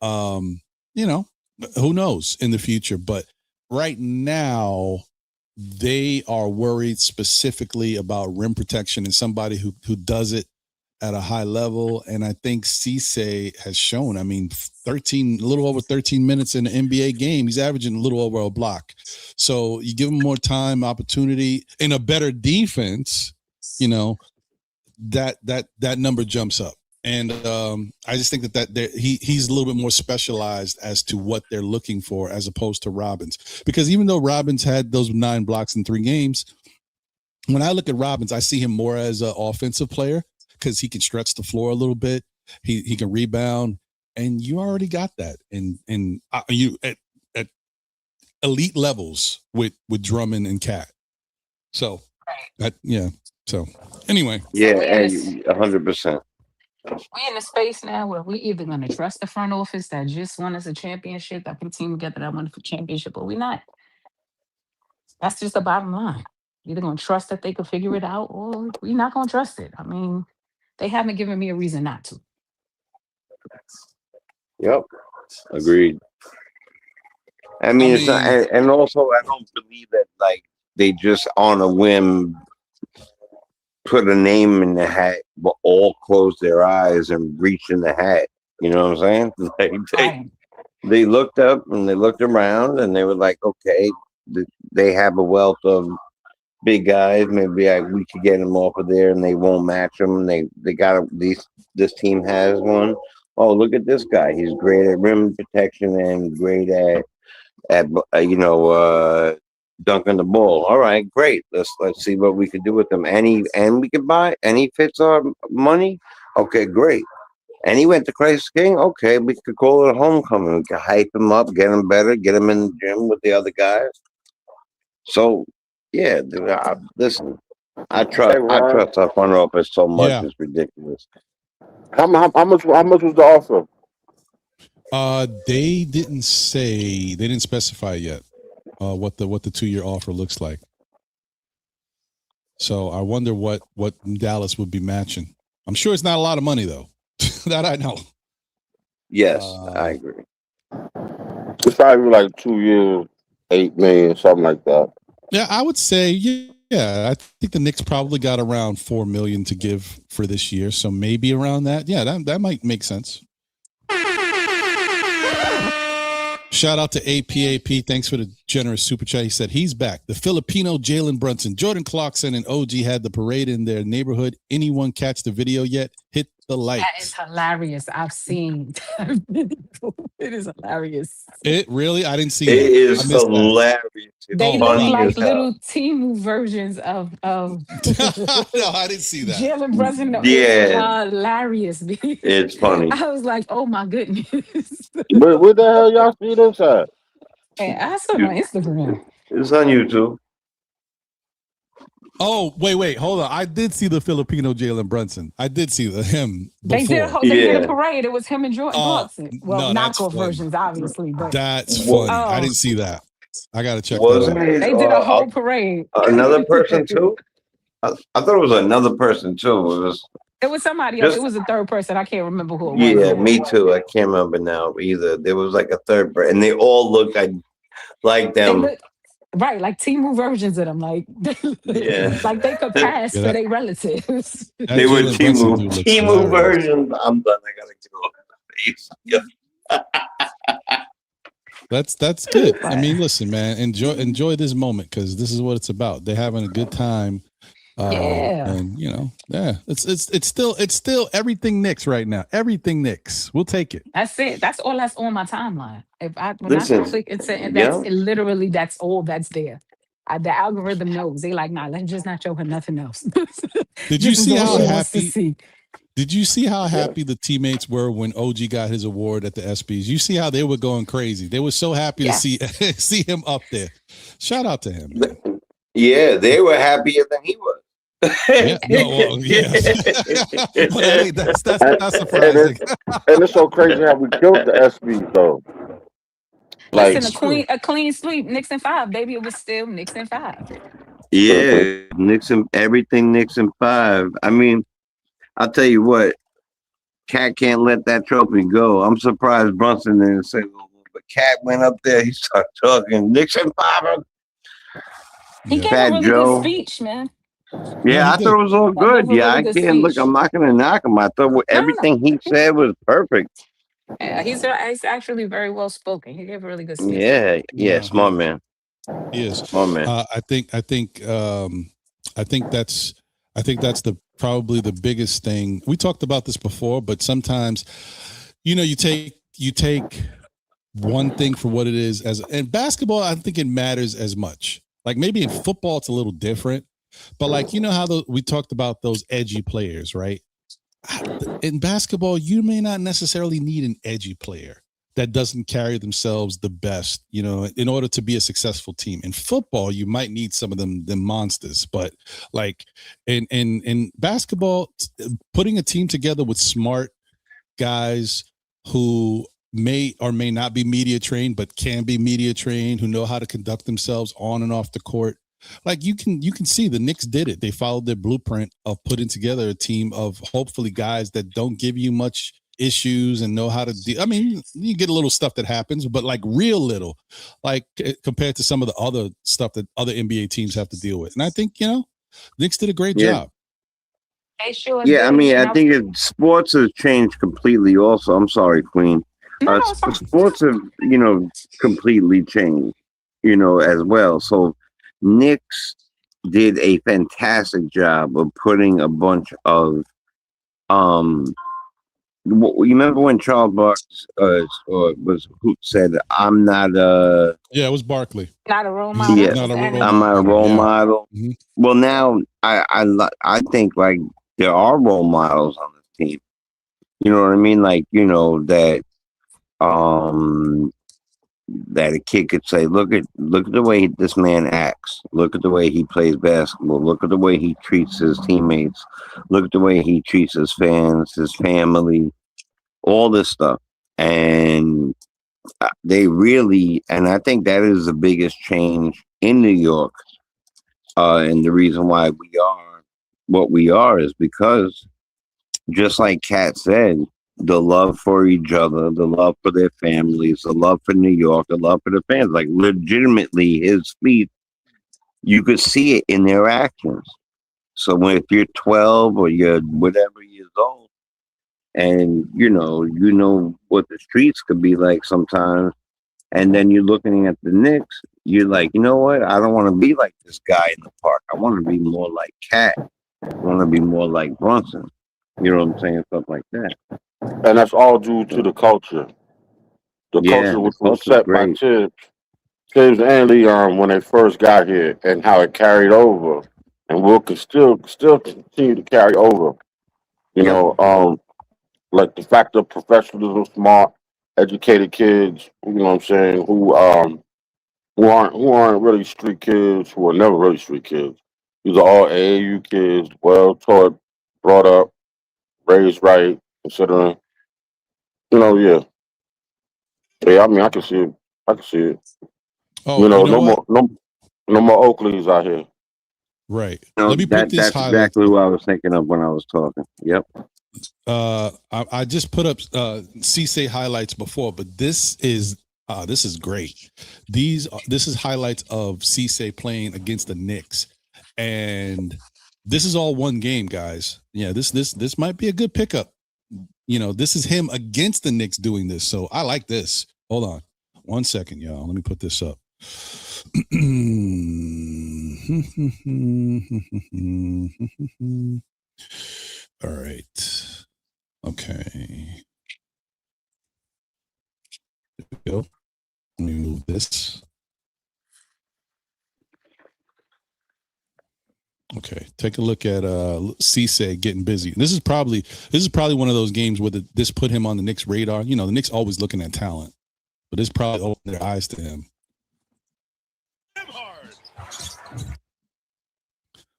Um, who knows in the future? But right now, they are worried specifically about rim protection and somebody who does it at a high level. And I think Cisse has shown, I mean, a little over 13 minutes in an NBA game, he's averaging a little over a block. So you give him more time, opportunity, and a better defense, that number jumps up. And I just think that he's a little bit more specialized as to what they're looking for as opposed to Robbins. Because even though Robbins had those 9 blocks in 3 games, when I look at Robbins, I see him more as an offensive player because he can stretch the floor a little bit. He can rebound, and you already got that. And you at elite levels with Drummond and Cat. So So anyway, Yeah, We in this and 100%. we in a space now where we either gonna trust the front office that just won us a championship, that put a team together that won a championship, or we not. That's just the bottom line. Either gonna trust that they could figure it out, or we not gonna trust it. I mean, they haven't given me a reason not to. Yep, agreed. I I mean, it's not, mean, and also I don't believe that like they just on a whim put a name in the hat, but all close their eyes and reach in the hat. You know what I'm saying? Like Right. they looked up and they looked around and they were like, okay, they have a wealth of big guys. Maybe we could get them off of there, and they won't match them. They got this team has one. Oh, look at this guy. He's great at rim protection and great at dunking the ball. All right, great. Let's see what we could do with him. And we could buy, and he fits our money. Okay, great. And he went to Christ King. Okay, we could call it a homecoming. We could hype him up, get him better, get him in the gym with the other guys. So, yeah, dude, listen, I trust our front office so much. yeah. It's ridiculous. How much was the offer? They didn't specify yet what the 2-year offer looks like. So I wonder what Dallas would be matching. I'm sure it's not a lot of money though. That I know. Yes, I agree. It's probably like 2 years, 8 million, something like that. Yeah, I would say yeah. I think the Knicks probably got around $4 million to give for this year, so maybe around that. Yeah, that might make sense. Shout out to APAP. Thanks for the generous super chat. He said he's back. The Filipino Jalen Brunson, Jordan Clarkson, and OG had the parade in their neighborhood. Anyone catch the video yet? Hit the That is likes. hilarious. I've seen that video. It is hilarious. It really? I didn't see It that. is I missed that. hilarious. It's They Oh, look funny wow. like as hell. little Timu versions of No, I didn't see that. Jalen Brunson. No, it's Yeah, hilarious. it's funny. I was like, oh my goodness. Where the hell y'all see this at? And I saw it on Instagram. It's on YouTube. Oh, wait, hold on. I did see the Filipino Jalen Brunson. I did see him They did before. they did a Yeah. parade. It was him and Jordan Clarkson. Well, No, that's knockoff funny. versions, obviously, but That's What funny. I oh, didn't see that. I got to check that wasn't out. it? they did a whole parade. Another person too. I thought it was another person too. It was It was somebody else. just It was a third person. I can't remember who it was. yeah, me too. I can't remember now either. There was like a third person, and they all looked like They them. look Right, like Timu versions of them, like Yeah. like they could pass Yeah, for their relatives. that They were Jalen Brunson Timu dude looks Timu hilarious. versions. I'm done. I gotta get off the face. Yeah. That's good. I But mean, listen, man, enjoy this moment because this is what it's about. They're having a good time. yeah, And yeah, it's still everything Knicks right now. Everything Knicks. We'll take it. that's it. That's all that's on my timeline. When I Listen, click and say, and yeah. literally that's all that's there. The algorithm knows. They like, nah, let's just not show her nothing else. Did you This is see all how she wants to happy? see. Did you see how Yeah. happy the teammates were when OG got his award at the ESPYS? You see how they were going crazy. They were so happy to see Yes. see him up there. Shout out to him, man. Yeah, they were happier than he was. Yeah, no, well, yeah. Well, that's And, not surprising. and it's so crazy how we killed the SB though. Like, Listen, It's true. a clean sweep, Knicks in 5, baby. It was still Knicks in 5. Yeah, Nixon, everything Nixon 5. I mean, I'll tell you what, Cat can't let that trophy go. I'm surprised Brunson didn't say, but Cat went up there, he started talking Nixon 5. He Yeah. gave a Fat really good Joe. speech, man. No, Yeah, he I did. thought it was all That gave good. a Yeah, really I good can't look. speech. I'm not gonna knock him. I thought No, everything no. he said was perfect. Yeah, he's actually very well spoken. He gave a really good speech. Yeah, yeah, No, smart man, he is. smart man. I think that's the probably the biggest thing. We talked about this before, but sometimes you take one thing for what it is and basketball, I think it matters as much. Like maybe in football it's a little different, but like how we talked about those edgy players, right? In basketball, you may not necessarily need an edgy player that doesn't carry themselves the best, in order to be a successful team. In football, you might need some of them monsters, but like in basketball, putting a team together with smart guys who may or may not be media trained, but can be media trained, who know how to conduct themselves on and off the court. Like you can see the Knicks did it. They followed their blueprint of putting together a team of hopefully guys that don't give you much issues and know how to deal. I mean, you get a little stuff that happens, but like real little, like compared to some of the other stuff that other NBA teams have to deal with. And I think, Knicks did a great job. They sure Yeah, I did. mean, And I think sports has changed completely. Also, I'm sorry, Queen. no, it's fine. Sports have completely changed, as well. So Knicks did a fantastic job of putting a bunch of you remember when Charles Barks who said, "I'm not Yeah, it was Barkley. Not a role He's model. Yeah. not a role I'm not a model. role Yeah. model." Mhm. Well, now I think like there are role models on this team. You know what I mean? Like that a kid could say, look at the way this man acts. Look at the way he plays basketball. Look at the way he treats his teammates. Look at the way he treats his fans, his family, all this stuff. And they really, and I think that is the biggest change in New York. And the reason why we are what we are is because, just like Kat said, the love for each other, the love for their families, the love for New York, the love for the fans. Like legitimately, his speech, you could see it in their actions. So if you're 12 or you're whatever years old, and you know what the streets could be like sometimes, and then you're looking at the Knicks, you're like, you know what? I don't want to be like this guy in the park. I want to be more like Cat. I want to be more like Brunson. You know what I'm saying? Stuff like that. and that's all due to the culture. The culture which was set by Tibbs and Leon when they first got here, and how it carried over, and will still continue to carry over. Like the fact of professionalism, smart, educated kids. You know what I'm saying? Who aren't really street kids, who are never really street kids. These are all AAU kids, well taught, brought up, raised right, considering. Yeah. Yeah, I mean, I can see it. I can see it. Oh, you know No what? more, no more Oakleys out here. Right. No, Let me put this that's highlight. exactly what I was thinking of when I was talking. Yep. I just put up CC highlights before, but this is This is great. This is highlights of Cisse playing against the Knicks, and this is all one game, guys. Yeah, this might be a good pickup. This is him against the Knicks doing this, so I like this. Hold on, 1 second, y'all. Let me put this up. All right. Okay. There we go. Let me move this. Okay, take a look at Cisse getting busy. This is probably one of those games where this put him on the Knicks radar. The Knicks always looking at talent, but this probably opened their eyes to him.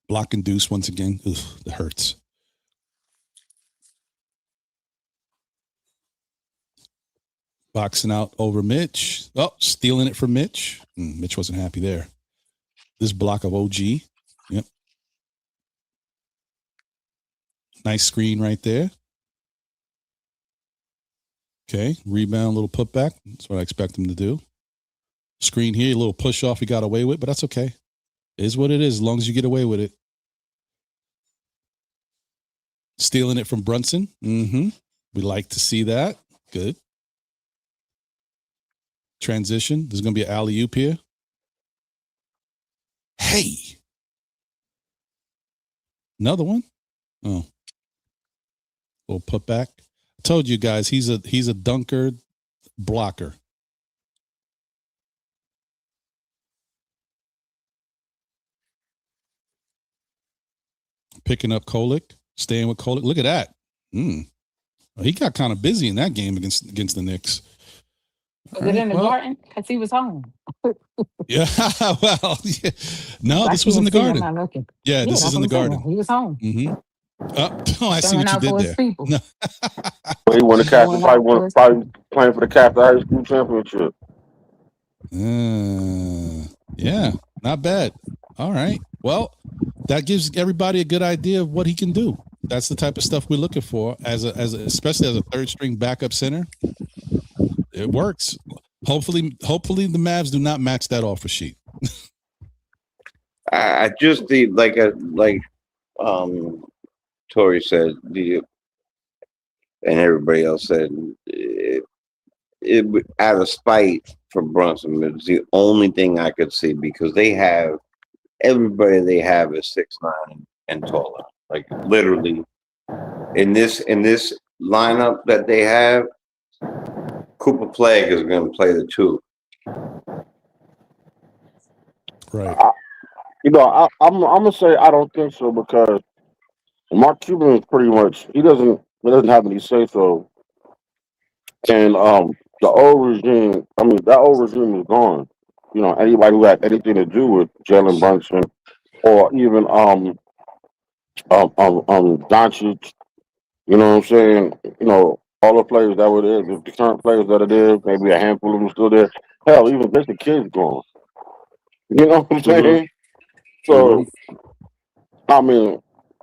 Block and deuce once again. Ugh, that hurts. Boxing out over Mitch. Oh, stealing it from Mitch. Mitch wasn't happy there. This block of OG. Yep. Nice screen right there. Okay. Rebound, little putback. That's what I expect him to do. Screen here, a little push off he got away with, but that's okay. It is what it is, as long as you get away with it. Stealing it from Brunson. We like to see that. Good. Transition. There's going to be an alley-oop here. Hey. Another one. Oh. Little putback. I told you guys he's a dunker blocker. Picking up Kolick. Staying with Kolick. Look at that. He got kind of busy in that game against the Knicks. Was it in the garden? Because he was home. Yeah, well, yeah. No, this was in the garden. Yeah, this is in the garden. He was home. Oh, I see what you did there. No. Well, he won the captain. Probably playing for the Captain High School Championship. Yeah, not bad. All right. Well, that gives everybody a good idea of what he can do. That's the type of stuff we're looking for especially as a third string backup center. It works. Hopefully the Mavs do not match that offer sheet. I just like Tori said, and everybody else said, it out of spite for Brunson, it's the only thing I could see, because everybody they have is 6'9" and taller. Like literally in this lineup that they have, Cooper Plague is going to play the 2. Right. I'm gonna say I don't think so, because Mark Cuban is pretty much he doesn't have any say so. And the old regime, that old regime is gone. Anybody who had anything to do with Jalen Brunson or even Doncic, you know what I'm saying? All the players that were there, the current players that are there, maybe a handful of them still there. Hell, even just the kids gone. You know what I'm saying? So,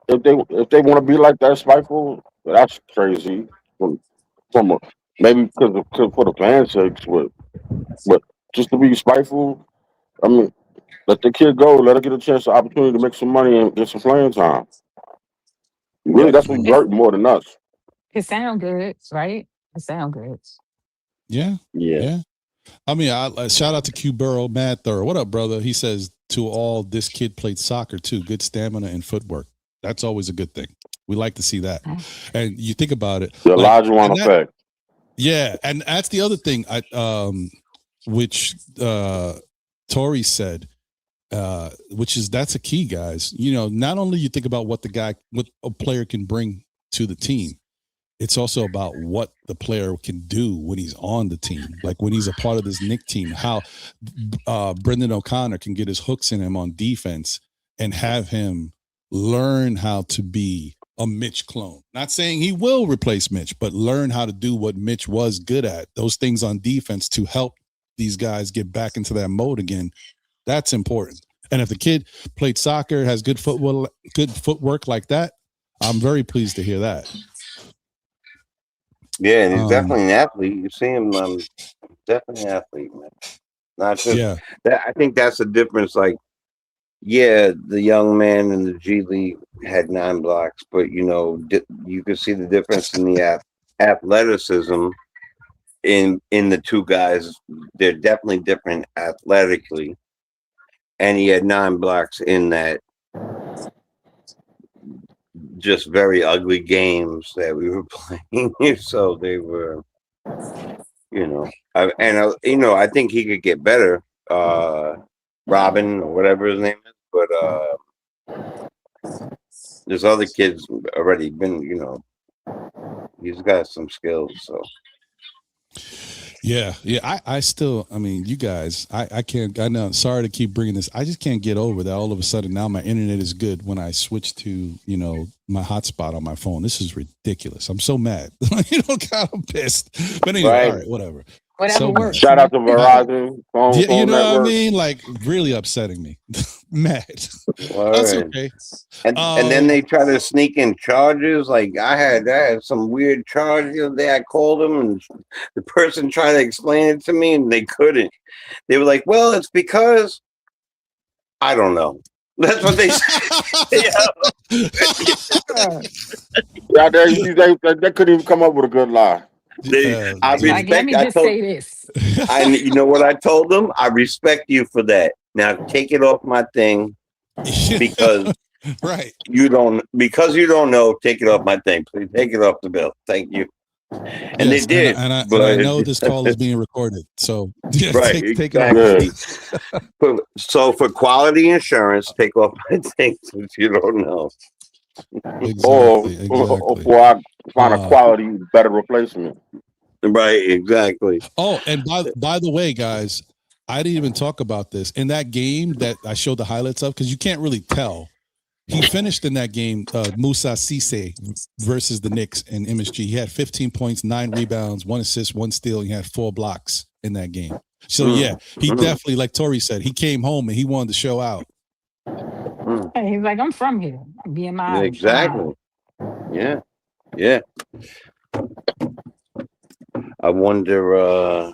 if they want to be like that, spiteful, that's crazy. Maybe because for the fans' sakes, but just to be spiteful, let the kid go, let her get a chance, an opportunity to make some money and get some playing time. Really, that's what hurt more than us. It sound good, right? It sound good. Yeah. I shout out to Q Burrow, Mad Thorough. What up, brother? He says, to all, this kid played soccer too. Good stamina and footwork. That's always a good thing. We like to see that. And you think about it. The Olajuwon effect. Yeah. And that's the other thing which Tori said, that's a key, guys. Not only you think about what a player can bring to the team, it's also about what the player can do when he's on the team. Like when he's a part of this Knicks team, how Brendan O'Connor can get his hooks in him on defense and have him learn how to be a Mitch clone. Not saying he will replace Mitch, but learn how to do what Mitch was good at. Those things on defense to help these guys get back into that mode again. That's important. And if the kid played soccer, has good footwork like that, I'm very pleased to hear that. Yeah, and he's definitely an athlete. You see him, definitely an athlete, man. Not just Yeah. that. I think that's the difference. Like, yeah, the young man in the G League had 9 blocks, but you could see the difference in the athleticism in the two guys. They're definitely different athletically, and he had 9 blocks in that just very ugly games that we were playing. So they were, I think he could get better. Robin or whatever his name is, but there's other kids already been, he's got some skills. So Yeah. I still, I mean, you guys, I can't, I know, sorry to keep bringing this. I just can't get over that all of a sudden now my internet is good when I switch to, my hotspot on my phone. This is ridiculous. I'm so mad. God, I'm pissed. But anyway, Right. all right, whatever. Whatever So works. Shout out to Verizon. Phone you know network. what I mean? Like really upsetting me. Mad. all That's right. okay. And then they try to sneak in charges. Like I had some weird charge the other day. I called them, and the person tried to explain it to me, and they couldn't. They were like, "Well, it's because I don't know." That's what they said. Yeah, they couldn't even come up with a good lie. I dude. Like, let respect. me I just told. say this. You know what I told them? I respect you for that. Now take it off my thing because right. you don't know. Take it off my thing, please. Take it off the bill. Thank you. And Yes, they did. and I but know this call is being recorded, so yeah, right, take it off. exactly. So for quality insurance, take off my thing since you don't know. Exactly. Or I find a quality better replacement. Right, exactly. Oh, and by the way, guys, I didn't even talk about this in that game that I showed the highlights of because you can't really tell. He finished in that game, Musa Cisse versus the Knicks and MSG. He had 15 points, 9 rebounds, 1 assist, 1 steal. He had 4 blocks in that game. So yeah, he definitely, like Tori said, he came home and he wanted to show out. Hey, he's like, I'm from here. I'm being my Exactly. Yeah. Yeah. I wonder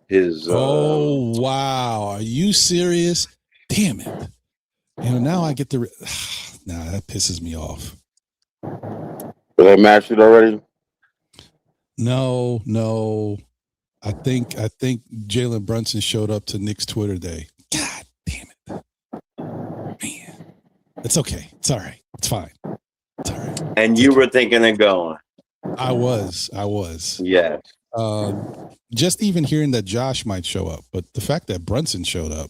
his oh wow. Are you serious? Damn it. Now I get the nah, that pisses me off. They matched it already? No. I think Jalen Brunson showed up to Knicks Twitter day. God damn it. Man. It's okay. It's all right. It's fine. It's all right. And you were thinking of going. I was. Yes. Just even hearing that Josh might show up, but the fact that Brunson showed up,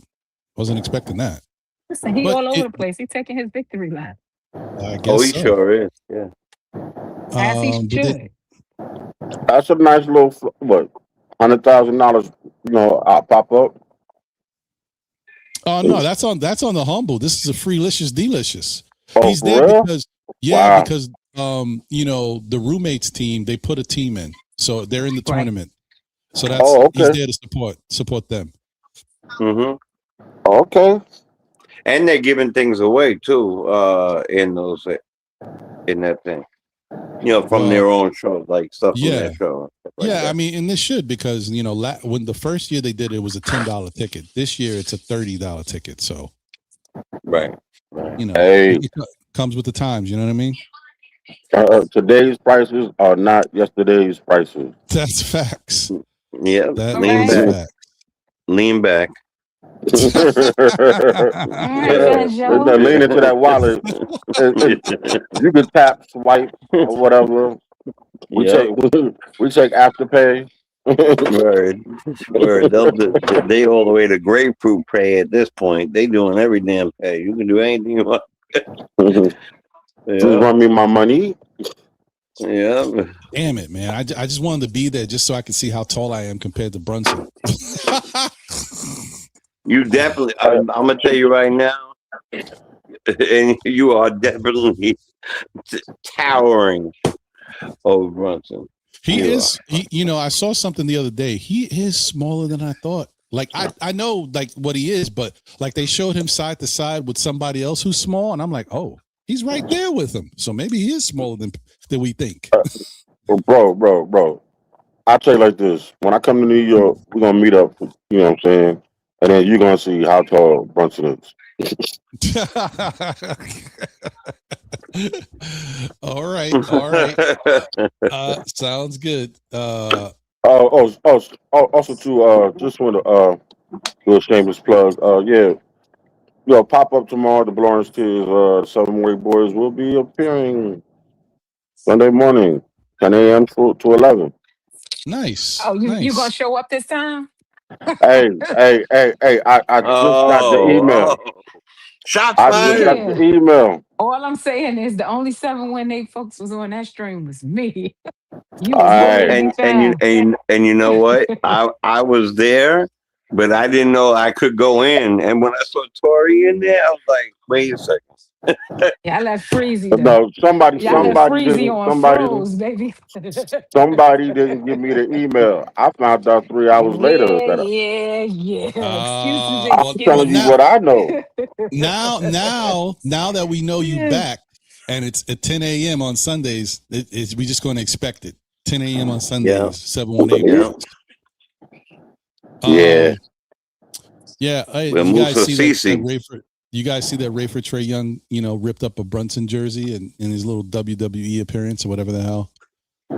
wasn't expecting that. Listen, he all over the place. He's taking his victory lap. I guess he sure is. Yeah. As he should. That's a nice little $100,000. I'll pop up. Oh no, that's on the humble. This is a freelicious delicious. Oh, he's there real? because the roommates team, they put a team in. So they're in the tournament. So that's he's there to support them. Mm-hmm. Okay. And they're giving things away too, in that thing. From their own show, like stuff from their show. Like I mean, and this should because when the first year they did it was a $10 ticket. This year it's a $30 ticket. So right. It comes with the times. You know what I mean? Today's prices are not yesterday's prices. That's facts. Yeah. Lean back. Lean into that wallet. You can tap, swipe, or whatever. We take Afterpay. Word. They all the way to grapefruit pay at this point. They doing every damn pay. You can do anything you want. Just run me my money. Yeah. Damn it, man. I just wanted to be there just so I could see how tall I am compared to Brunson. You definitely, I'm going to tell you right now, and you are definitely towering over Brunson. He is, I saw something the other day. He is smaller than I thought. Like, I know, like, what he is, but, like, they showed him side to side with somebody else who's small, and I'm like, oh, He's right there with him. So maybe he is smaller than we think. Bro. I'll tell you like this. When I come to New York, we're gonna meet up, you know what I'm saying? And then you're gonna see how tall Brunson is. All right. Sounds good. Also too, just want to do a shameless plug. Pop up tomorrow. The Lawrence Tears, the Southern Way Boys will be appearing Sunday morning, 10 a.m. to 11. Nice. Oh, you gonna Nice. show up this time? Hey! I just got the email. Shots I just fired. got the Yeah. email. All I'm saying is the only 718 folks was on that stream was me. You All was nowhere to right. be And found. you know what? I was there, but I didn't know I could go in. And when I saw Tori in there, I was like, wait a second. Yeah, I left Freezy to No, somebody, y'all left somebody Freezy didn't, on somebody didn't, froze, baby. somebody didn't give me the email. I found out 3 hours later Yeah, that yeah, yeah. Excuses, I'm Well telling you excuses. what I know. now that we know you Yeah. back, and it's at 10 a.m. on Sundays, we just going to expect it. 10 a.m. on Sundays, 718 Yeah. Boys. Yeah. Hey, We'll you move guys to see that Cece. Rayford? You guys see that Rayford Trae Young, ripped up a Brunson jersey in his little WWE appearance or whatever the hell?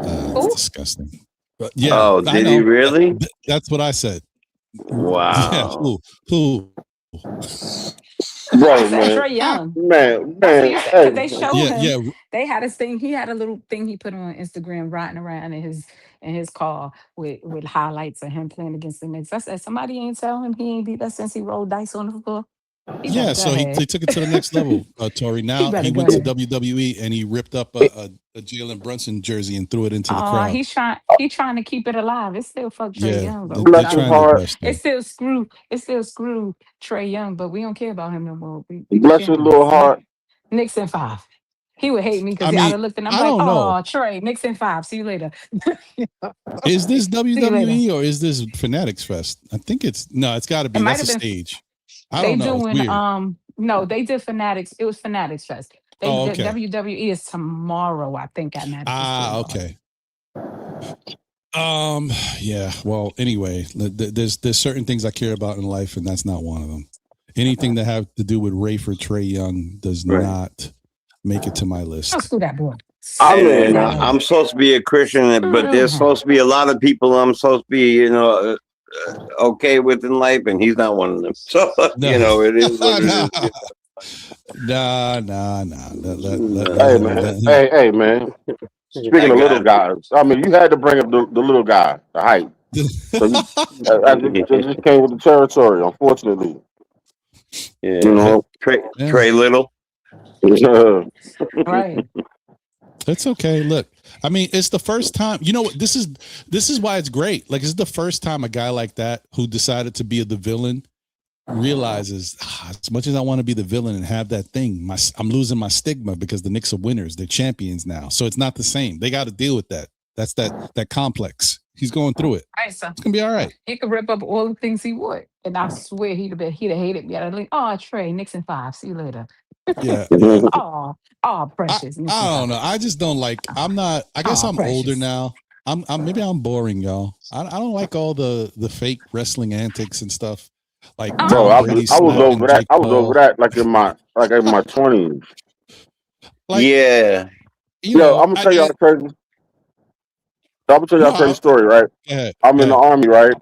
It's Who? disgusting. But yeah, Oh, I did he know. really? That's what I said. Yeah. Wow. Who? I Bro, said man. Trey Young. Man, That's what you said because hey. they showed Yeah, him. yeah. They had his thing. He had a little thing he put on Instagram, riding around in his car with highlights of him playing against the Knicks. I said somebody ain't tell him he ain't beat us since he rolled dice on the floor. He better Yeah, go so ahead. they took it to the next level, Tori. He Now better he go went to ahead. WWE and he ripped up a Jalen Brunson jersey and threw it into the Oh, crowd. he trying to keep it alive. It's still fuck Trey Yeah, Young, but they're Bless his trying their heart. best it's though. still screw Trey Young, but we don't care about him no more. We the Bless his champions. little heart. Knicks in 5. He would hate me because I I'd mean, have looked and I'm I like, don't know. oh, Trey, Knicks in 5. See you later. Is this See you later. WWE or is this Fanatics Fest? I think it's got to It be. might That's a have been stage. I they don't know. It's doing weird. no, they did Fanatics. It was Fanatics Fest. They Oh, did okay. WWE is tomorrow, I think, at Madison Square Garden. Okay. Yeah. Well, anyway, there's certain things I care about in life, and that's not one of them. Anything that have to do with Rayford Trae Young does not make it to my Oh, list. screw that boy. I Screw mean, And him. I'm supposed to be a Christian, but there's Screw supposed to be a lot of people I'm supposed to be, okay with in life, and he's not one of them. So, No. it is what it is. Nah. Let hey him. man, hey man. Speaking I of little got guys, I mean, you had to bring up the little guy, the height. So that just came with the territory, unfortunately. Yeah. You know, Trey Little. Right. It's okay. Look, I mean, it's the first time. You know what? This is why it's great. Like, it's the first time a guy like that who decided to be the villain realizes, as much as I want to be the villain and have that thing, I'm losing my stigma because the Knicks are winners. They're champions now, so it's not the same. They got to deal with that. That's that complex. He's going through it. Right, so It's gonna be all right. he could rip up all the things he would. And I swear he'd have hated me. I'd have like, oh, Trey, Knicks in 5. See you later. Yeah. Oh, precious. Knicks in I 5. don't know. I just don't like. I'm not. I guess I'm older Precious. now. Maybe I'm boring, y'all. I don't like all the fake wrestling antics and stuff. Like bro, Tom Brady I was slapping over that. Jake I was over Paul. that like in my 20s. Like, Yeah. Yo, I'm gonna tell y'all a crazy. I'm gonna tell y'all a crazy story, right? Go ahead. I'm in the army, right?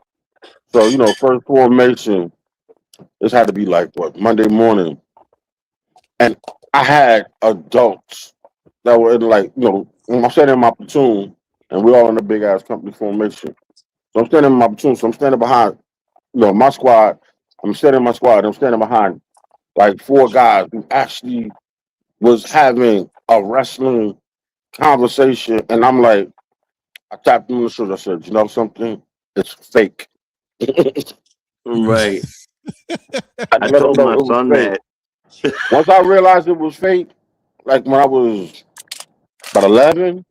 So first formation. This had to be like what, Monday morning, and I had adults that were in I'm standing in my platoon, and we're all in a big ass company formation. So I'm standing in my platoon. So I'm standing behind, my squad. I'm standing in my squad. I'm standing behind like 4 guys who actually was having a wrestling conversation, and I'm like, I tapped him on the shoulder. I said, "You know something? It's fake." Right. I I let him told know my it was son fake. that. Once I realized it was fake, like when I was about 11,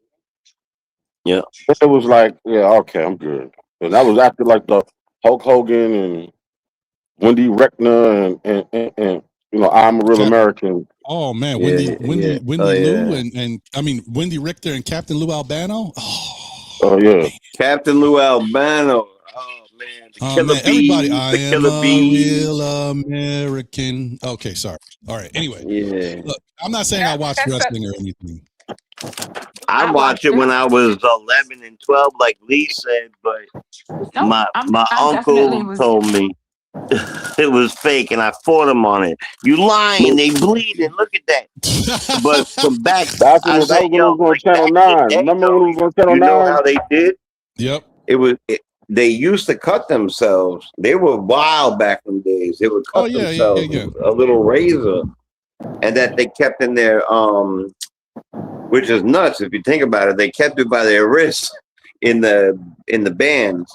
Yeah. it was like, yeah, okay, I'm good. And that was after like the Hulk Hogan and Wendy Reckner and I'm a Real Cap, American. Oh man, Yeah, Wendy Oh, Lou yeah. and I mean Wendy Richter and Captain Lou Albano. Oh yeah. Captain Lou Albano. Oh man, the Oh Killer man, everybody, Bees, I the am Killer a Bees. real American. Okay, sorry. All right. Anyway, Yeah, look, I'm not saying I Yeah, watch that's a, wrestling or anything. I I watched watched it it. when I was 11 and 12, like Lee said, but No, my I definitely uncle was. told me it was fake, and I fought him on it. You lying? They bleeding. Look at that. But from back, That's when I that said, was when it yo, was on like Channel back in the 9. day, Remember when though, it was on Channel you know 9? how they did? Yep. They used to cut themselves. They were wild back in the days. They would Oh cut yeah. themselves with a little razor, and that they kept in their which is nuts if you think about it. They kept it by their wrists in the bands,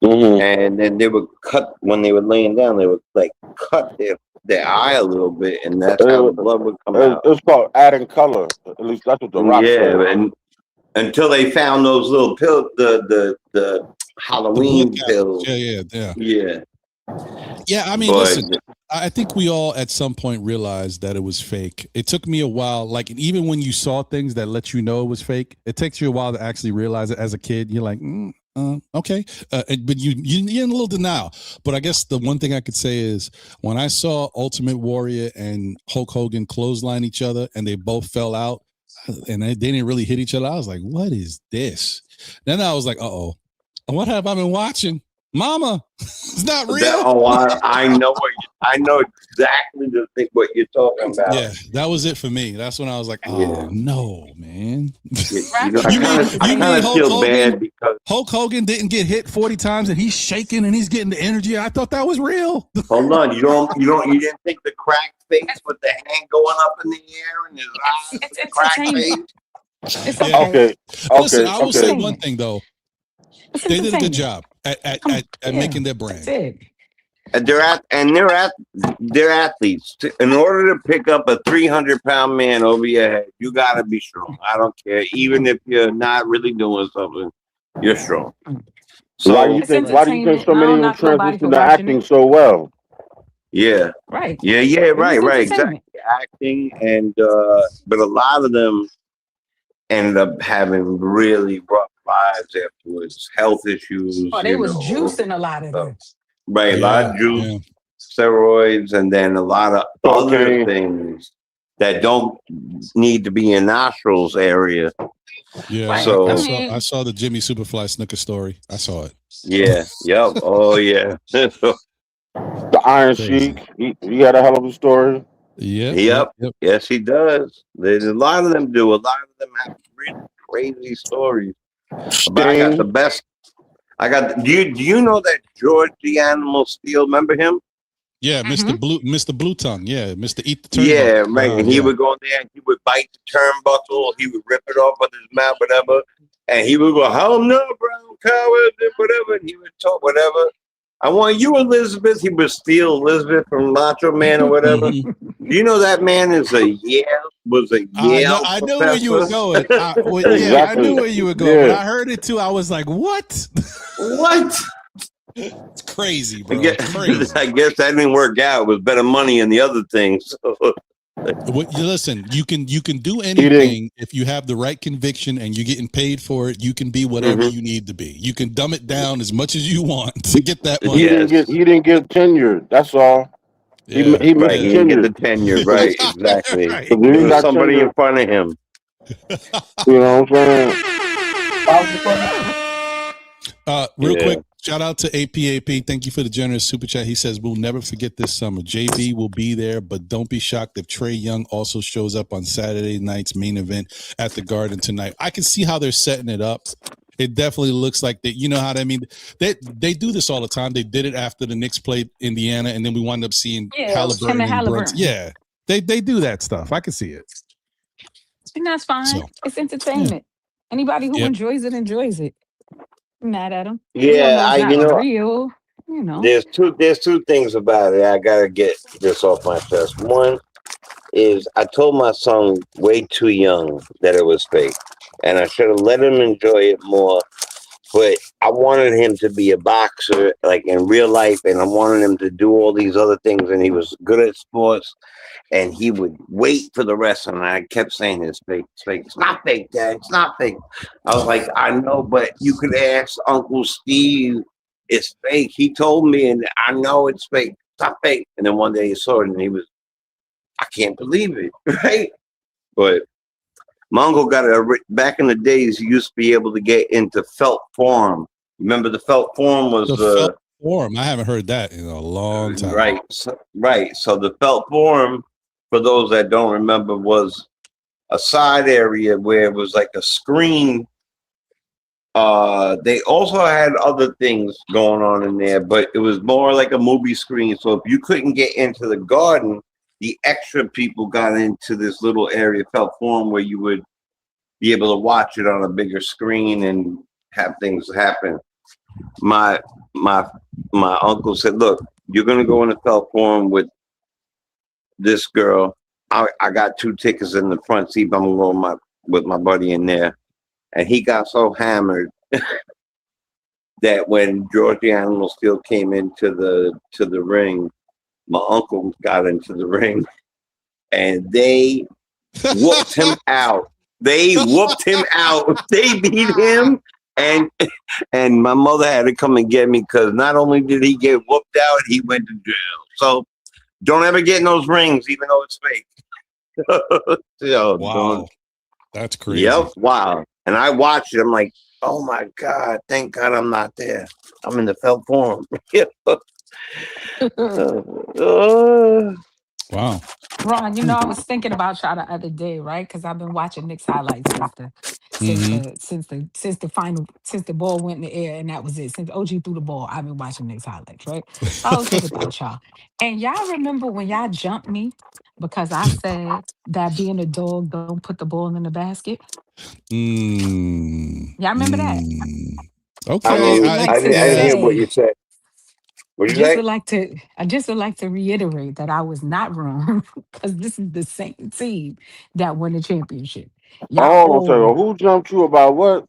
Mm-hmm. and then they would cut when they were laying down. They would like cut their eye a little bit, and that's how the blood would come out. It's called adding color. At least that's what the Rock said. Yeah, and until they found those little pills, the Halloween pills. Yeah. I mean, But listen, I think we all at some point realized that it was fake. It took me a while, like even when you saw things that let you know it was fake, it takes you a while to actually realize it. As a kid, you're like, okay, but you're in a little denial. But I guess the one thing I could say is when I saw Ultimate Warrior and Hulk Hogan clothesline each other and they both fell out and they didn't really hit each other, I was like, what is this? Then I was like, uh-oh, what have I been watching? Mama, it's not real. I know exactly what you're talking about. Yeah, that was it for me. That's when I was like, oh no, man. I kind of feel bad because Hulk Hogan didn't get hit 40 times and he's shaking and he's getting the energy. I thought that was real. Hold on, you didn't think the cracked face with the hand going up in the air and his eyes It's with the cracked entertainment. face? It's okay. Listen, I will say one thing though. They did a good job at making their brand. And they're athletes. In order to pick up a 300-pound man over your head, you got to be strong. I don't care, even if you're not really doing something, you're strong. So why do you think so many of them transition to acting so well? Yeah. Right. Yeah. Right. Exactly. Acting but a lot of them ended up having really rough lives afterwards, health issues. Oh, they was juicing a lot of them. Right, a lot of juice, steroids, and then a lot of other things that don't need to be in nostrils area. Yeah, so I saw the Jimmy Superfly Snooker story. I saw it. Yeah. Yep. Oh yeah. The Iron Sheik. He had a hell of a story. Yep. Yes, he does. There's a lot of them do. A lot of them have really crazy stories. But I got the best. Do you know that George the Animal Steel? Remember him? Yeah, Mr. Blue Tongue. Yeah, Mr. Eat the Turnbuckle. Yeah, right. And he would go in there and he would bite the turnbuckle. He would rip it off with his mouth, whatever. And he would go, "Hell no, brown coward," whatever. And he would talk, whatever. "I want you, Elizabeth." He would steal Elizabeth from Macho Man or whatever. You know that man is a Yale. I know where you were going. I knew where you were going. When I heard it too, I was like, "What? What?" It's crazy, bro. I guess that didn't work out. It was better money in the other things. Listen, you can do anything if you have the right conviction and you're getting paid for it. You can be whatever you need to be. You can dumb it down as much as you want to get that money. He didn't get tenure. That's all. He didn't get the tenure, right? Exactly. Right. There was somebody in front of him. You know what I'm saying? Real quick, shout out to APAP. Thank you for the generous super chat. He says, "We'll never forget this summer. JB will be there, but don't be shocked if Trae Young also shows up on Saturday night's main event at the Garden tonight." I can see how they're setting it up. It definitely looks like that. You know how they they do this all the time. They did it after the Knicks played Indiana, and then we wound up seeing Halliburton and Brunson. Yeah, they do that stuff. I can see it. And that's fine. So, it's entertainment. Anybody who enjoys it, enjoys it. I'm mad at them. Yeah, real. You know, there's two things about it. I gotta get this off my chest. One is I told my son way too young that it was fake, and I should have let him enjoy it more but I wanted him to be a boxer, like in real life, and I wanted him to do all these other things, and he was good at sports, and he would wait for the wrestling. And I kept saying, it's fake, it's fake. It's not fake, Dad, it's not fake. I was like, I know, but you could ask Uncle Steve, it's fake. He told me, and I know it's fake. It's not fake. And then one day he saw it, and he was, I can't believe it, right? But my uncle got it back in the days. He used to be able to get into felt form. Remember the felt form was The felt form. I haven't heard that in a long time. Right. So the felt form, for those that don't remember, was a side area where it was like a screen. They also had other things going on in there, but it was more like a movie screen. So if you couldn't get into the garden, the extra people got into this little area, felt form, where you would be able to watch it on a bigger screen and have things happen. My uncle said, "Look, you're gonna go in the felt form with this girl. I got 2 tickets in the front seat. But I'm gonna go with my buddy in there." And he got so hammered that when George the Animal Steel came into the ring, my uncle got into the ring, and they whooped him out. They whooped him out. They beat him, and my mother had to come and get me, because not only did he get whooped out, he went to jail. So don't ever get in those rings, even though it's fake. Wow, that's crazy. Yep, wow. And I watched it. I'm like, oh my God, thank God I'm not there. I'm in the felt form. Wow. Ron, I was thinking about y'all the other day, right? Because I've been watching Knicks highlights since the ball went in the air, and that was it. Since OG threw the ball, I've been watching Knicks highlights, right? So I was thinking about y'all. And y'all remember when y'all jumped me because I said that being a dog don't put the ball in the basket? Y'all remember that? Okay. I didn't hear what you said. What you say? I just would like to reiterate that I was not wrong because this is the same team that won the championship. Y'all Hold on a second. Who jumped you about what?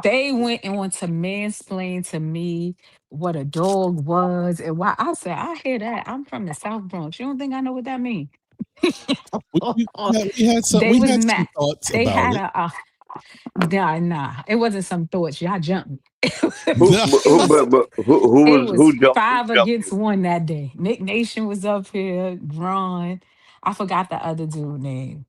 They went and want to mansplain to me what a dog was and why. I said, I hear that. I'm from the South Bronx. You don't think I know what that means? we had some They was some mad. thoughts They about had it. nah. It wasn't some thoughts. Y'all jumped me. Who It was jumped? Who 5 jumped against you? 1 that day. Nick Nation was up here. Ron. I forgot the other dude name.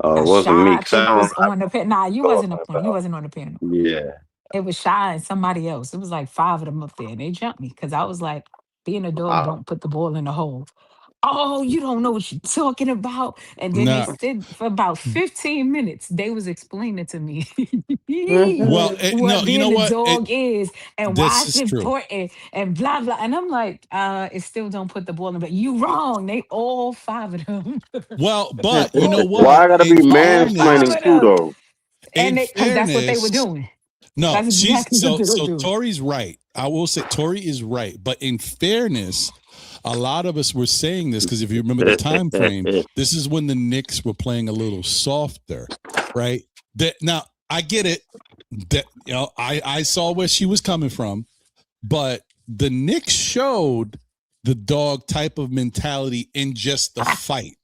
It wasn't Shy, me, I because I think, don't know was on the panel. Nah, you what wasn't you're up on. talking You about. wasn't on the panel. Yeah. It was Shy and somebody else. It was like 5 of them up there, and they jumped me because I was like, being a dog, Wow. don't put the ball in the hole. Oh, you don't know what you're talking about. And then they Nah. stood for about 15 minutes. They was explaining to me Well, no, what you know being a what? dog is and why This it's is true. important and blah blah. And I'm like, it still don't put the ball in. But you wrong. They all 5 of them. Well, but you know Why what? I gotta be In All 5 fairness, mansplaining of too them. though? And in because that's what they were fairness, doing. no, That's she's exactly what they were so doing. Tori's right. I will say Tori is right. But in fairness, a lot of us were saying this because if you remember the time frame, this is when the Knicks were playing a little softer, right? That now I get it. That I saw where she was coming from, but the Knicks showed the dog type of mentality in just the fight.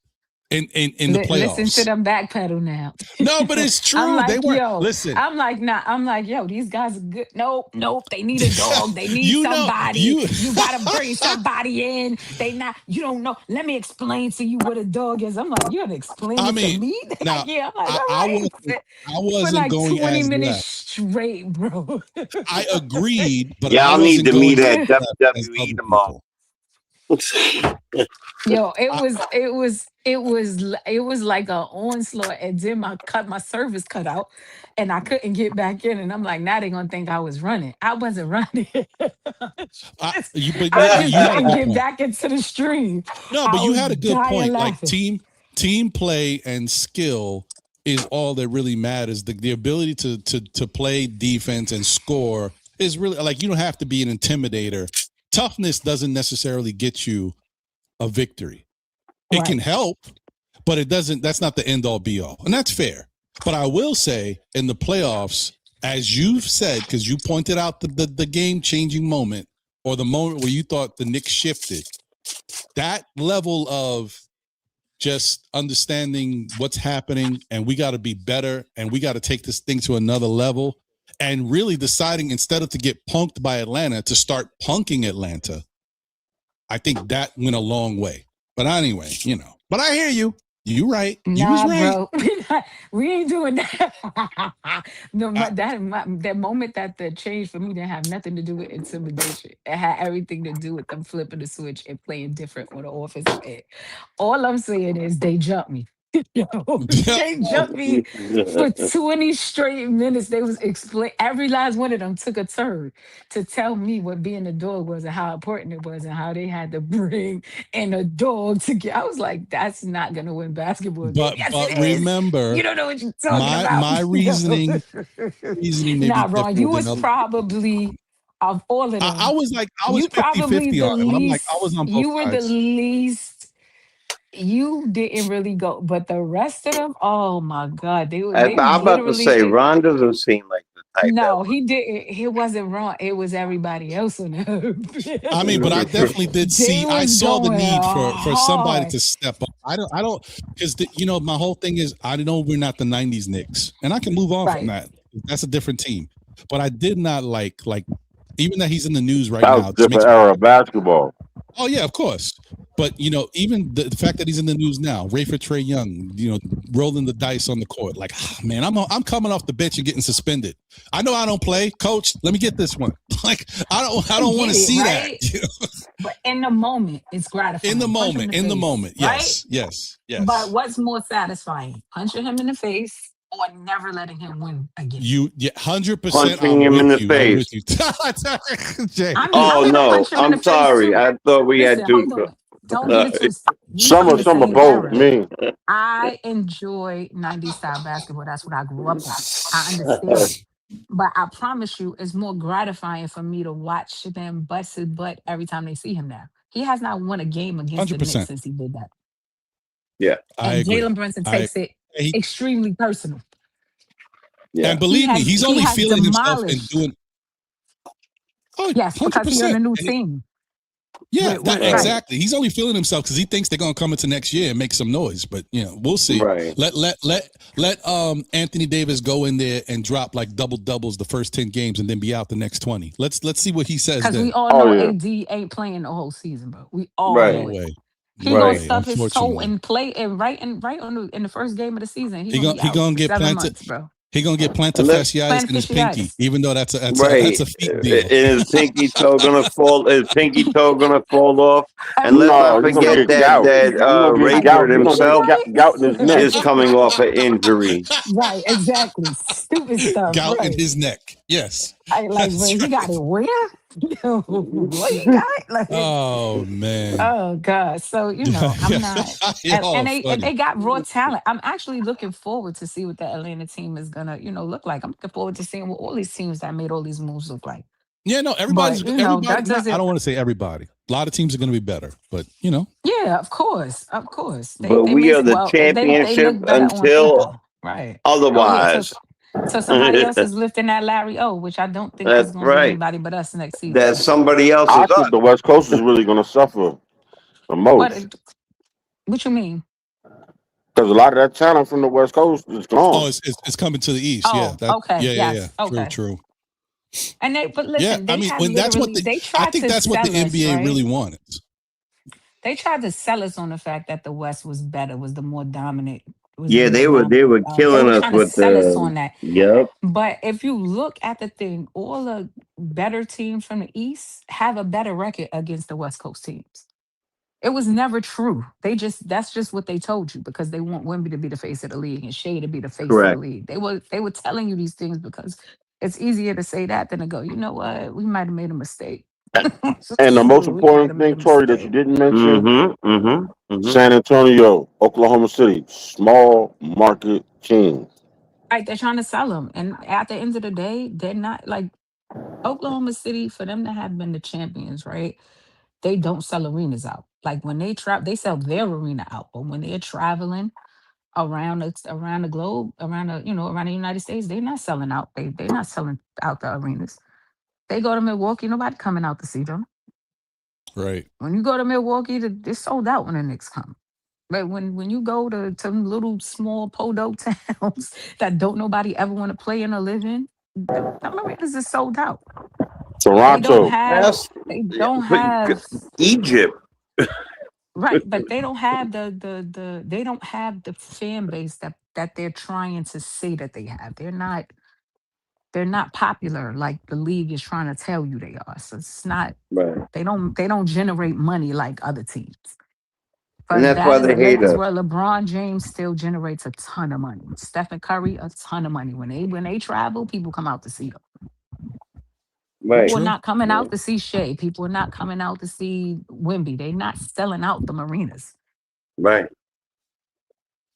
In the Listen to playoffs. them backpedal now. No, but it's I'm true. They like, weren't. yo, Listen, I'm like, nah, I'm like, yo, these guys are good. Nope. They need a dog. They need you know, somebody. You gotta bring somebody in. You don't know. Let me explain to you what a dog is. I'm like, you gotta explain I it to mean, me? now Yeah, I'm like, all I right. For wasn't like going 20 as minutes left. straight, bro. I agreed, but I Y'all need wasn't to meet going as at left as WWE other tomorrow. people. Yo, it I, was like an onslaught, and then my service cut out, and I couldn't get back in. And I'm like, now they're gonna think I was running. I wasn't running. I but just you had a couldn't good get point. back into the stream. No, I but you was had a good dying point. Like laughing. team play and skill is all that really matters. The ability to play defense and score is really like you don't have to be an intimidator. Toughness doesn't necessarily get you a victory. It can Right. help, but it doesn't. That's not the end all be all, and that's fair. But I will say, in the playoffs, as you've said, because you pointed out the game changing moment or the moment where you thought the Knicks shifted, that level of just understanding what's happening and we got to be better and we got to take this thing to another level and really deciding instead of to get punked by Atlanta to start punking Atlanta. I think that went a long way. But anyway, but I hear you. You right. You was Nah, right. bro, we ain't doing that. No, that moment that the change for me didn't have nothing to do with intimidation. It had everything to do with them flipping the switch and playing different on the offensive end. All I'm saying is they jumped me. Yo, they jumped me for 20 straight minutes. They was explain every last one of them took a turn to tell me what being a dog was and how important it was and how they had to bring and a dog to get. I was like, that's not gonna win basketball game. but Yes, but it is. remember You don't know what you're talking my about. my reasoning may be Nah, Ron, you different than was other. probably of all of I them, was like I was you probably 50-50 the on him. I'm like I was least. on both You were the sides. least. You didn't really go, but the rest of them, oh my God, they I'm about to say, literally. Ron doesn't seem like the type that No, he didn't. He wasn't wrong. It was everybody else on I mean, but I the would. definitely did They see. I was saw the going need for somebody hard. to step up. I don't because my whole thing is I know we're not the '90s Knicks, and I can move on from Right. that. That's a different team. But I did not like even that he's in the news right That was now. a Just makes different era of basketball. oh yeah, of course. But even the fact that he's in the news now, Rayford Trey Young, rolling the dice on the court, like man, I'm coming off the bench and getting suspended. I know I don't play, coach. Let me get this one. Like I I don't want get to it, see that. right? But in the moment, it's In the gratifying. Punch him in moment, the face, right? yes, yes, But yes. what's more satisfying? Punching him in the face or never letting him win again? You 100%. Punching I'm him in with the you. I'm with face. you, Jay. I mean, Oh I'm gonna no, punch him in the I'm face sorry. too. I thought we had Listen, hold Duke. on. Don't get it twisted. We from the Some of same both. era. Me, I enjoy 90s style basketball. That's what I grew up on. I understand. But I promise you, it's more gratifying for me to watch them bust his butt every time they see him now. He has not won a game against the Knicks 100%. since he did that. Yeah, I And agree. Jalen Brunson I takes it he, extremely personal. yeah. and believe me, he's He only has feeling himself and demolished. doing. Oh, Yes, because he on 100%. a new And team. yeah, that Right. Right. exactly. He's only feeling himself because he thinks they're gonna come into next year and make some noise. But we'll see. Right. Let Anthony Davis go in there and drop like double doubles the first 10 games and then be out the next 20. Let's see what he says Because we then. all oh know yeah, AD ain't playing the whole season, bro. We all No know Right. it. way. He No gonna Right. way. stub his toe Unfortunately. and play and right on in the first game of the season. He He gonna gonna be he out gonna for get 7 months, bro. he gonna get plantar Unless fasciitis Playing in his pinky, fishiitis. even though that's right. a feet deal. Is pinky toe gonna fall? Is pinky toe gonna fall off? And let's not no, you're gonna forget get that gout. You're gonna get Rayford gout. You're gonna get himself gout in his neck. is coming off an injury. Right, exactly. Stupid stuff. Gout in Right. his neck. Yes, I like, that's wait, he got right. it where? What he got? Like, Oh man. oh God. So, I'm not Y'all and funny. they got raw talent. I'm actually looking forward to see what the Atlanta team is gonna, look like. I'm looking forward to seeing what all these teams that made all these moves look like. Yeah, no, But everybody. that Not, I doesn't. don't want to say everybody. A lot of teams are going to be better, but Yeah, of course, of course. They But they we may are the they championship look better on until paper, right? Oh yeah, otherwise. so somebody else is lifting that Larry O, which I don't think is That's going to be right. anybody but us next That season. somebody else I is think us. the West Coast is really gonna suffer the What most what you mean? because a lot of that talent from the West Coast is oh, gone. it's coming to the east. Yeah, Oh, that okay, yeah. yes, True, okay. true. And but Yeah, listen, I they mean, have when that's what literally they I tried think to that's what the sell us, NBA right? really wanted. They tried to sell us on the fact that the West was better, was the more dominant, was the Yeah, more they dominant. were They killing were us trying to with sell us the on that. yep. But if you look at the thing, all the better teams from the East have a better record against the West Coast teams. It was never true. That's just what they told you because they want Wemby to be the face of the league and Shea to be the face of the Correct. league. They were telling you these things because it's easier to say that than to go, you know what? We might have made a mistake. And the most We might have important made thing, a Tori, that you mistake. didn't mention: Mm-hmm. Mm-hmm. Mm-hmm. San Antonio, Oklahoma City, small market team. Right, they're trying to sell them. And at the end of the day, they're not like Oklahoma City, for them to have been the champions, right? They don't sell arenas out. Like when they travel, they sell their arena out. But when they're traveling, around the globe, around the United States, they're not selling out. They're not selling out the arenas. They go to Milwaukee, nobody coming out to see them. Right. When you go to Milwaukee, it's sold out when the Knicks come. But when you go to them little small podunk towns that don't nobody ever want to play in or live in, them arenas is sold out. They don't Toronto. have Yes, they yeah, don't but have Egypt, right, but they don't have they don't have the fan base that they're trying to say that they have. They're not popular like the league is trying to tell you they are. So it's not right? they don't generate money like other teams. And But that's why that is they the hate Lakers us. where LeBron James still generates a ton of money. Stephen Curry, a ton of money. When they travel, people come out to see them. Right, People are True. not coming yeah, out to see Shea. People are not coming out to see Wimby. They're not selling out the marinas. right.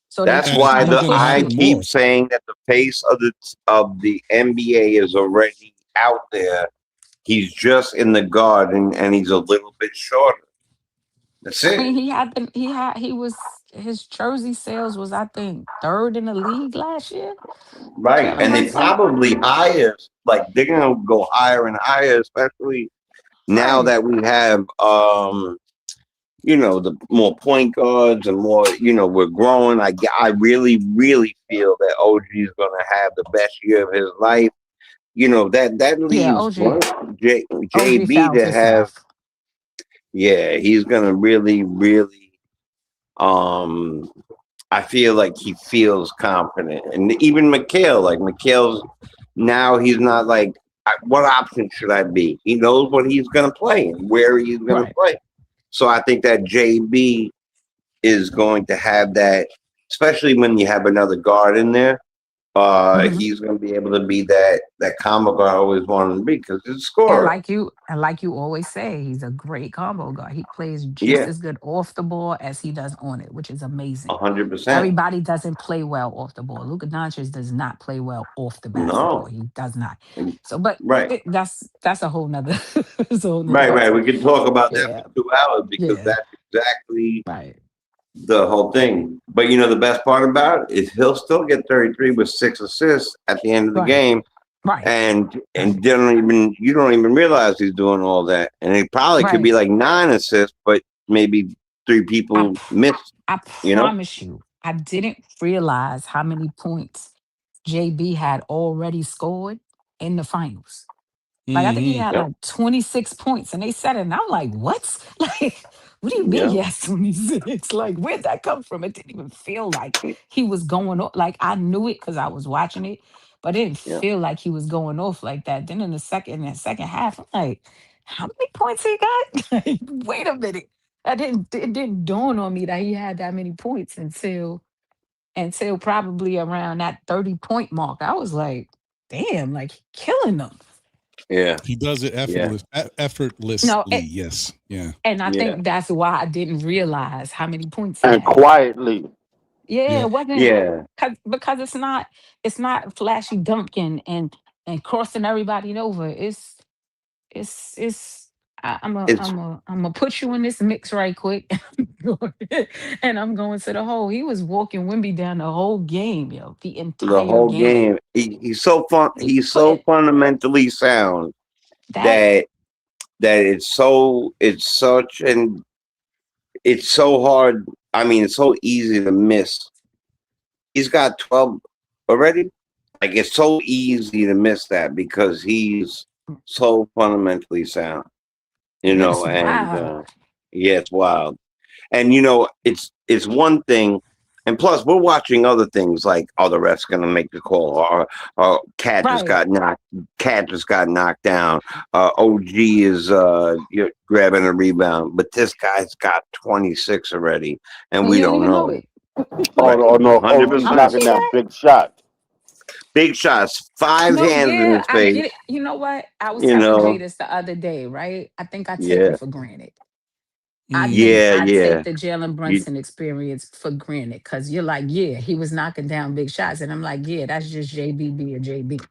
So they That's And it's why trying to only the going to push I happen you. keep more. saying that the pace of the NBA is already out there. He's just in the garden, and he's a little bit shorter. That's I mean, it. he was his jersey sales was I think third in the league last year. Right, Jalen and they Brunson, probably hire like they're gonna go higher and higher, especially now right? that we have the more point guards and more, we're growing. I really feel that OG is gonna have the best year of his life. That Yeah, leaves OG OG JB found to have. himself. Yeah, he's gonna really. Um, I feel like he feels confident, and even Mikhail's now he's not like, what option should I be? He knows what he's gonna play and where he's gonna Right. play. So I think that JB is going to have that, especially when you have another guard in there. Mhm. He's going to be able to be that combo guard I always wanted to be because he's a And scorer. like you always say, he's a great combo guy. He plays just Yeah, as good off the ball as he does on it, which is amazing. 100%. Everybody doesn't play well off the ball. Luka Doncic does not play well off the basketball. No, He does not. and- So, but right, that's a whole nother that's a whole nother right. conversation. We can talk about that Yeah, for 2 hours because yeah, that's exactly right, the whole thing. But the best part about it is he'll still get 33 with 6 assists at the end of the right, game. right, And right, you don't even realize he's doing all that, and it probably could be right. like 9 assists, but maybe three I people pr- missed. I You know? promise you, I didn't realize how many points JB had already scored in the finals. Like I think he Hmm. had Yep. like 26 points, and they said it, and I'm like, what? Like, what do you mean Yeah. he has 26? Like, where'd that come from? It didn't even feel like he was going off. Like I knew it because I was watching it, but it didn't Yeah. feel like he was going off like that. Then in the second half, I'm like, how many points he got? Like, wait a minute. It didn't dawn on me that he had that many points until probably around that 30-point mark. I was like, damn, like he killing them. Yeah. He does it Yeah. No, effortlessly. Yes. Yeah. and I Yeah. think that's why I didn't realize how many points he And had. quietly. Yeah, Yeah. it wasn't Yeah. because it's not flashy dunking and crossing everybody over. It's It's I'm gonna put you in this mix right quick, and I'm going to the hole. He was walking Wimby down the whole game, yo, the the entire whole game. game. He's so fun. He He's put so it fundamentally sound that that it's so hard. I mean, it's so easy to miss. He's got 12 already. Like it's so easy to miss that because he's so fundamentally sound. it's And wild. yeah, it's wild. And it's one thing, and plus we're watching other things like, oh, the ref's gonna make the call, or Right. Cat just got knocked down. OG is you're grabbing a rebound, but this guy's got 26 already, and And we you don't don't even know know. it. Oh, Right, oh no, hundred OG's How much percent. knocking he down got? big shots. Big shots, five No, hands in yeah, his I face. get it. You know what? I was You telling Jay know, this the other day, right? I think I take him yeah, for granted. I think Hmm. yeah, I take yeah. the Jalen You, Brunson experience for granted because you're like, yeah, he was knocking down big shots. And I'm like, yeah, that's just JB being JB.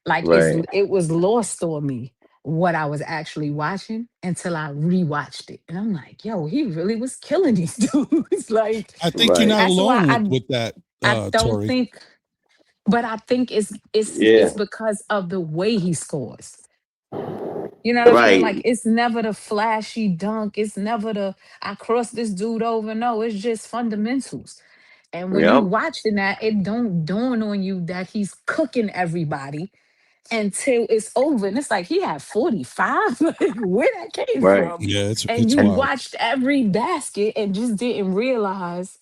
Like right, it was lost on me what I was actually watching until I rewatched it. And I'm like, yo, he really was killing these dudes. Like, I think you're not that's why alone with that, I don't Tori. think, but I think it's Yeah. because of the way he scores. You know what I'm saying? Right. Like, it's never the flashy dunk. It's never the I crossed this dude over. No, it's just fundamentals. And when you Yep. watching that, it don't dawn on you that he's cooking everybody until it's over. And it's like he had 45. Like, where that came Right. from? Yeah, And it's you And wild. watched every basket and just didn't realize,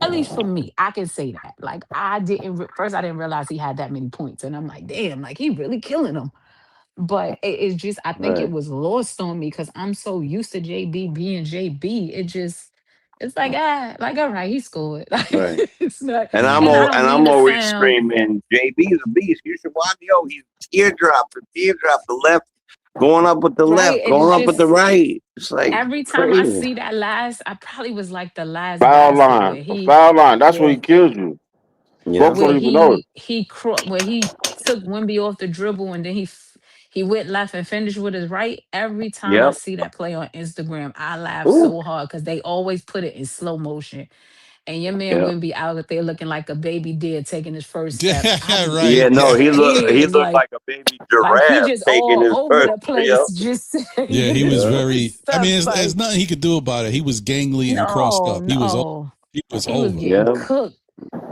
at least for me, I can say that. Like, I didn't first I didn't realize he had that many points. And I'm like, damn, like he really killing them. But it's just, I think it right. was lost on me because I'm so used to JB being JB. It's like, like, all right, he scored. Like, Right. it's not, And and I and don't mean I'm to always sound screaming, JB's a beast. You should watch. Yo, he's teardrop, the left, going up with the right. left, And going it's up with the just, right. It's like every time I crazy. see that I probably was like the last Foul basket line. where A foul line. That's what he yeah, kills you. Yeah. Folks where don't even know it. where he took Wimby off the dribble and then he went left and finished with his right. Every time I Yep. see that play on Instagram, I laugh Ooh. so hard because they always put it in slow motion. And your man Yep. Wimby out there looking like a baby deer taking his first step. I Yeah, be right. Yeah. in No, he tears, looked like a baby like he giraffe just taking all his over first. the place, Yep. just Yeah, saying he was his Yeah. very. first I mean, steps. there's Like, nothing he could do about it. He was gangly and crossed no, up. He was over. no, He was he was over. getting Yeah. cooked.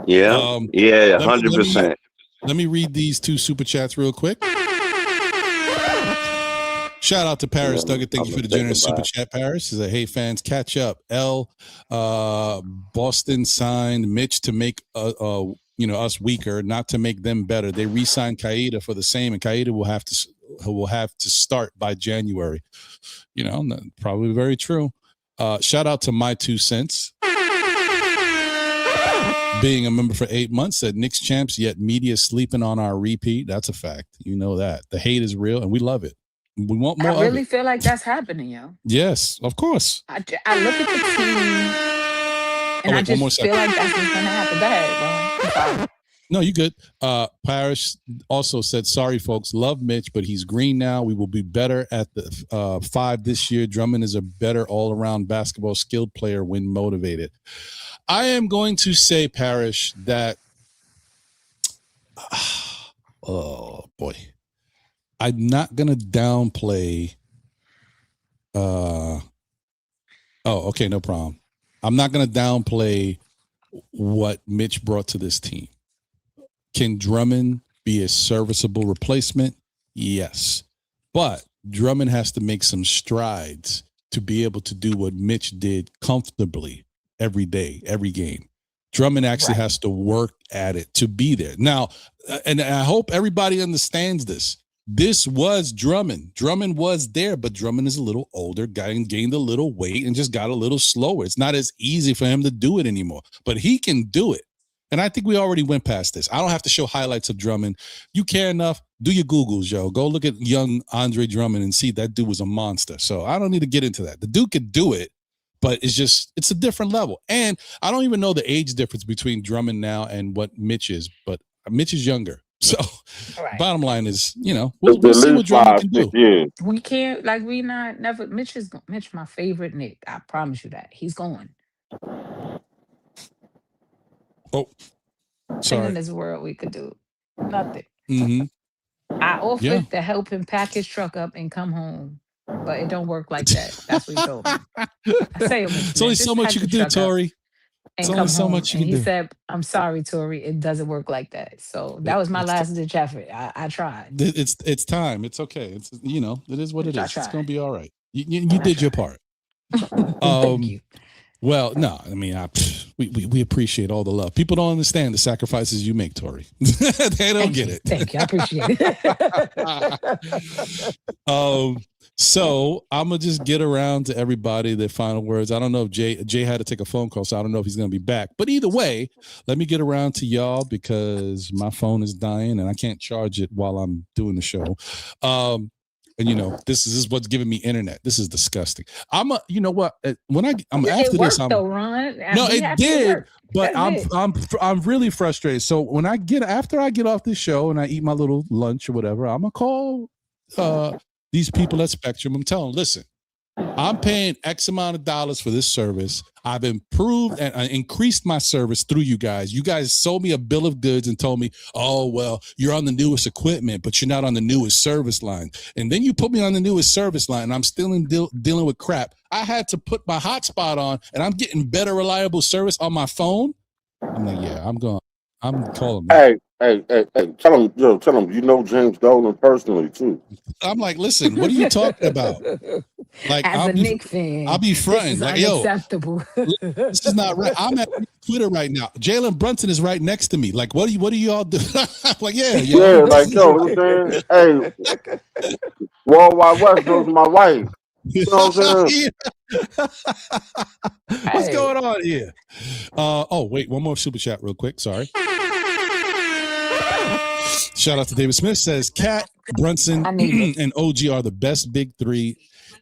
Yeah. Yeah. Let me let me 100%. let me read these 2 super chats real quick. Shout out to Paris Yeah, Duggar. Thank I'm you gonna for the think generous super about chat, Paris. He said, hey, fans, catch up. Boston signed Mitch to make us weaker, not to make them better. They re-signed Kaida for the same, and Kaida will have to start by January. Probably very true. Shout out to my 2 cents. Being a member for 8 months, said Knicks champs, yet media sleeping on our repeat. That's a fact. You know that. The hate is real, and we love it. We want I more of really it. feel like that's happening, yo. Yes, of course. I look at the team Oh, and I wait, one just more second. feel like that's what's gonna happen. Go ahead, Ron. I'm sorry. No, you good. Parrish also said, sorry, folks, love Mitch, but he's green now. We will be better at the 5 this year. Drummond is a better all-around basketball skilled player when motivated. I am going to say, Parrish, that oh boy, I'm not gonna downplay. Okay, no problem. I'm not gonna downplay what Mitch brought to this team. Can Drummond be a serviceable replacement? Yes, but Drummond has to make some strides to be able to do what Mitch did comfortably every day, every game. Drummond actually has to work at it to be there. Now, and I hope everybody understands this. This was Drummond. Drummond was there, but Drummond is a little older, gained a little weight, and just got a little slower. It's not as easy for him to do it anymore, but he can do it. And I think we already went past this. I don't have to show highlights of Drummond. You care enough, do your Googles, yo. Go look at young Andre Drummond and see that dude was a monster. So I don't need to get into that. The dude could do it, but it's a different level. And I don't even know the age difference between Drummond now and what Mitch is, but Mitch is younger. So bottom line is, we'll see what Drummond can do. Years. We can't, like, we not never. Mitch, my favorite Nick. I promise you that he's going. Oh, Nothing sorry. in this world we could do. Nothing. Mm-hmm. I offered to help him pack his truck up and come home, but it don't work like that. That's what he told me. I say, It's only so much you can do, Tori. And It's come only so home. much you And can he do. said, I'm sorry, Tori, it doesn't work like that. So that was my last ditch effort. I tried. It's time. It's okay. It is what it is. It's gonna be all right. You did your part. Thank you. Well, no, I mean, we appreciate all the love. People don't understand the sacrifices you make, Tori. They don't get it. Thank you. I appreciate it. So I'm gonna just get around to everybody their final words. I don't know if Jay had to take a phone call, so I don't know if he's gonna be back. But either way, let me get around to y'all because my phone is dying and I can't charge it while I'm doing the show. And this is what's giving me internet. This is disgusting. You know what? When I'm after this, I'm though, Ron. No, it did, but I'm really frustrated. So when after I get off this show and I eat my little lunch or whatever, I'm gonna call these people at Spectrum. I'm telling them, listen, I'm paying X amount of dollars for this service. I've improved and increased my service through you guys. You guys sold me a bill of goods and told me, oh, well, you're on the newest equipment, but you're not on the newest service line. And then you put me on the newest service line, and I'm still dealing with crap. I had to put my hotspot on, and I'm getting better, reliable service on my phone. I'm like, yeah, I'm calling that. Hey, tell him you know James Dolan personally too. I'm like, listen, what are you talking about? Like, As a Nick fan, I'll be this fronting. is Like, yo, unacceptable. this is not right. I'm at Twitter right now. Jalen Brunson is right next to me. Like, what do y'all do? I'm like, yeah, Yeah, yo. like yo, what I'm saying, hey, World Wide West knows my wife. You know what I'm saying? What's Hey, going on here? Oh, wait, one more super chat real quick. Sorry. Shout out to David Smith. Says Cat, Brunson, I need it. and OG are the best big three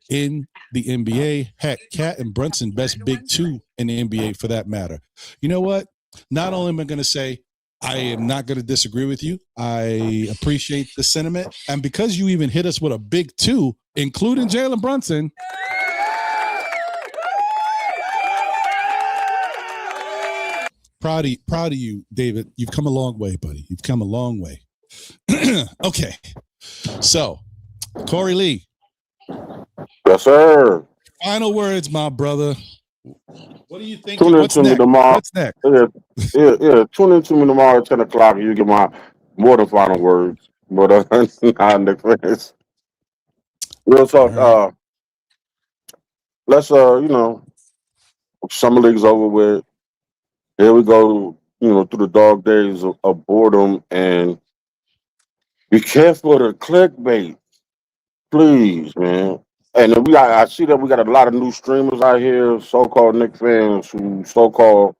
in the NBA. Heck, Cat and Brunson best big two in the NBA for that matter. You know what? Not only am I going to say I am not going to disagree with you, I appreciate the sentiment. And because you even hit us with a big two, including Jalen Brunson, proud of you, David. You've come a long way, buddy. You've come a long way. Okay. So, Corey Lee. Yes, sir. Final words, my brother. What do you think? Tune in What's to me next? tomorrow. What's next? Yeah. Tune in to me tomorrow at 10 o'clock. You get my more than final words. But nah, Nick fans. Real All talk. right. Let's summer league's over with. Here we go. Through the dog days of boredom, and be careful of the clickbait, please, man. And then I see that we got a lot of new streamers out here, so-called Nick fans, who so-called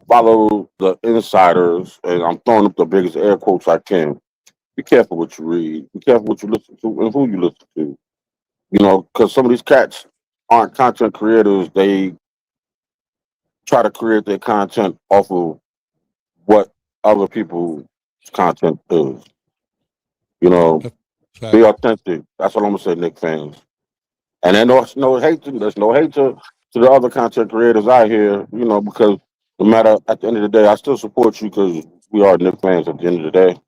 follow the insiders, and I'm throwing up the biggest air quotes I can. Be careful what you read. Be careful what you listen to and who you listen to. Because some of these cats aren't content creators. They try to create their content off of what other people's content is. You know, be authentic. That's what I'm gonna say, Nick fans. And there's no hate. There's no hate to the other content creators out here. Because no matter at the end of the day, I still support you because we are Nick fans at the end of the day.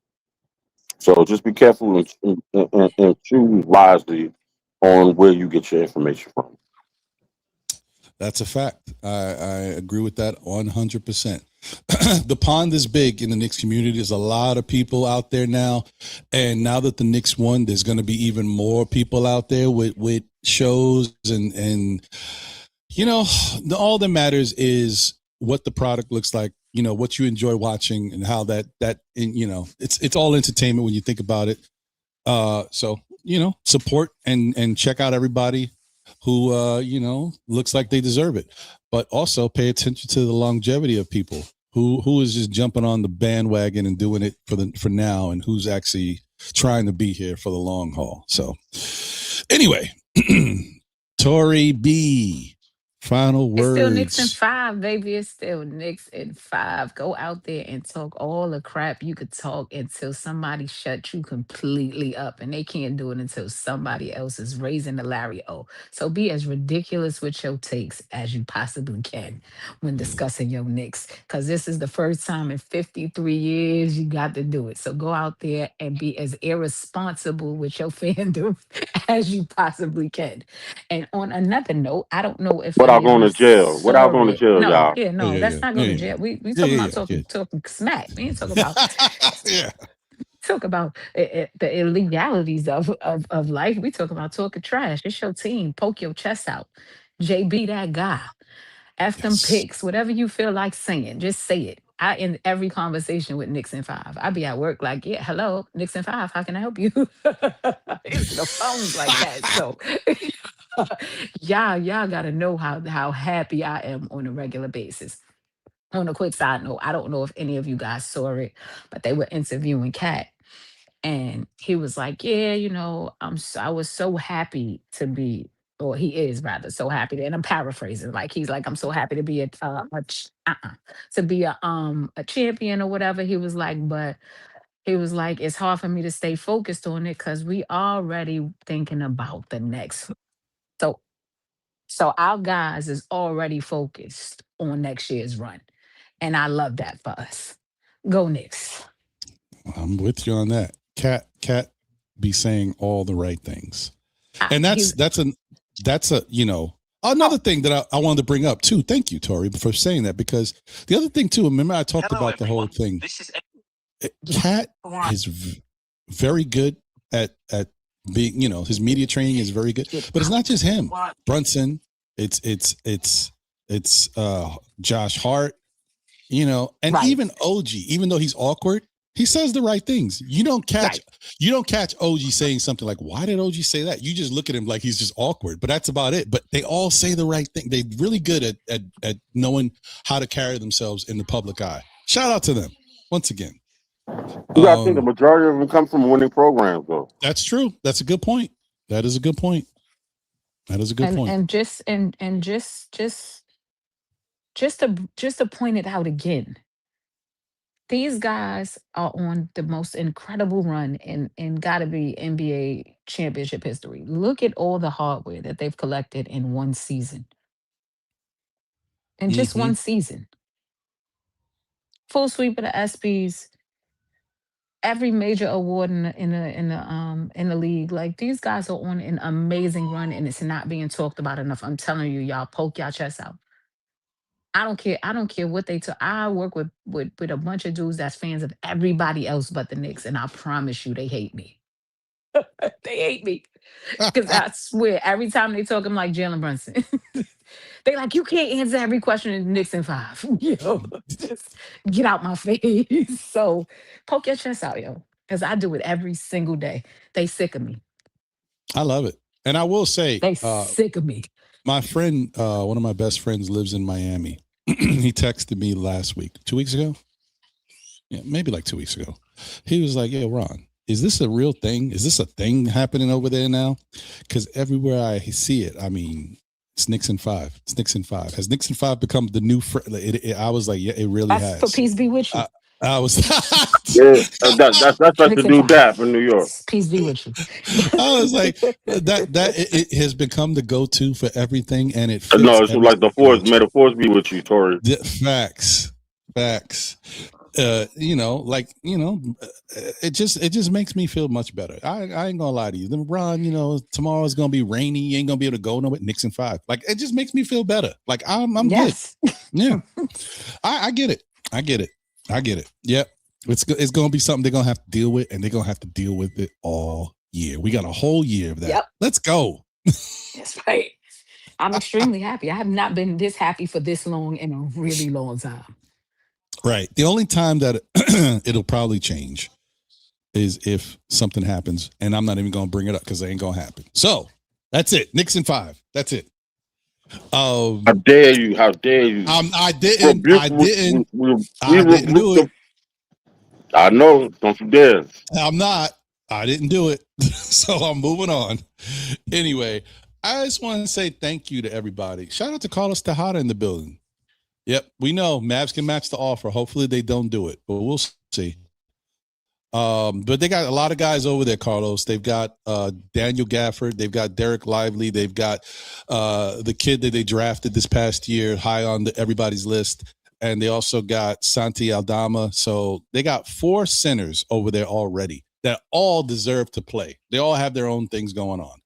So just be careful and choose wisely on where you get your information from. That's a fact. I agree with that 100%. The pond is big in the Knicks community. There's a lot of people out there now. And now that the Knicks won, there's going to be even more people out there with shows. And all that matters is what the product looks like, what you enjoy watching and how it's all entertainment when you think about it. So, support and check out everybody who looks like they deserve it, but also pay attention to the longevity of people who is just jumping on the bandwagon and doing it for now, and who's actually trying to be here for the long haul. So anyway, Tori B, final It's still Knicks in words. 5, baby. It's still Knicks in 5. Go out there and talk all the crap you could talk until somebody shut you completely up. And they can't do it until somebody else is raising the Larry O. So be as ridiculous with your takes as you possibly can when discussing your Knicks. Because this is the first time in 53 years you got to do it. So go out there and be as irresponsible with your fandom as you possibly can. And on another note, I don't know if Without any of going you to jail. saw Without going to it. jail, No, y'all. yeah, Oh, no, yeah, that's yeah, not yeah, going to yeah, jail. We yeah, talking yeah, about yeah, yeah. talking smack. We ain't talking about Yeah. the illegalities of life. We talking about talking trash. It's your team. Poke your chest out. JB that guy. F them Yes. picks, whatever you feel like saying, just say it. I in every conversation with Nixon 5. I be at work like, yeah, hello, Nixon 5, how can I help you? It's the phones like that. So y'all gotta know how happy I am on a regular basis. On a quick side note, I don't know if any of you guys saw it, but they were interviewing Kat, and he was like, "Yeah, I was so happy to be, or he is rather so happy." And I'm paraphrasing, like he's like, "I'm so happy to be to be a champion or whatever." He was like, but He was like, it's hard for me to stay focused on it because we already thinking about the next. So so our guys is already focused on next year's run. And I love that for us. Go Knicks. I'm with you on that. Cat be saying all the right things. And He's that's a another thing that I wanted to bring up too. Thank you, Tori, for saying that, because the other thing too, remember I talked about the whole thing. Cat is very good at being, his media training is very good, but it's not just him. Brunson, it's Josh Hart, and Right. even OG, even though he's awkward, he says the right things. You don't catch OG saying something like, why did OG say that? You just look at him like he's just awkward, but that's about it. But they all say the right thing. They're really good at knowing how to carry themselves in the public eye. Shout out to them once again. You got to think the majority of them come from winning programs, though. That's true. That's a good point. That is a good point. That is a good point. And just to point it out again, these guys are on the most incredible run in gotta be NBA championship history. Look at all the hardware that they've collected in one season. In just one season. Full sweep of the ESPYs, every major award in the league. Like, these guys are on an amazing run and it's not being talked about enough. I'm telling you, y'all poke y'all chests out. I don't care what they took. I work with a bunch of dudes that's fans of everybody else but the Knicks, and I promise you, they hate me. They hate me because I swear every time they talk, I'm like Jalen Brunson. They like, you can't answer every question in Knicks in 5. Yo, just get out my face. So poke your chest out, yo, because I do it every single day. They sick of me. I love it, and I will say, they sick of me. My friend, one of my best friends, lives in Miami. He texted me last week, 2 weeks ago. Yeah, maybe like 2 weeks ago. He was like, "Yo, Ron, is this a real thing? Is this a thing happening over there now? Because everywhere I see it, I mean, it's Knicks in 5. It's Knicks in 5. Has Knicks in 5 become the new? I was like, yeah, it really has. For peace be with you. I was. That's like the new DAP in New York. Peace be with you. I was like, that it has become the go-to for everything, and it fits. No, it's like the force. May the force be with you, Tori. Facts. It just makes me feel much better. I ain't gonna lie to you. Ron, tomorrow is gonna be rainy. You ain't gonna be able to go nowhere. Knicks in 5. Like, it just makes me feel better. Like, I'm yes. good. Yeah, I get it. I get it. Yep. It's gonna be something they're gonna have to deal with, and they're gonna have to deal with it all year. We got a whole year of that. Yep. Let's go. That's right. I'm extremely happy. I have not been this happy for this long in a really long time. Right. The only time that it'll probably change is if something happens, and I'm not even going to bring it up because it ain't going to happen. So that's it. Knicks in 5. That's it. How dare you? How dare you? I didn't do it. I know. Don't you dare. I didn't do it. So I'm moving on. Anyway, I just want to say thank you to everybody. Shout out to Carlos Tejada in the building. Yep, we know Mavs can match the offer. Hopefully they don't do it, but we'll see. But they got a lot of guys over there, Carlos. They've got Daniel Gafford. They've got Derek Lively. They've got the kid that they drafted this past year, high on everybody's list. And they also got Santi Aldama. So they got 4 centers over there already that all deserve to play. They all have their own things going on.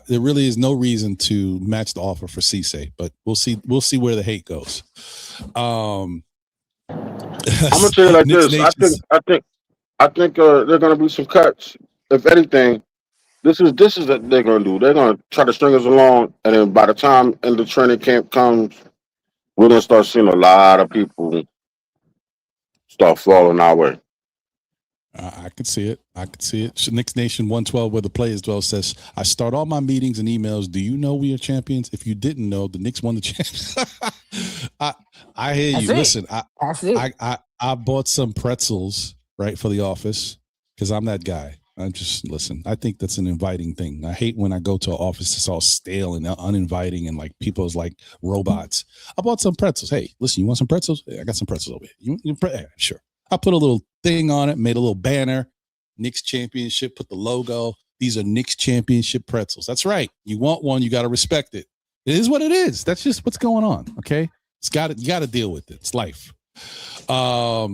There really is no reason to match the offer for Cisse, but we'll see where the hate goes. I'm gonna tell you like this. I think there are gonna be some cuts. If anything, this is what they're gonna do. They're gonna try to string us along, and then by the time the training camp comes, we're gonna start seeing a lot of people start falling our way. I could see it. Knicks Nation 112, where the players dwell, says, I start all my meetings and emails. Do you know we are champions? If you didn't know, the Knicks won the championship. I hear you. Listen, I bought some pretzels, right, for the office because I'm that guy. Listen, I think that's an inviting thing. I hate when I go to an office that's all stale and uninviting and like people's like robots. I bought some pretzels. Hey, listen, you want some pretzels? Yeah, I got some pretzels over here. Sure. I put a little thing on it, made a little banner, Knicks championship, put the logo. These are Knicks championship pretzels. That's right. You want one, you got to respect it. It is what it is. That's just what's going on. Okay. You got to deal with it. It's life. But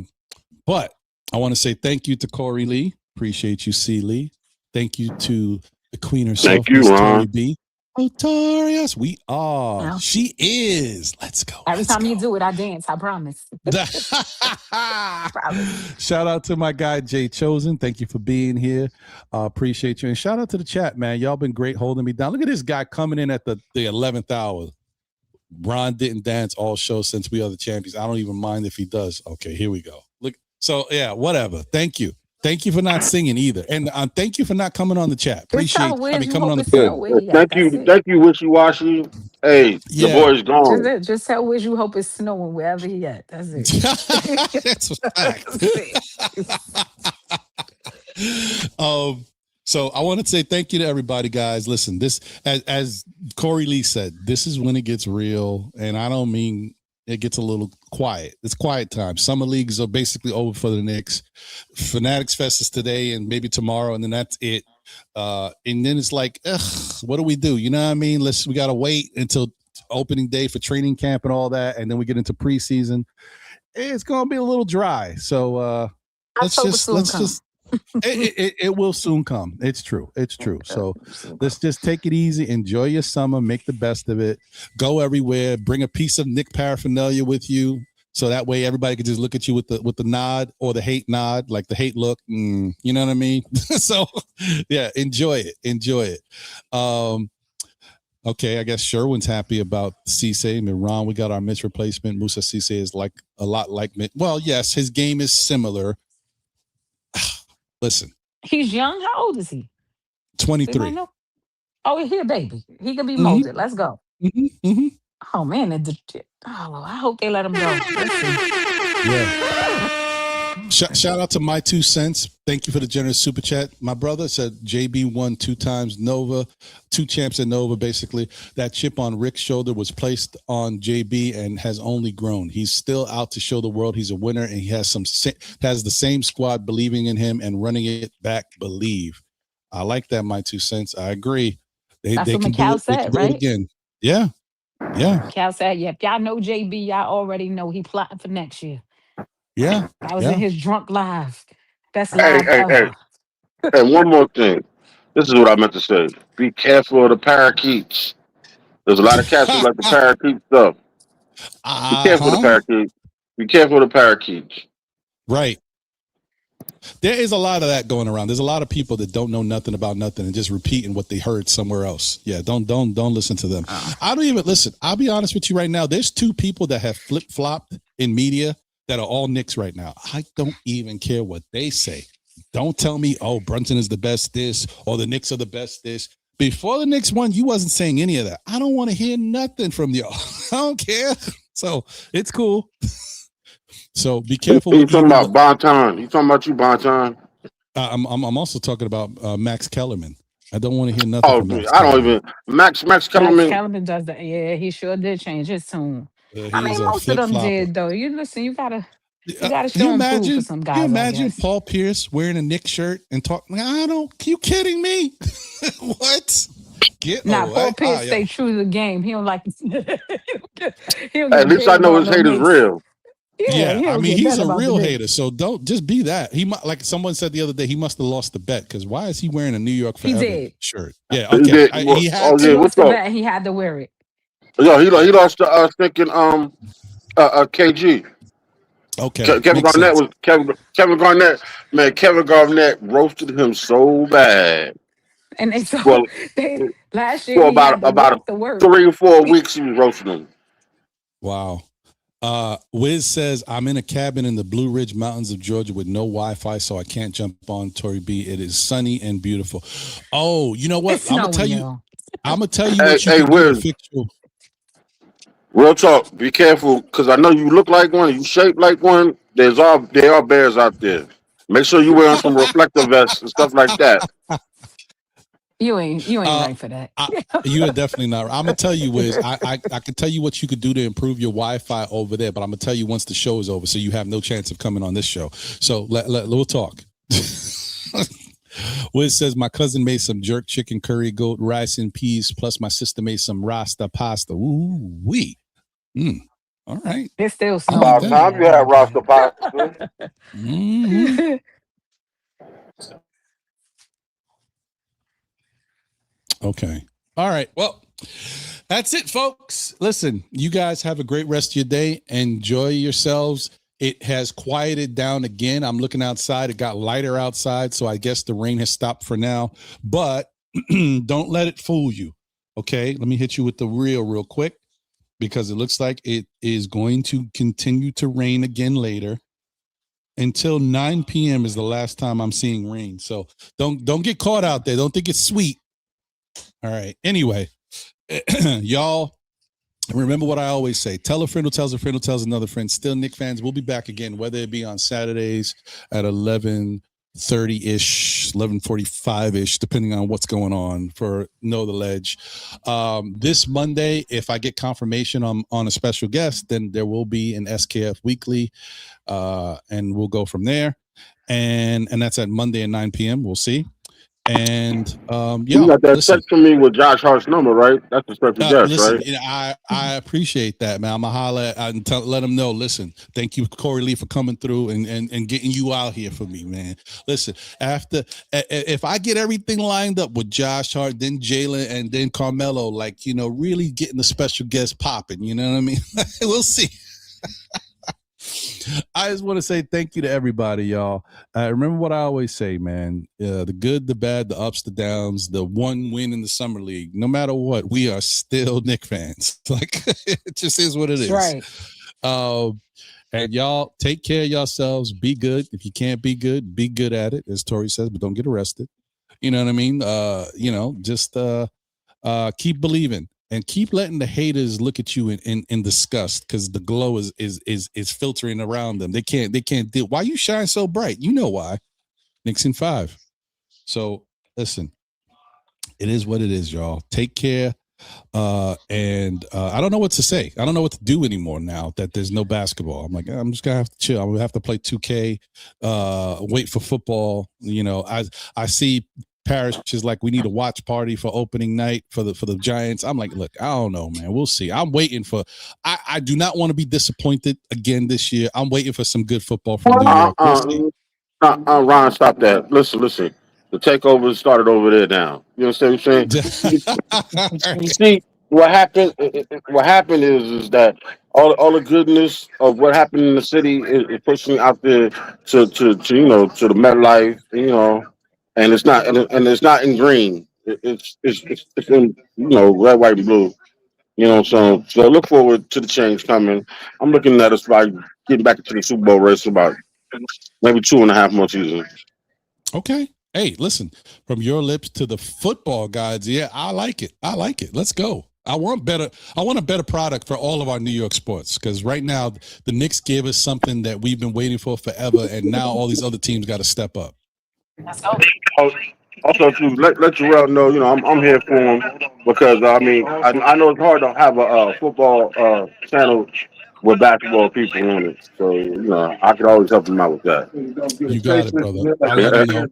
I want to say thank you to Corey Lee. Appreciate you, C. Lee. Thank you to the queen herself, Thank you, Miss Tori Ron. B. Notorious. We are. Yeah. She is. Let's go. Every Let's time go. you do it, I dance. I promise. Shout out to my guy Jay Chosen. Thank you for being here. Appreciate you. And shout out to the chat, man. Y'all been great holding me down. Look at this guy coming in at the 11th hour. Ron didn't dance all show since we are the champions. I don't even mind if he does. Okay, here we go. Look. So yeah, whatever. Thank you. Thank you for not singing either, and thank you for not coming on the chat. Appreciate coming on the chat. Thank you, Wishy Washy. Hey, the boy's gone. Just tell Wiz you hope it's snowing wherever he at. That's it. That's a fact. So I want to say thank you to everybody, guys. Listen, this as Corey Lee said, this is when it gets real, and I don't mean it gets a little quiet. It's quiet time. Summer leagues are basically over for the Knicks. Fanatics Fest is today and maybe tomorrow, and then that's it. And then it's like, what do we do? You know what I mean? We got to wait until opening day for training camp and all that, and then we get into preseason. It's going to be a little dry. So let's just. It will soon come. It's true. So let's just take it easy. Enjoy your summer. Make the best of it. Go everywhere. Bring a piece of Knick paraphernalia with you, so that way everybody can just look at you with the nod or the hate nod, like the hate look. You know what I mean? So yeah, enjoy it. Okay, I guess Sherwin's happy about Cisse. And Ron, we got our Mitch replacement. Musa Cisse is like a lot like Mitch. Well, yes, his game is similar. Listen. He's young. How old is he? 23. Oh, he a baby. He can be molded. Let's go. Mm-hmm. Oh, man. I hope they let him go. Let's see. Yeah. Shout out to My 2 Cents. Thank you for the generous super chat. My brother said JB won 2 times Nova, 2 champs at Nova. Basically, that chip on Rick's shoulder was placed on JB and has only grown. He's still out to show the world he's a winner, and he has the same squad believing in him and running it back. Believe. I like that. My 2 cents. I agree. That's what can Cal said, right? Again. Yeah. Cal said, "If y'all know JB, y'all already know he plotting for next year." Yeah. I was in his drunk live. Best live ever. Hey, one more thing. This is what I meant to say. Be careful of the parakeets. There's a lot of cats who like the parakeet stuff. Be careful of the parakeets. Be careful of the parakeets. Right. There is a lot of that going around. There's a lot of people that don't know nothing about nothing and just repeating what they heard somewhere else. Yeah, don't listen to them. I don't even listen. I'll be honest with you right now. There's 2 people that have flip-flopped in media that are all Knicks right now. I don't even care what they say. Don't tell me, oh, Brunson is the best this, or the Knicks are the best this. Before the Knicks won, you wasn't saying any of that. I don't want to hear nothing from y'all. I don't care. So it's cool. So be careful. You talking about Bonton? You talking about you, Bonton? I'm also talking about Max Kellerman. I don't want to hear nothing. Oh, from Max I don't even. Max Kellerman. Max Kellerman does that. Yeah, he sure did change his tune. I mean, most of them did though. You gotta show him food for some guys. Can you imagine Paul Pierce wearing a Knicks shirt and talking? You kidding me? What? Paul Pierce stay true to the game. He don't like. At least I know his hate is real. Yeah, I mean he's a real hater. So don't just be that. He might, like someone said the other day, he must have lost the bet because why is he wearing a New York Forever shirt? Yeah, okay. He lost the bet. He had to wear it. Yeah, he lost to thinking KG. Okay. Kevin Garnett. Man, Kevin Garnett roasted him so bad. And they last year for about 3 or 4 weeks he was roasting him. Wow. Wiz says, I'm in a cabin in the Blue Ridge Mountains of Georgia with no Wi-Fi, so I can't jump on Tory B. It is sunny and beautiful. Oh, you know what? I'm gonna tell you what you can do to fix your... Real talk, be careful, because I know you look like one, you shape like one. There are bears out there. Make sure you wear some reflective vests and stuff like that. You ain't right for that. You are definitely not. I'm gonna tell you, Wiz. I can tell you what you could do to improve your Wi-Fi over there, but I'm gonna tell you once the show is over, so you have no chance of coming on this show. So we'll talk. Wiz says my cousin made some jerk chicken curry goat rice and peas, plus my sister made some rasta pasta. Ooh wee. All right. It's still About snowing. time you had Rasta pasta. Mm-hmm. Okay. All right. Well, that's it, folks. Listen, you guys have a great rest of your day. Enjoy yourselves. It has quieted down again. I'm looking outside. It got lighter outside, so I guess the rain has stopped for now. But don't let it fool you. Okay? Let me hit you with the real quick, because it looks like it is going to continue to rain again later. Until 9 p.m. is the last time I'm seeing rain. So don't get caught out there. Don't think it's sweet. All right. Anyway, y'all, remember what I always say. Tell a friend who tells a friend who tells another friend. Still, Knick fans, we'll be back again, whether it be on Saturdays at 11:30-ish, 11:45-ish, depending on what's going on for Know the Ledge. This Monday, if I get confirmation on a special guest, then there will be an SKF Weekly, and we'll go from there. And that's at Monday at 9 p.m. We'll see. And you got that text from me with Josh Hart's number, right? That's the special guest, listen, right? I appreciate that, man. I'm gonna holler and let him know. Listen, thank you, Corey Lee, for coming through and getting you out here for me, man. Listen, if I get everything lined up with Josh Hart, then Jalen, and then Carmelo, like, really getting the special guest popping, you know what I mean? We'll see. I just want to say thank you to everybody, y'all. Remember what I always say, man. The good, the bad, the ups, the downs, the one win in the summer league. No matter what, we are still Knick fans. Like, it just is what it is. Right. And y'all take care of yourselves. Be good. If you can't be good at it, as Tori says, but don't get arrested. You know what I mean? Just keep believing. And keep letting the haters look at you in disgust, because the glow is filtering around them. They can't deal. Why you shine so bright? You know why. Knicks in 5. So listen, it is what it is, y'all. Take care. And I don't know what to say. I don't know what to do anymore now that there's no basketball. I'm like, I'm just gonna have to chill. I'm gonna have to play 2K, wait for football. I see Parrish is like, we need a watch party for opening night for the Giants. I'm like, look, I don't know, man. We'll see. I'm waiting for. I do not want to be disappointed again this year. I'm waiting for some good football from New York. We'll Ron, stop that. Listen. The takeover started over there now. You understand what I'm saying? You see, what happened? What happened is that all the goodness of what happened in the city is pushing out there to the MetLife, and it's not and it's not in green. It's in red, white, and blue. So look forward to the change coming. I'm looking at us like getting back into the Super Bowl race in about maybe 2.5 months season. Okay. Hey, listen, from your lips to the football gods. Yeah, I like it. Let's go. I want a better product for all of our New York sports, because right now the Knicks gave us something that we've been waiting for forever, and now all these other teams got to step up. Let's go. Also, to let Jarrell know, I'm here for him, because I know it's hard to have a football channel with basketball people on it. So I could always help him out with that. You got it, brother. I love you, yo.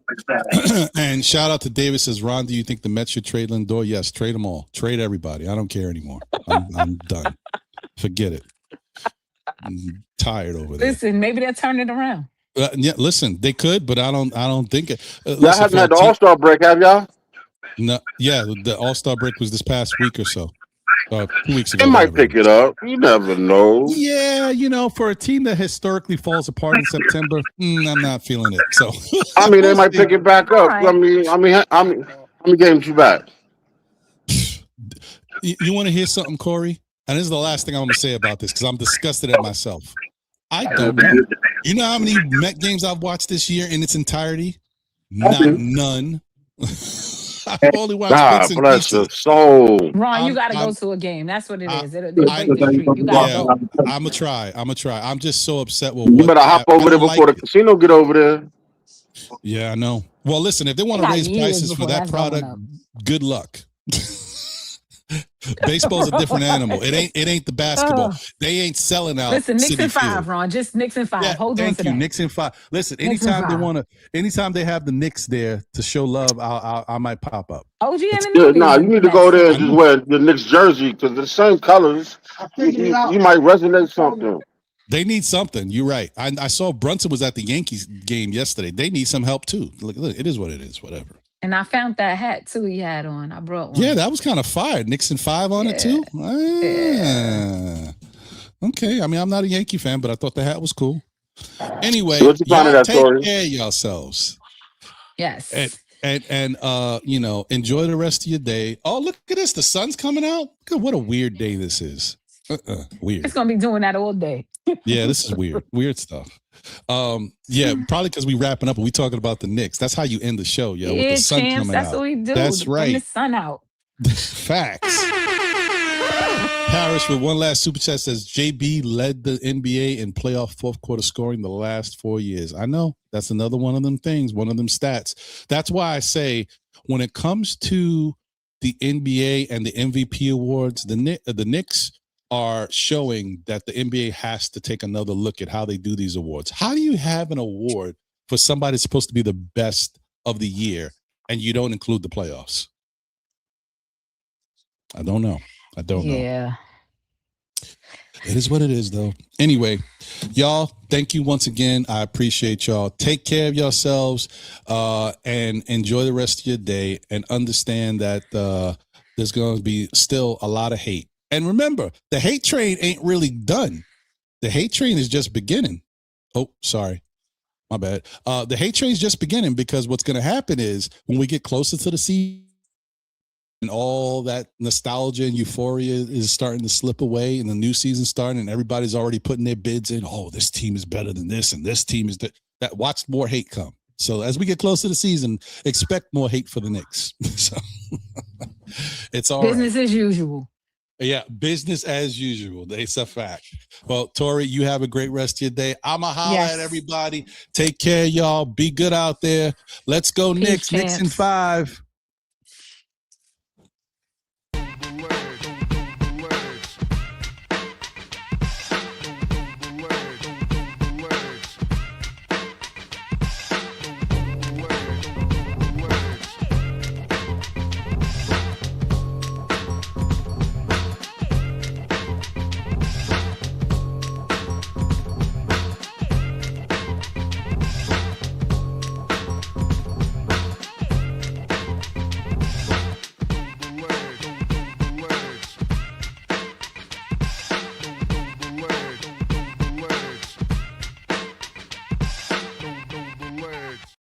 And shout out to David, says, Ron, do you think the Mets should trade Lindor? Yes, trade them all. Trade everybody. I don't care anymore. I'm done. Forget it. I'm tired over there. Listen, maybe they'll turn it around. Yeah, listen, they could, but I don't think it. Y'all haven't had the All-Star break, have y'all? No, yeah, the All-Star break was this past week or so. 2 weeks ago. They might pick it up. You never know. Yeah, for a team that historically falls apart in September, I'm not feeling it. So they might pick it back up. Right. How many games you back? You want to hear something, Corey? And this is the last thing I'm going to say about this, because I'm disgusted at myself. I don't know. You know how many Met games I've watched this year in its entirety? None. I've only watched God bless your soul. Ron, you got to go to a game. That's what it is. You got to go. I'm going to try. I'm just so upset with You better hop over there before the casino get over there. Yeah, I know. Well, listen, if they want to raise prices for that product, good luck. Baseball's a different animal. It ain't the basketball. They ain't selling out. Listen, Knicks City in 5, Field. Ron. Just Knicks in 5. Yeah, Hold on thank to you. that. Knicks in 5. Listen, Knicks in anytime they have the Knicks there to show love, I might pop up. OG and the Yeah, Knicks. nah, you need to go there and just wear the Knicks jersey because the same colors. You might resonate something. They need something. You're right. I saw Brunson was at the Yankees game yesterday. They need some help too. Look, it is what it is. Whatever. And I found that hat too he had on. I brought one. Yeah, that was kind of fire. Knicks in 5 on it too. Yeah. Okay. I mean, I'm not a Yankee fan, but I thought the hat was cool. Anyway, What you found in y'all that take story? care of yourselves. Yes. And enjoy the rest of your day. Oh, look at this. The sun's coming out. Look at what a weird day this is. Weird. It's gonna be doing that all day. Yeah, this is weird. Weird stuff. Yeah, probably because we wrapping up and we talking about the Knicks. That's how you end the show, yo. With the sun coming That's out. what we do. That's right. Bring the sun out. Facts. Parrish with one last super chat says JB led the NBA in playoff fourth quarter scoring the last 4 years. I know that's another one of them things, one of them stats. That's why I say when it comes to the NBA and the MVP awards, the Knicks are showing that the NBA has to take another look at how they do these awards. How do you have an award for somebody that's supposed to be the best of the year and you don't include the playoffs? I don't know. Yeah. It is what it is, though. Anyway, y'all, thank you once again. I appreciate y'all. Take care of yourselves and enjoy the rest of your day and understand that there's going to be still a lot of hate. And remember, the hate train ain't really done. The hate train is just beginning. Oh, sorry. My bad. The hate train is just beginning because what's going to happen is when we get closer to the season, and all that nostalgia and euphoria is starting to slip away and the new season starting and everybody's already putting their bids in. Oh, this team is better than this and this team is that. Watch more hate come. So as we get closer to the season, expect more hate for the Knicks. So it's all business as usual. Yeah, business as usual. It's a fact. Well, Tori, you have a great rest of your day. I'ma holler at everybody. Take care, y'all. Be good out there. Let's go, Knicks. Knicks in 5.